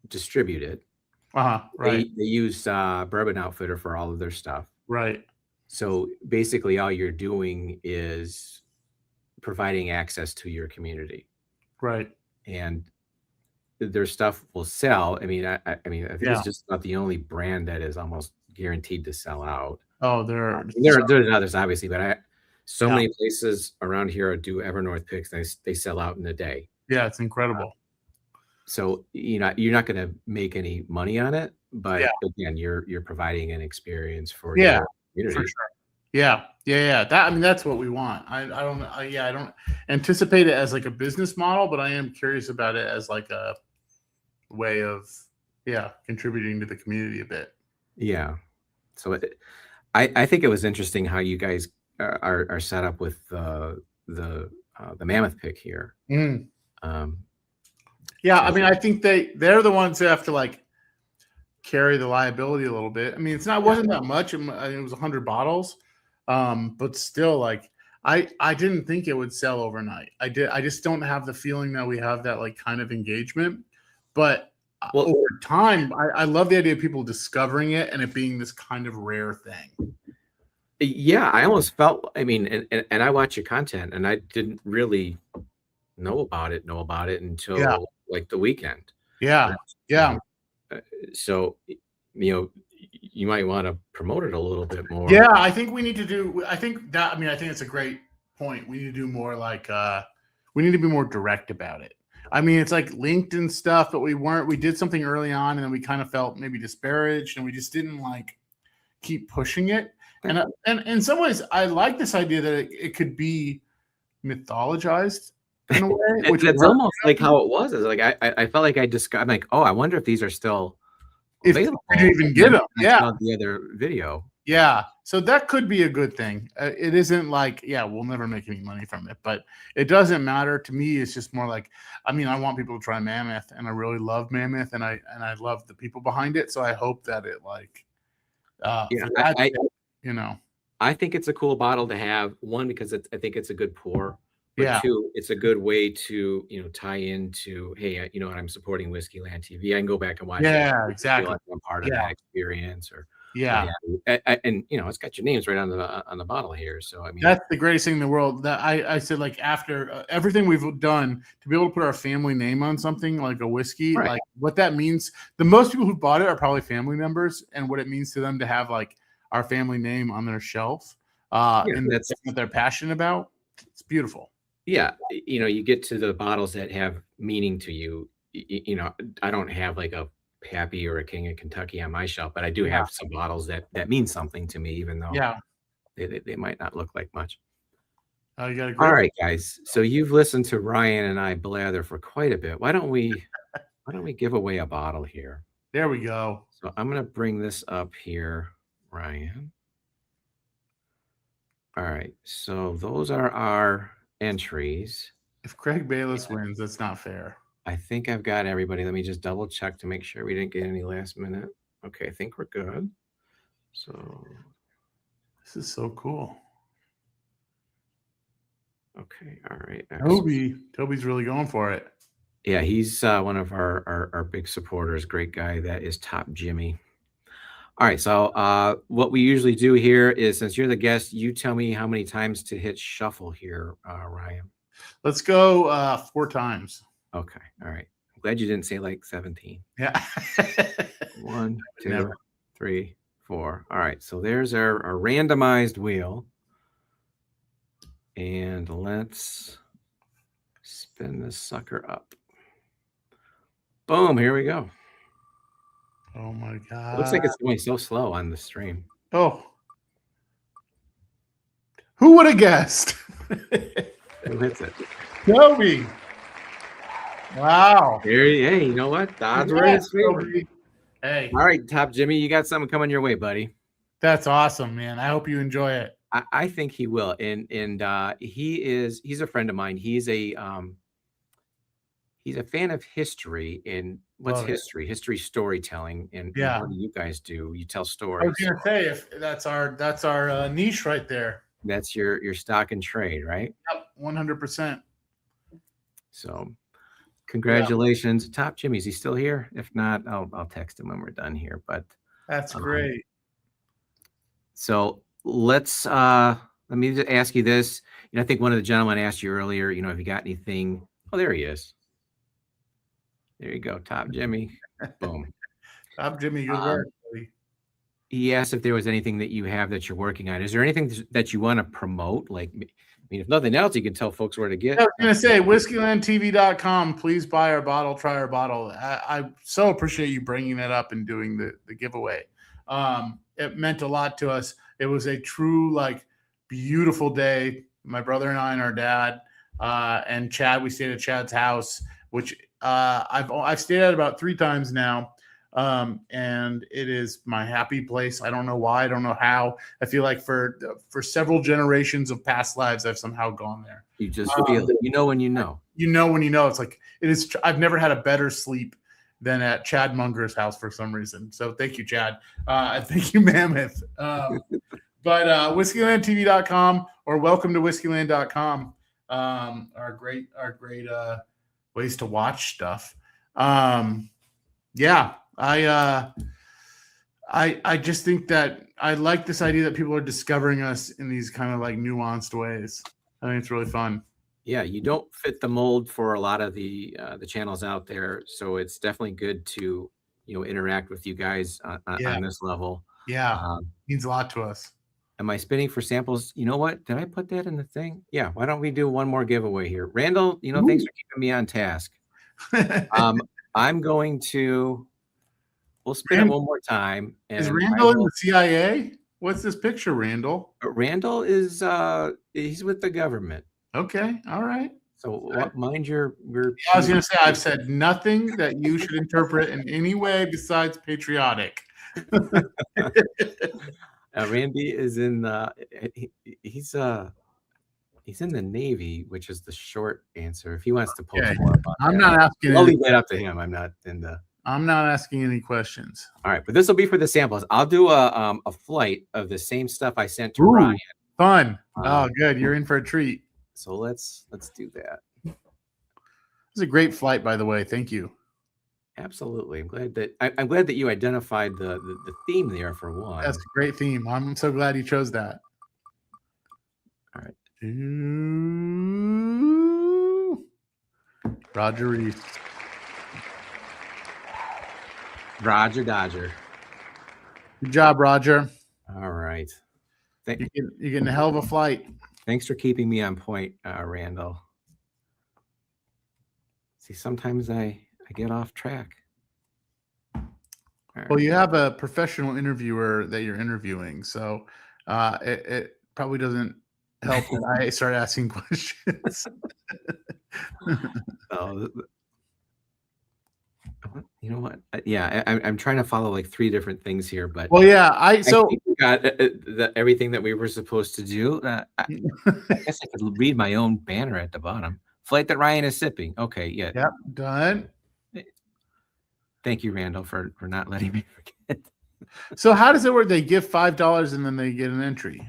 distribute it. Uh-huh. Right. They use Bourbon Outfitter for all of their stuff. Right. So basically, all you're doing is providing access to your community, Right. and their stuff will sell. I mean, I think Yeah. it's just not the only brand that is almost guaranteed to sell out. Oh, There's others, obviously, but so Yeah. many places around here do Evernorth picks. They sell out in a day. yeah, it's incredible. So you're not going to make any money on it, but Yeah. again, you're providing an experience for Yeah, your for community. sure. Yeah. That's what we want. I don't anticipate it as like a business model, but I am curious about it as like a way of contributing to the community a bit. Yeah. So I think it was interesting how you guys are set up with the mammoth pick here. Yeah, I mean, I think they're the ones who have to like carry the liability a little bit. I mean, wasn't that much. It was 100 bottles, but still, like I didn't think it would sell overnight. I just don't have the feeling that we have that like kind of engagement. But over time, I love the idea of people discovering it and it being this kind of rare thing. Yeah, I almost felt. I mean, and I watch your content, and I didn't really know about it until like the weekend. Yeah. So, you might want to promote it a little bit more. Yeah, I think we need to do. I think it's a great point. We need to do more like we need to be more direct about it. I mean, it's like linked and stuff, but we weren't. We did something early on, and then we kind of felt maybe disparaged, and we just didn't like keep pushing it. And in some ways, I like this idea that it could be mythologized in a way, which it's almost like how it was. Is like I felt like I'm like, oh, I wonder if these are still available. If you even get them. Yeah, the other video. Yeah, so that could be a good thing. It isn't like, we'll never make any money from it, but it doesn't matter to me. It's just more like, I mean, I want people to try Mammoth, and I really love Mammoth, and I love the people behind it. So I hope that it like, I think it's a cool bottle to have. One, because I think it's a good pour. But Yeah. two, it's a good way to tie into, hey, I'm supporting Whiskeyland TV. I can go back and watch. Yeah, it. exactly. Feel like I'm part of that experience, or Yeah. and it's got your names right on the bottle here. So I mean, That's the greatest thing in the world. That I said, like, after everything we've done, to be able to put our family name on something like a whiskey, Right. like what that means. The most people who bought it are probably family members, and what it means to them to have like our family name on their shelf, and that's what they're passionate about. It's beautiful. Yeah, you get to the bottles that have meaning to you. I don't have like a Pappy or a King of Kentucky on my shelf, but I do have some bottles that mean something to me, even though they might not look like much. You got a All right, guys. So you've listened to Ryan and I blather for quite a bit. Why don't we give away a bottle here? There we go. So I'm gonna bring this up here, Ryan. All right. So those are our entries. If Craig Bayless wins, that's not fair. I think I've got everybody. Let me just double check to make sure we didn't get any last minute. Okay, I think we're good. So this is so cool. Okay, all right. Toby's really going for it. Yeah, he's one of our big supporters. Great guy. That is Top Jimmy. All right, so what we usually do here is, since you're the guest, you tell me how many times to hit shuffle here, Ryan. Let's go 4 times. Okay, all right. I'm glad you didn't say like 17. Yeah. 1, 2, 3, 4. All right, so there's our randomized wheel. And let's spin this sucker up. Boom, here we go. Oh my God. It looks like it's going so slow on the stream. Oh. Who would have guessed? Who hits it? Toby. Wow. Hey, you know what? Odds were in his favor. Hey. All right, Top Jimmy, you got something coming your way, buddy. That's awesome, man. I hope you enjoy it. I think he will. And he's a friend of mine. He's a he's a fan of history. And what's Love it. history? History storytelling. And Yeah. what do you guys do? You tell I was stories. gonna say if that's our niche right there. That's your stock and trade, right? Yep, 100%. So congratulations. Top Jimmy, is he still here? If not, I'll text him when we're done here. But That's great. so let me just ask you this. I think one of the gentlemen asked you earlier, have you got anything? Oh, there he is. There you go, Top Jimmy. Boom. Top Jimmy, good work, buddy. He asked if there was anything that you have that you're working on. Is there anything that you want to promote? Like, if nothing else, you can tell folks where to get. I was going to say, whiskeylandtv.com. Please buy our bottle, try our bottle. I so appreciate you bringing that up and doing the giveaway. It meant a lot to us. It was a true, beautiful day. My brother and I and our dad and Chad, we stayed at Chad's house, which I've stayed at about 3 times now. And it is my happy place. I don't know why. I don't know how. I feel like for several generations of past lives, I've somehow gone there. You just feel it. When you know. When you know. It's like it is. I've never had a better sleep than at Chad Munger's house for some reason. So thank you, Chad. Thank you, Mammoth. But whiskeylandtv.com or welcome to whiskeyland.com are great ways to watch stuff. Yeah. I just think that I like this idea that people are discovering us in these kind of nuanced ways. I think it's really fun. Yeah, you don't fit the mold for a lot of the channels out there, so it's definitely good to interact with you guys on this level. Yeah, means a lot to us. Am I spinning for samples? You know what? Did I put that in the thing? Yeah. Why don't we do one more giveaway here, Randall? Thanks for keeping me on task. I'm going to. We'll spin it one more time. And is Randall in the CIA? What's this picture, Randall? Randall is he's with the government. Okay, all right. So mind your. I was going to say I've said nothing that you should interpret in any way besides patriotic. Randy is in he's in the Navy, which is the short answer. If he wants to post more about I'm not asking. I'll leave that up to him. I'm not asking any questions. All right, but this will be for the samples. I'll do a flight of the same stuff I sent to Ryan. Fun. Oh, good. You're in for a treat. So let's do that. It's a great flight, by the way. Thank you. Absolutely. I'm glad that you identified the theme there for one. That's a great theme. I'm so glad you chose that. All right. Roger Reese. Roger Dodger. Good job, Roger. All right. You're getting a hell of a flight. Thanks for keeping me on point, Randall. See, sometimes I get off track. Right. Well, you have a professional interviewer that you're interviewing, so it probably doesn't help that I start asking questions. You know what? Yeah, I'm trying to follow 3 different things here, but I think we got everything that we were supposed to do. I guess I could read my own banner at the bottom. Flight that Ryan is sipping. Okay, yeah. Yep, done. Thank you, Randall, for not letting me forget. So how does it work? They give $5 and then they get an entry.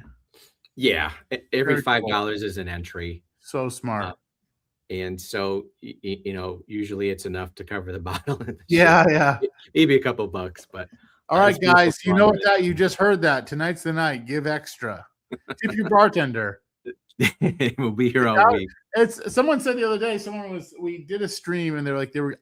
Yeah, every $5 is an entry. So smart. And so, usually it's enough to cover the bottle. Yeah. Maybe a couple bucks, but. All right, guys, you know what you just heard that. Tonight's the night. Give extra. Tip your bartender. We'll be here all week. Someone said the other day, we did a stream and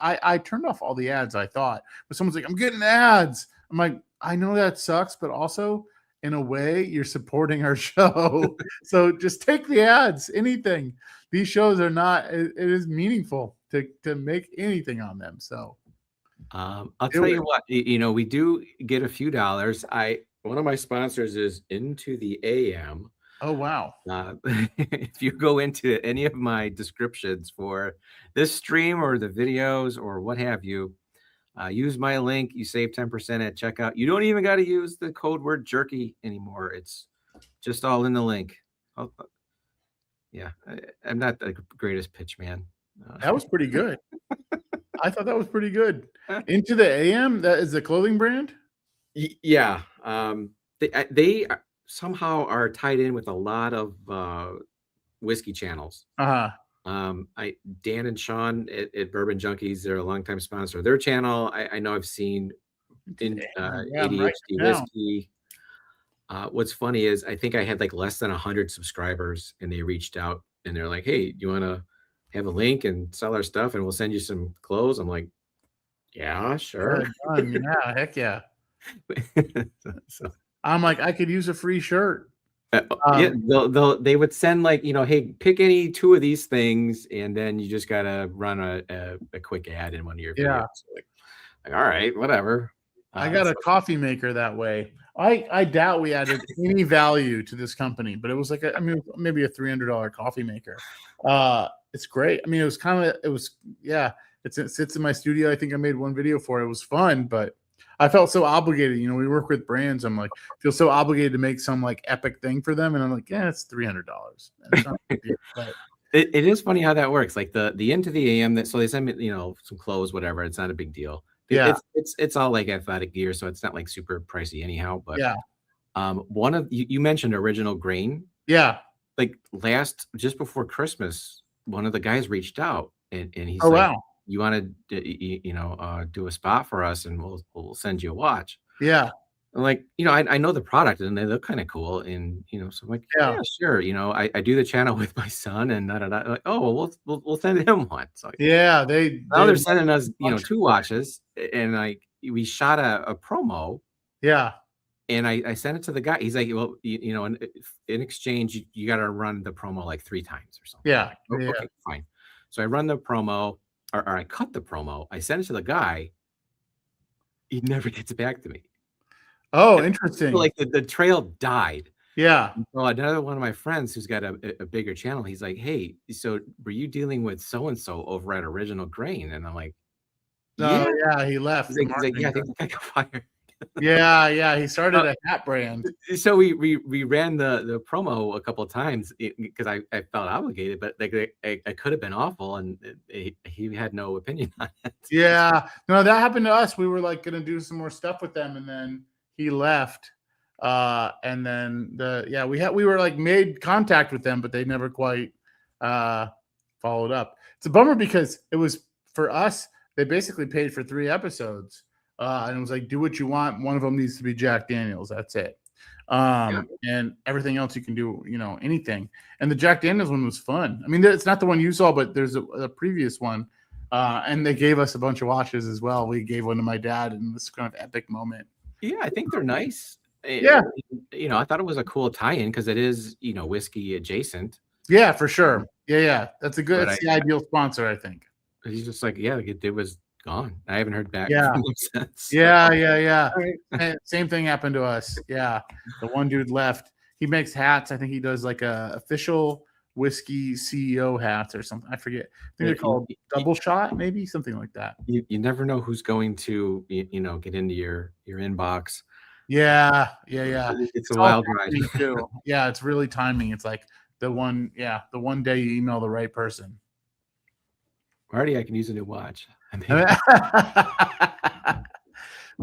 I turned off all the ads, I thought. But someone's like, I'm getting ads. I'm like, I know that sucks, but also in a way, you're supporting our show. So just take the ads, anything. These shows are not, it is meaningful to make anything on them. So I'll tell you what, we do get a few dollars. One of my sponsors is Into the AM. Oh, wow. If you go into any of my descriptions for this stream or the videos or what have you, use my link. You save 10% at checkout. You don't even got to use the code word jerky anymore. It's just all in the link. Yeah, I'm not the greatest pitch man. That was pretty good. I thought that was pretty good. Into the AM, that is the clothing brand? Yeah. They somehow are tied in with a lot of whiskey channels. Uh-huh. Dan and Sean at Bourbon Junkies, they're a longtime sponsor. Their channel, I know I've seen in Yeah, I'm ADHD writing it down. whiskey. What's funny is I think I had like less than 100 subscribers, and they reached out and they're like, "Hey, do you want to have a link and sell our stuff, and we'll send you some clothes?" I'm like, "Yeah, sure." Done. Yeah, heck yeah. So, I'm like, I could use a free shirt. yeah, they would send like, hey, pick any 2 of these things, and then you just gotta run a quick ad in one of your videos. Yeah. Like, all right, whatever. I got a coffee maker that way. I doubt we added any value to this company, but it was like maybe a $300 coffee maker. It's great. I mean, it sits in my studio. I think I made one video for it. It was fun, but I felt so obligated. We work with brands. I'm like, feel so obligated to make some like epic thing for them, and I'm like, yeah, it's $300. It's not a big deal, but it is funny how that works. Like the Into the AM, so they send me, some clothes, whatever. It's not a big deal. Yeah. It's all like athletic gear, so it's not like super pricey anyhow. But yeah, one of you mentioned Original Grain. yeah. Like just before Christmas, one of the guys reached out and he's Oh like, wow, "You want to do a spot for us, and we'll send you a watch." yeah, I'm like, I know the product and they look kind of cool, and so I'm like, Yeah. yeah, sure. I do the channel with my son, and like, oh well, we'll send him one. So yeah. now they're sending us 2 watches, and like we shot a promo. Yeah, And I sent it to the guy. He's like, well, in exchange, you got to run the promo like 3 times or something. yeah, I'm like, yeah. okay, fine. So I run the promo, or I cut the promo. I send it to the guy. He never gets back to me. Oh, And interesting. so, like the trail died. Yeah, So another one of my friends who's got a bigger channel, he's like, hey, so were you dealing with so-and-so over at Original Grain? And I'm like, no, yeah. yeah. He left. He's like, yeah, I think the guy got fired. Yeah. He started a hat brand. So we ran the promo a couple of times because I felt obligated, but like I could have been awful, and he had no opinion on it. Yeah, no, that happened to us. We were like going to do some more stuff with them, and then he left. And then we were like made contact with them, but they never quite followed up. It's a bummer because it was for us. They basically paid for 3 episodes, and it was like, do what you want. One of them needs to be Jack Daniels. That's it. And everything else you can do, anything. And the Jack Daniels one was fun. I mean, it's not the one you saw, but there's a previous one. And they gave us a bunch of watches as well. We gave one to my dad in this kind of epic moment. Yeah, I think they're nice. Yeah. I thought it was a cool tie-in because it is, whiskey adjacent. Yeah, for sure. Yeah. That's the ideal sponsor, I think. He's just like, yeah, it was gone. I haven't heard back Yeah. from him since. Yeah. And same thing happened to us. Yeah. The one dude left. He makes hats. I think he does like a official whiskey CEO hats or something. I forget. I think they're called Double Shot, maybe something like that. You never know who's going to get into your inbox. Yeah. It's a wild ride too. Yeah, it's really timing. It's like the one day you email the right person. Marty, I can use a new watch.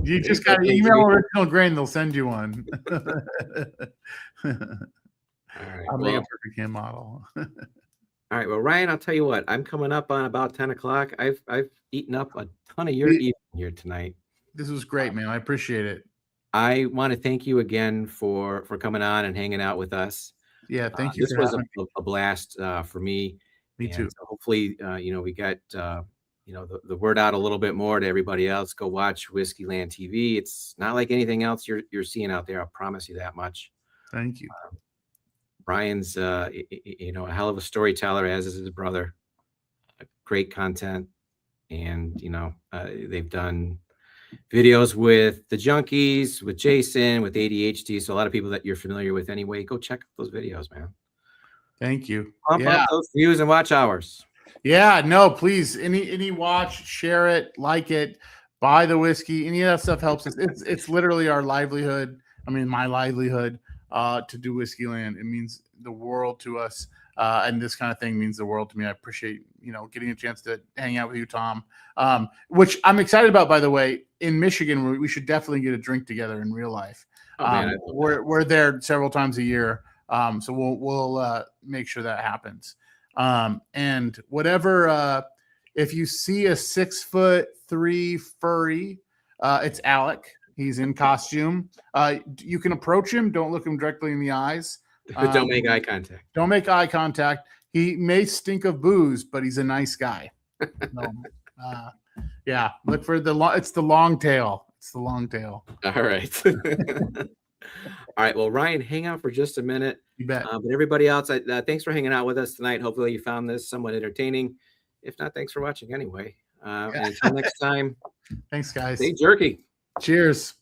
You just got to email Original Grain, they'll send you one. All right. I'll make a perfect hand model. All right. Well, Ryan, I'll tell you what. I'm coming up on about 10 o'clock. I've eaten up a ton of your eating here tonight. This was great, man. I appreciate it. I want to thank you again for coming on and hanging out with us. Yeah, thank you. This was a blast for me. Me too. So hopefully, we got the word out a little bit more to everybody else. Go watch Whiskeyland TV. It's not like anything else you're seeing out there. I promise you that much. Thank you. Brian's a hell of a storyteller, as is his brother. Great content, and they've done videos with the Junkies, with Jason, with ADHD. So a lot of people that you're familiar with anyway. Go check out those videos, man. Thank you. Pump up those views and watch hours. Yeah, no, please. Any watch, share it, like it, buy the whiskey. Any of that stuff helps us. It's literally our livelihood. I mean, my livelihood to do Whiskeyland. It means the world to us. And this kind of thing means the world to me. I appreciate, getting a chance to hang out with you, Tom, which I'm excited about, by the way. In Michigan, we should definitely get a drink together in real life. Oh, man, I'd love that. We're there several times a year. So we'll make sure that happens. And whatever, if you see a 6'3" furry, it's Alec. He's in costume. You can approach him. Don't look him directly in the eyes. Don't make eye contact. Don't make eye contact. He may stink of booze, but he's a nice guy. So, yeah, look for it's the long tail. It's the long tail. All right. All right. Well, Ryan, hang out for just a minute. You bet. But everybody else, thanks for hanging out with us tonight. Hopefully you found this somewhat entertaining. If not, thanks for watching anyway. And until next time, Thanks, guys. stay jerky. Cheers.